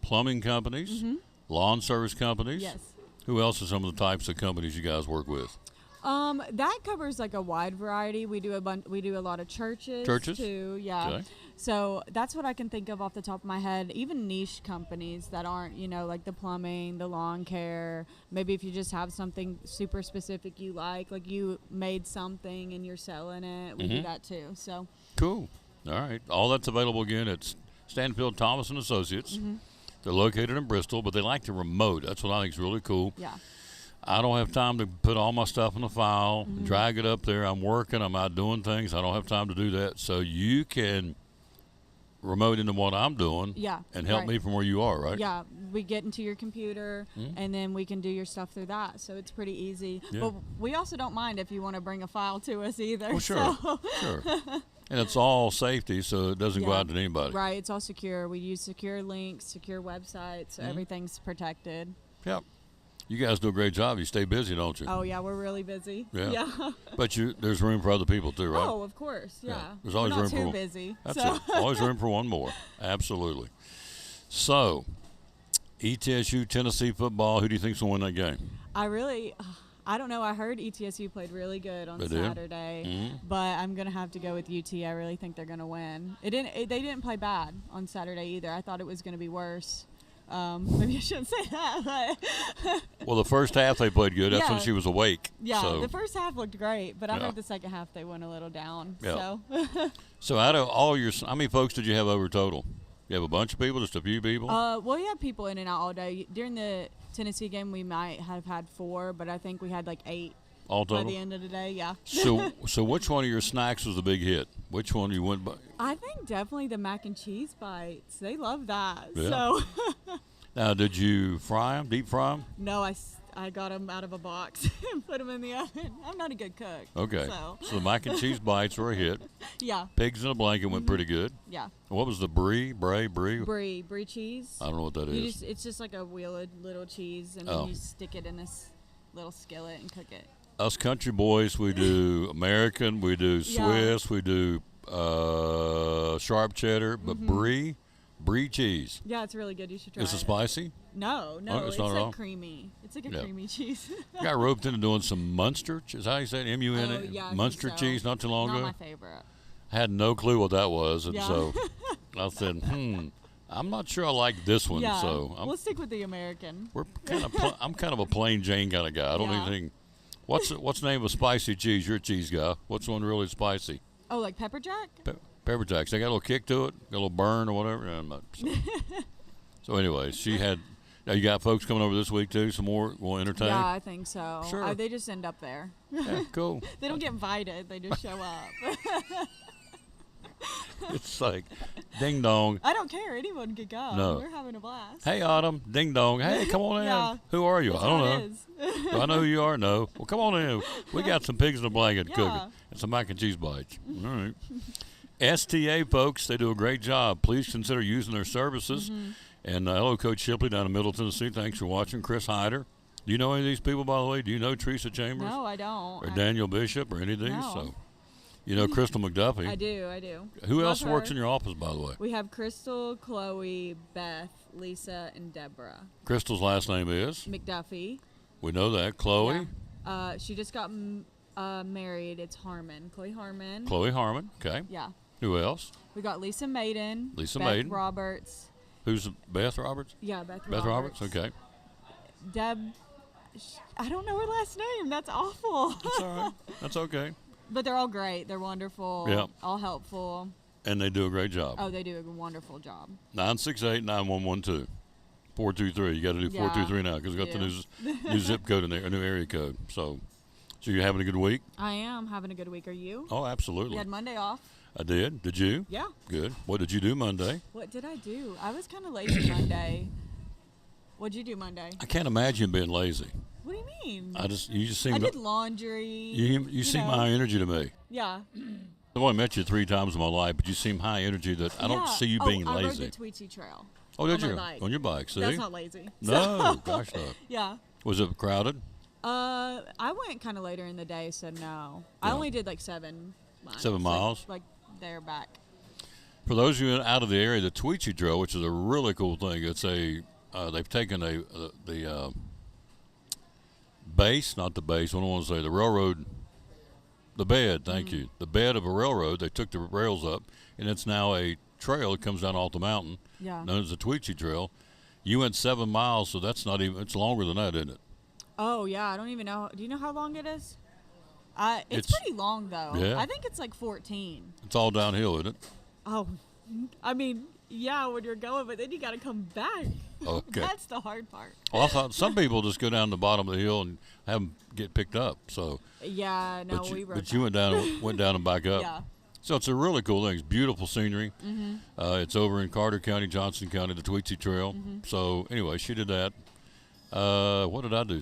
plumbing companies, lawn service companies. Yes. Who else are some of the types of companies you guys work with? That covers a wide variety. We do a lot of churches. Churches? Too. Yeah. Okay. So that's what I can think of off the top of my head. Even niche companies that aren't, like the plumbing, the lawn care. Maybe if you just have something super specific you like you made something and you're selling it, we do that too. So. Cool. All right. All that's available again at Stanfield Thomas and Associates. They're located in Bristol, but they like the remote. That's what I think is really cool. Yeah. I don't have time to put all my stuff in the file, drag it up there. I'm working. I'm out doing things. I don't have time to do that. So you can remote into what I'm doing and help me from where you are, right? Yeah. We get into your computer, and then we can do your stuff through that. So it's pretty easy. Yeah. But we also don't mind if you want to bring a file to us either. Well, sure. So. Sure. And it's all safety, so it doesn't go out to anybody. Right. It's all secure. We use secure links, secure websites, so everything's protected. Yep. You guys do a great job. You stay busy, don't you? Oh yeah, we're really busy. Yeah. But there's room for other people too, right? Oh, of course. Yeah. There's always we're room not for too busy. That's so. it. Always room for one more. Absolutely. So, ETSU Tennessee football. Who do you think's going to win that game? I don't know. I heard ETSU played really good on They did? Saturday, but I'm gonna have to go with UT. I really think they're gonna win. They didn't play bad on Saturday either. I thought it was gonna be worse. Maybe I shouldn't say that. But Well, the first half they played good. That's when Yeah. she was awake. yeah, So, the first half looked great, but I Yeah. heard the second half they went a little down. Yeah. So. so out of all your, how many folks did you have over total? You have a bunch of people, just a few people? Well, we had people in and out all day. During the Tennessee game, we might have had 4, but I think we had like 8 all by total. the end of the day. Yeah. So which one of your snacks was the big hit? Which one you went by? I think definitely the mac and cheese bites. They love that. Yeah. So. Now, did you fry them, deep fry them? No, I got them out of a box and put them in the oven. I'm not a good cook. Okay. So, the mac and cheese bites were a hit. yeah. Pigs in a blanket went pretty good. Yeah. What was the brie? Brie cheese. I don't know what that is. It's just like a wheeled little cheese, and Oh. then you stick it in this little skillet and cook it. Us country boys, we do American, we do Swiss, we do sharp cheddar, but brie cheese. Yeah, it's really good. You should try Is it it. spicy? No, Oh, it's not at like all? creamy. It's like a Yeah. creamy cheese. Got roped into doing some Munster. Is that how you say it? M-U-N-A? Oh, yeah, I think Munster so. cheese not too long Not ago. my favorite. Had no clue what that was, and Yeah. so I said, I'm not sure I like this one. Yeah, So we'll stick with the American. I'm kind of a plain Jane kind of guy. I don't Yeah. even think. What's the name of spacy cheese? You're a cheese guy. What's one really spicy? Oh, like pepper jack? Pepper jacks. They got a little kick to it, got a little burn or whatever. I'm not, so anyway, she had. Now you got folks coming over this week too. Some more will entertain. Yeah, I think so. Sure. They just end up there. Yeah, cool. They don't get invited. They just show up. It's like, ding dong. I don't care. Anyone could go. No. We're having a blast. Hey, Autumn, ding dong. Hey, come on in. Yeah. Who are you? That's I don't how know. it is. Do I know who you are? No. Well, come on in. We got some pigs in a blanket Yeah. cooking and some mac and cheese bites. All right. STA folks, they do a great job. Please consider using their services. Mm-hmm. And hello, Coach Shipley down in Middle Tennessee. Thanks for watching. Chris Hyder. Do you know any of these people, by the way? Do you know Teresa Chambers? No, I don't. Or Daniel Bishop or any of these? No. So, you know Crystal McDuffie. I do. Who Love else works her. in your office, by the way? We have Crystal, Chloe, Beth, Lisa, and Deborah. Crystal's last name is? McDuffie. We know that. Chloe? She just got married. It's Harmon. Chloe Harmon. Chloe Harmon. Okay. Yeah. Who else? We got Lisa Maiden. Lisa Beth Maiden. Roberts. Who's Beth Roberts? Yeah, Beth Roberts. Beth Roberts. Okay. Deb. I don't know her last name. That's awful. That's all right. That's okay. But they're all great. They're wonderful. Yeah. All helpful. And they do a great job. Oh, they do a wonderful job. 968-9112. 423. You got to do 423 now because we got the new zip code in there, a new area code. So you're having a good week? I am having a good week. Are you? Oh, absolutely. You had Monday off. I did. Did you? Yeah. Good. What did you do Monday? What did I do? I was kind of lazy Monday. What'd you do Monday? I can't imagine being lazy. What do you mean? You just seem. I did laundry. You seem know. high energy to me. Yeah. I've only met you 3 times in my life, but you seem high energy that I don't see you being I lazy. rode the Tweetsie Trail. Oh, did on you? my bike. On your bike, see? That's not lazy. No, gosh no. Yeah. Was it crowded? I went kind of later in the day, so no. I only did like 7 miles. 7 miles? Like there back. For those of you out of the area, the Tweetsie Trail, which is a really cool thing, it's they've taken the base, not the base, what do I want to say, the railroad, the bed, thank you, the bed of a railroad. They took the rails up, and it's now a trail that comes down off the mountain, known as the Tweetsie Trail. You went 7 miles, so that's not even, it's longer than that, isn't it? Oh, yeah, I don't even know. Do you know how long it is? It's pretty long, though. Yeah. I think it's like 14. It's all downhill, isn't it? Oh, I mean, yeah, when you're going, but then you got to come back. Okay. That's the hard part. Well, I thought some people just go down the bottom of the hill and have them get picked up. So, Yeah, no, we rode but you went down and back up. Yeah. So it's a really cool thing. It's beautiful scenery. Mhm. It's over in Carter County, Johnson County, the Tweetsie Trail. Mhm. So anyway, she did that. What did I do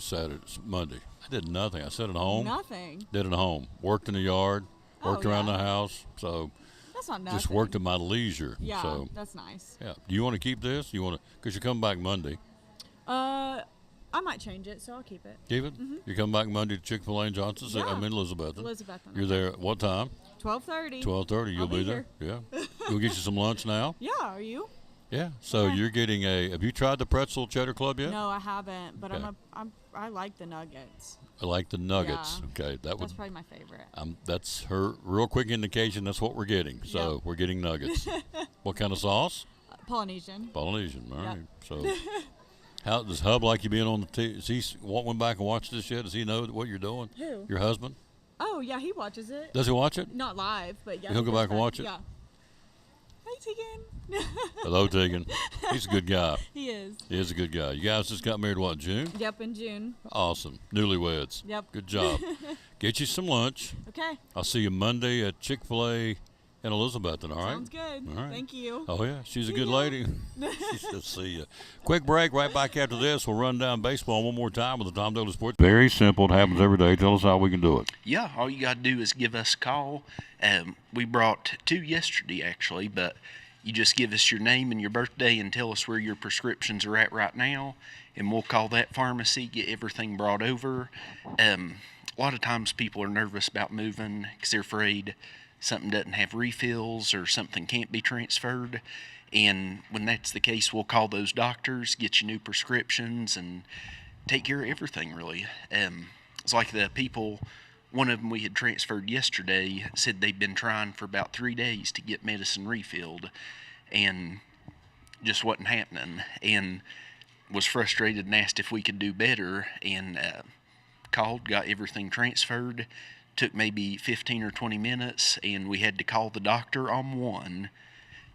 Monday? I did nothing. I sat at home. Nothing. Did it at home. Worked in the yard. Worked around the house. So That's not nothing. just worked at my leisure. Yeah, So that's nice. yeah. Do you want to keep this? You want to? Because you come back Monday. I might change it, so I'll keep it. Keep it? You come back Monday to Chick-fil-A in Johnston? Yeah. I'm in Elizabeth. Elizabethton. You're there at what time? 12:30. 12:30. You'll be there? Yeah. We'll get you some lunch now? Yeah, are you? Yeah. So you're getting have you tried the pretzel cheddar club yet? No, I haven't, but Okay. I like the nuggets. I like the nuggets. Yeah. Okay. That's probably my favorite. That's her real quick indication that's what we're getting. So we're getting nuggets. What kind of sauce? Polynesian. Polynesian. All Yep. right. So how does Hub like you being on the Is he went back and watched this yet? Does he know what you're doing? Who? Your husband? Oh, yeah, he watches it. Does he watch it? Not live, but yeah. He'll he go goes back and watch it? Yeah. Hey, Tegan. Hello, Tegan. He's a good guy. He is. He is a good guy. You guys just got married, what, June? Yep, in June. Awesome. Newlyweds. Yep. Good job. Get you some lunch. Okay. I'll see you Monday at Chick-fil-A in Elizabeth, all right? Sounds good. All right. Thank you. Oh, yeah. She's a good lady. She said, see you. Quick break. Right back after this. We'll run down baseball one more time with the Tom Dolan Sports. Very simple. It happens every day. Tell us how we can do it. Yeah, all you got to do is give us a call. We brought 2 yesterday, actually, but you just give us your name and your birthday and tell us where your prescriptions are at right now, and we'll call that pharmacy, get everything brought over. A lot of times people are nervous about moving because they're afraid something doesn't have refills or something can't be transferred. And when that's the case, we'll call those doctors, get you new prescriptions, and take care of everything, really. It's like the people, one of them we had transferred yesterday, said they'd been trying for about 3 days to get medicine refilled and just wasn't happening, and was frustrated and asked if we could do better, and called, got everything transferred. Took maybe 15 or 20 minutes, and we had to call the doctor on one,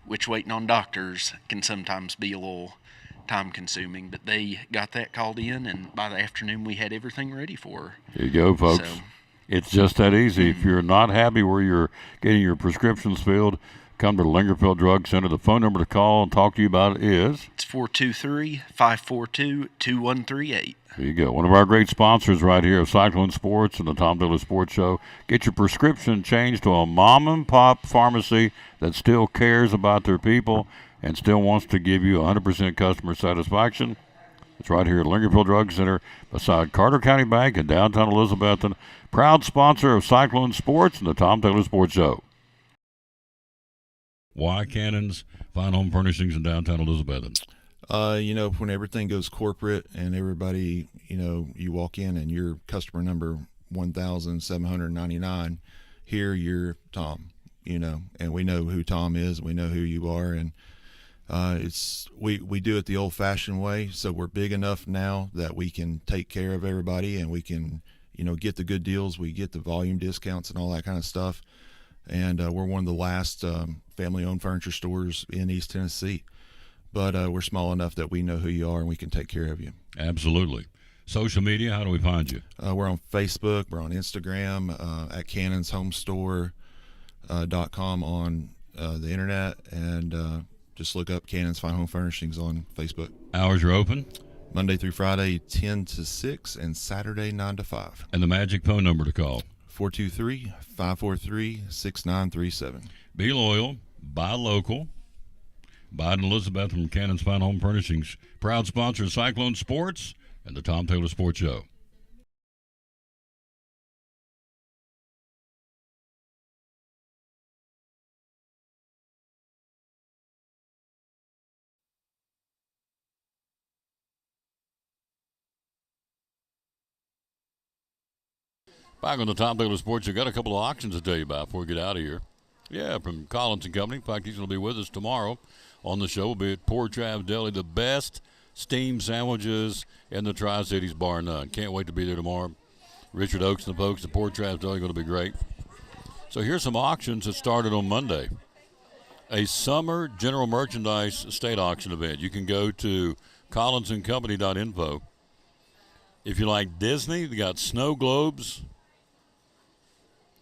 which waiting on doctors can sometimes be a little time consuming, but they got that called in, and by the afternoon we had everything ready for her. There you go, folks. So, it's just that easy. If you're not happy where you're getting your prescriptions filled, come to the Lingerfield Drug Center. The phone number to call and talk to you about it is? It's 423-542-2138. There you go. One of our great sponsors right here of Cyclone Sports and the Tom Dillon Sports Show. Get your prescription changed to a mom-and-pop pharmacy that still cares about their people and still wants to give you 100% customer satisfaction. It's right here at Lingerfield Drug Center beside Carter County Bank in downtown Elizabethton. Proud sponsor of Cyclone Sports and the Tom Taylor Sports Show. Why Cannon's Fine Home Furnishings in downtown Elizabethton? When everything goes corporate and everybody, you walk in and you're customer number 1,799, here you're Tom, and we know who Tom is, we know who you are, and we do it the old-fashioned way, so we're big enough now that we can take care of everybody and we can, get the good deals, we get the volume discounts and all that kind of stuff, and we're one of the last family-owned furniture stores in East Tennessee. But we're small enough that we know who you are and we can take care of you. Absolutely. Social media, how do we find you? We're on Facebook. We're on Instagram, at cannonshomestore.com on the internet. And just look up Cannon's Fine Home Furnishings on Facebook. Hours are open? Monday through Friday, 10 to 6, and Saturday, 9 to 5. And the magic phone number to call? 423-543-6937. Be loyal. Buy local. Biden Elizabeth from Cannon's Fine Home Furnishings, proud sponsor of Cyclone Sports and the Tom Taylor Sports Show. Back on the Tom Taylor Sports Show, got a couple of auctions to tell you about before we get out of here. Yeah, from Collins and Company. In fact, he's going to be with us tomorrow on the show. We'll be at Poor Trav Deli, the best steamed sandwiches in the Tri-Cities, bar none. Can't wait to be there tomorrow. Richard Oakes and the folks at Poor Trav Deli are going to be great. So here's some auctions that started on Monday. A summer general merchandise estate auction event. You can go to collinsandcompany.info. If you like Disney, they got snow globes.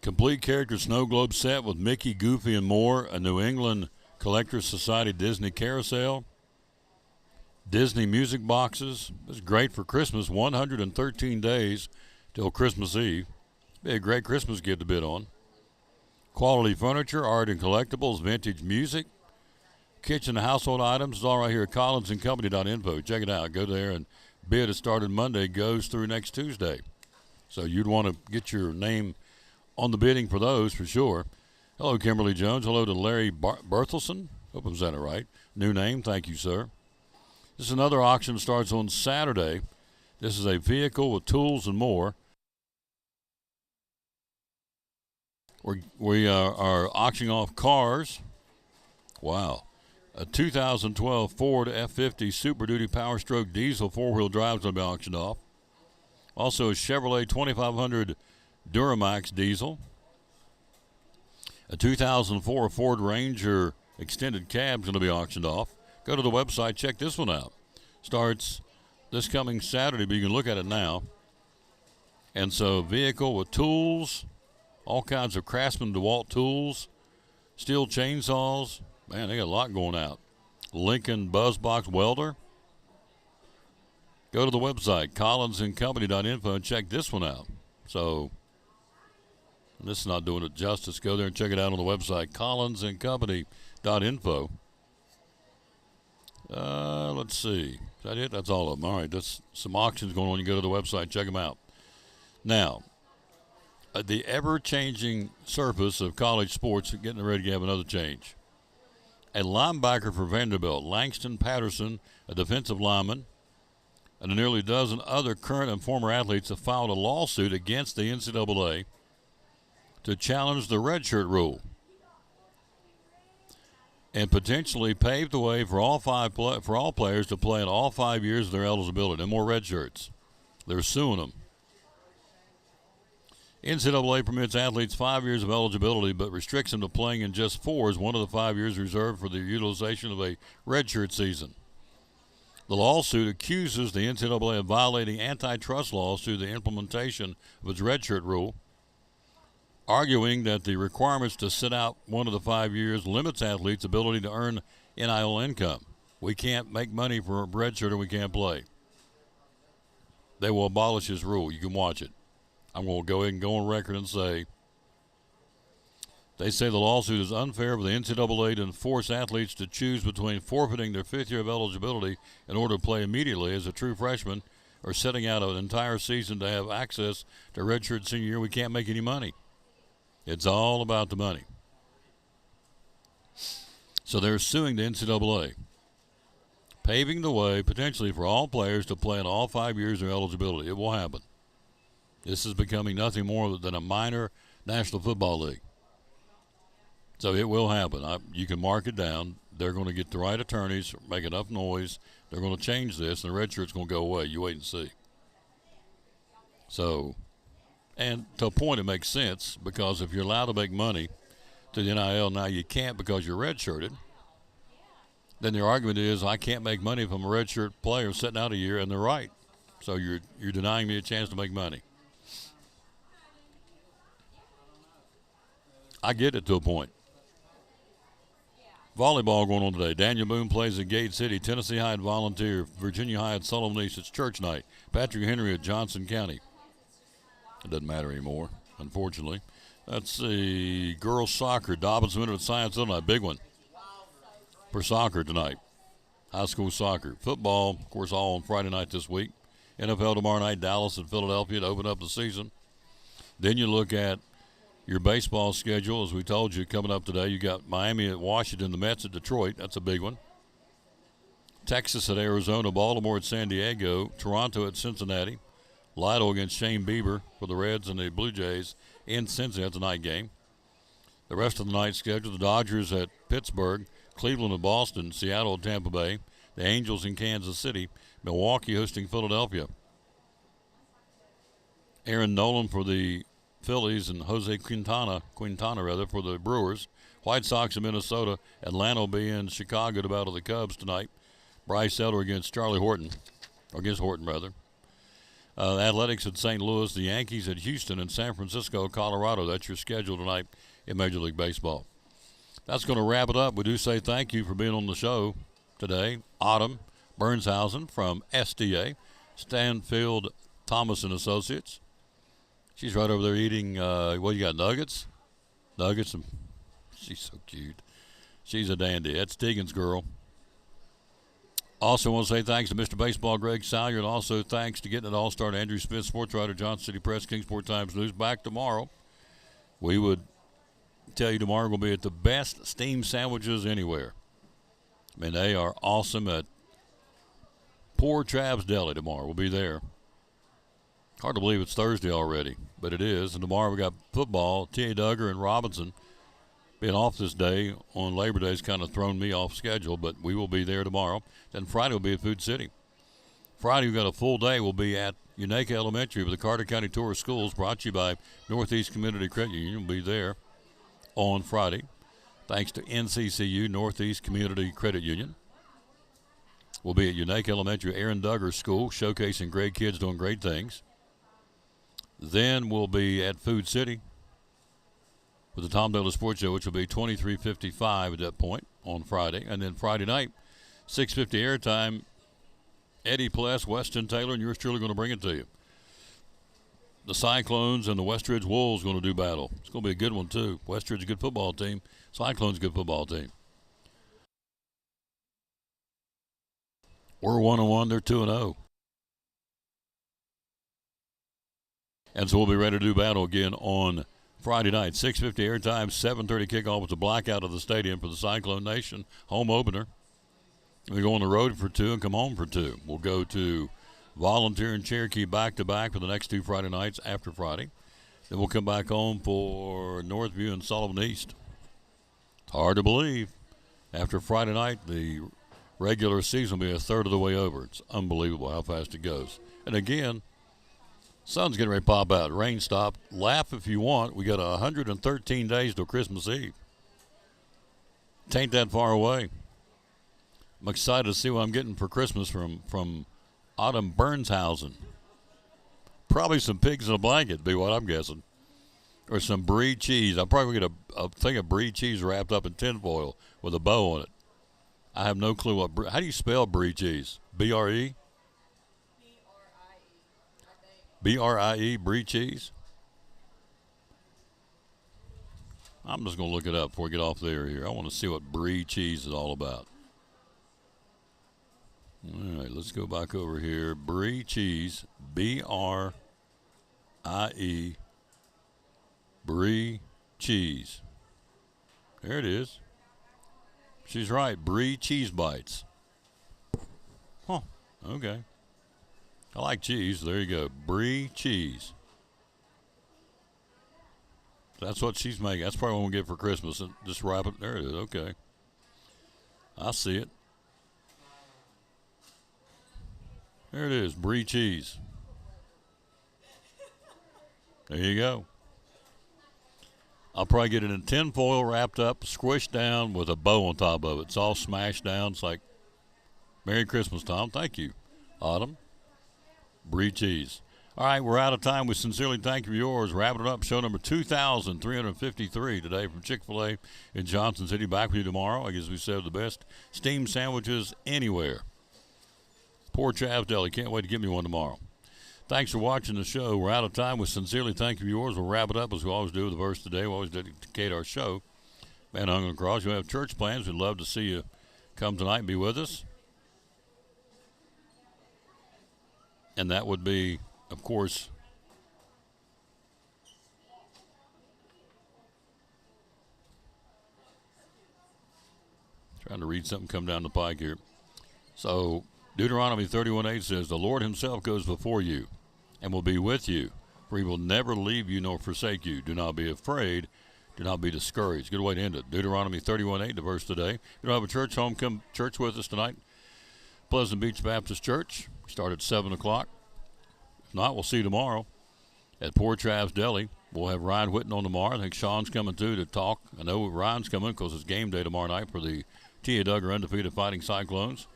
Complete character snow globe set with Mickey, Goofy, and more. A New England Collectors Society Disney carousel. Disney music boxes. It's great for Christmas. 113 days till Christmas Eve. Be a great Christmas gift to bid on. Quality furniture, art and collectibles, vintage music, kitchen and household items. It's all right here at collinsandcompany.info. Check it out. Go there and bid that started Monday goes through next Tuesday. So you'd want to get your name on the bidding for those for sure. Hello, Kimberly Jones. Hello to Larry Berthelson. Hope I'm saying it right. New name. Thank you, sir. This is another auction starts on Saturday. This is a vehicle with tools and more. We are auctioning off cars. Wow. A 2012 Ford F-50 Super Duty Power Stroke Diesel 4-wheel drive is going to be auctioned off. Also a Chevrolet 2500 Duramax Diesel. A 2004 Ford Ranger Extended Cab is going to be auctioned off. Go to the website, check this one out. Starts this coming Saturday, but you can look at it now. And so, vehicle with tools, all kinds of Craftsman DeWalt tools, steel chainsaws. Man, they got a lot going out. Lincoln Buzzbox welder. Go to the website, collinsandcompany.info, and check this one out. So, this is not doing it justice. Go there and check it out on the website, collinsandcompany.info. Let's see. Is that it? That's all of them. All right, that's some auctions going on. You go to the website, check them out. Now, the ever-changing surface of college sports is getting ready to have another change. A linebacker for Vanderbilt, Langston Patterson, a defensive lineman, and a nearly dozen other current and former athletes have filed a lawsuit against the NCAA to challenge the redshirt rule and potentially pave the way for all players to play in all 5 years of their eligibility. No more red shirts. They're suing them. NCAA permits athletes 5 years of eligibility, but restricts them to playing in just 4 as one of the 5 years reserved for the utilization of a redshirt season. The lawsuit accuses the NCAA of violating antitrust laws through the implementation of its redshirt rule, arguing that the requirements to sit out one of the 5 years limits athletes' ability to earn NIL income. We can't make money for a redshirt and we can't play. They will abolish this rule. You can watch it. I'm going to go ahead and go on record and say they say the lawsuit is unfair for the NCAA to enforce athletes to choose between forfeiting their 5th year of eligibility in order to play immediately as a true freshman or setting out an entire season to have access to redshirt senior year. We can't make any money. It's all about the money. So they're suing the NCAA, paving the way potentially for all players to play in all 5 years of eligibility. It will happen. This is becoming nothing more than a minor National Football League. So it will happen. You can mark it down. They're going to get the right attorneys, make enough noise. They're going to change this, and the red shirt's going to go away. You wait and see. So, and to a point it makes sense, because if you're allowed to make money to the NIL, now you can't because you're red-shirted. Then their argument is, I can't make money if I'm a redshirt player sitting out a year, and they're right. So you're denying me a chance to make money. I get it to a point. Volleyball going on today. Daniel Boone plays at Gate City. Tennessee High at Volunteer. Virginia High at Sullivan East. It's church night. Patrick Henry at Johnson County. It doesn't matter anymore, unfortunately. Let's see. Girls soccer. Dobbins winner at Science Illinois. Big one for soccer tonight. High school soccer. Football, of course, all on Friday night this week. NFL tomorrow night. Dallas and Philadelphia to open up the season. Then you look at your baseball schedule, as we told you, coming up today. You got Miami at Washington, the Mets at Detroit. That's a big one. Texas at Arizona, Baltimore at San Diego, Toronto at Cincinnati, Lido against Shane Bieber for the Reds and the Blue Jays in Cincinnati. That's a night game. The rest of the night schedule, the Dodgers at Pittsburgh, Cleveland at Boston, Seattle at Tampa Bay, the Angels in Kansas City, Milwaukee hosting Philadelphia. Aaron Nolan for the Phillies and Jose Quintana for the Brewers. White Sox in Minnesota. Atlanta will be in Chicago to battle the Cubs tonight. Bryce Elder against Charlie Horton, or against Horton rather. Athletics at St. Louis. The Yankees at Houston and San Francisco, Colorado. That's your schedule tonight in Major League Baseball. That's going to wrap it up. We do say thank you for being on the show today. Autumn Bernshausen from SDA, Stanfield Thomas and Associates. She's right over there eating, what you got, nuggets? Nuggets. And she's so cute. She's a dandy. That's Tegan's girl. Also want to say thanks to Mr. Baseball Greg Salyer, and also thanks to getting it all started, Andrew Smith, sports writer, Johnson City Press, Kingsport Times News. Back tomorrow. We would tell you tomorrow we'll be at the best steamed sandwiches anywhere. I mean, they are awesome at Poor Trav's Deli tomorrow. We'll be there. Hard to believe it's Thursday already, but it is. And tomorrow we got football. T.A. Duggar and Robinson being off this day on Labor Day has kind of thrown me off schedule, but we will be there tomorrow. Then Friday will be at Food City. Friday we've got a full day. We'll be at Unaka Elementary with the Carter County Tour of Schools, brought to you by Northeast Community Credit Union. We'll be there on Friday, thanks to NCCU, Northeast Community Credit Union. We'll be at Unaka Elementary, Aaron Duggar School, showcasing great kids doing great things. Then we'll be at Food City with the Tom Daly Sports Show, which will be 23:55 at that point on Friday. And then Friday night, 6:50 airtime, Eddie Pless, Weston Taylor, and yours truly going to bring it to you. The Cyclones and the Westridge Wolves going to do battle. It's going to be a good one, too. Westridge a good football team. Cyclones a good football team. We're 1-1. They're 2-0. And so we'll be ready to do battle again on Friday night. 6:50 airtime, 7:30 kickoff with the blackout of the stadium for the Cyclone Nation home opener. We go on the road for 2 and come home for 2. We'll go to Volunteer and Cherokee back-to-back for the next 2 Friday nights after Friday. Then we'll come back home for Northview and Sullivan East. It's hard to believe. After Friday night, the regular season will be a third of the way over. It's unbelievable how fast it goes. And again, sun's getting ready to pop out. Rain stopped. Laugh if you want. We got 113 days till Christmas Eve. It ain't that far away. I'm excited to see what I'm getting for Christmas from Autumn Bernshausen. Probably some pigs in a blanket, be what I'm guessing. Or some brie cheese. I'm probably going to get a thing of brie cheese wrapped up in tinfoil with a bow on it. I have no clue what how do you spell brie cheese? B-R-E? B-R-I-E, brie cheese? I'm just going to look it up before we get off the air here. I want to see what brie cheese is all about. All right, let's go back over here. Brie cheese, B-R-I-E, brie cheese. There it is. She's right, brie cheese bites. Huh, okay. I like cheese. There you go, brie cheese. That's what she's making. That's probably what we'll get for Christmas. And just wrap it. There it is, okay. I see it. There it is, brie cheese. There you go. I'll probably get it in tin foil wrapped up, squished down with a bow on top of it. It's all smashed down. It's like, Merry Christmas, Tom. Thank you, Autumn. Brie cheese. All right, we're out of time. We sincerely thank you for yours. Wrapping it up, show number 2,353 today from Chick-fil-A in Johnson City. Back with you tomorrow. I guess we said the best steamed sandwiches anywhere. Poor Chav's Deli. Can't wait to get me one tomorrow. Thanks for watching the show. We're out of time. We sincerely thank you for yours. We'll wrap it up as we always do with the verse today. We always dedicate our show. Man hung on the cross. You have church plans. We'd love to see you come tonight and be with us. And that would be, of course, trying to read something come down the pike here. So Deuteronomy 31:8 says, the Lord himself goes before you and will be with you, for he will never leave you nor forsake you. Do not be afraid. Do not be discouraged. Good way to end it. Deuteronomy 31:8, the verse today. If you don't have a church home, come church with us tonight. Pleasant Beach Baptist Church. We start at 7 o'clock. If not, we'll see you tomorrow at Poor Trav's Deli. We'll have Ryan Whitten on tomorrow. I think Sean's coming too to talk. I know Ryan's coming because it's game day tomorrow night for the T.A. Duggar Undefeated Fighting Cyclones.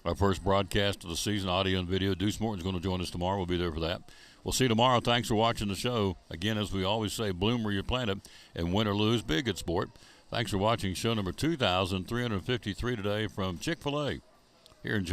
Our first broadcast of the season, audio and video. Deuce Morton's going to join us tomorrow. We'll be there for that. We'll see you tomorrow. Thanks for watching the show. Again, as we always say, bloom where you're planted, and win or lose, be a good sport. Thanks for watching show number 2,353 today from Chick-fil-A here in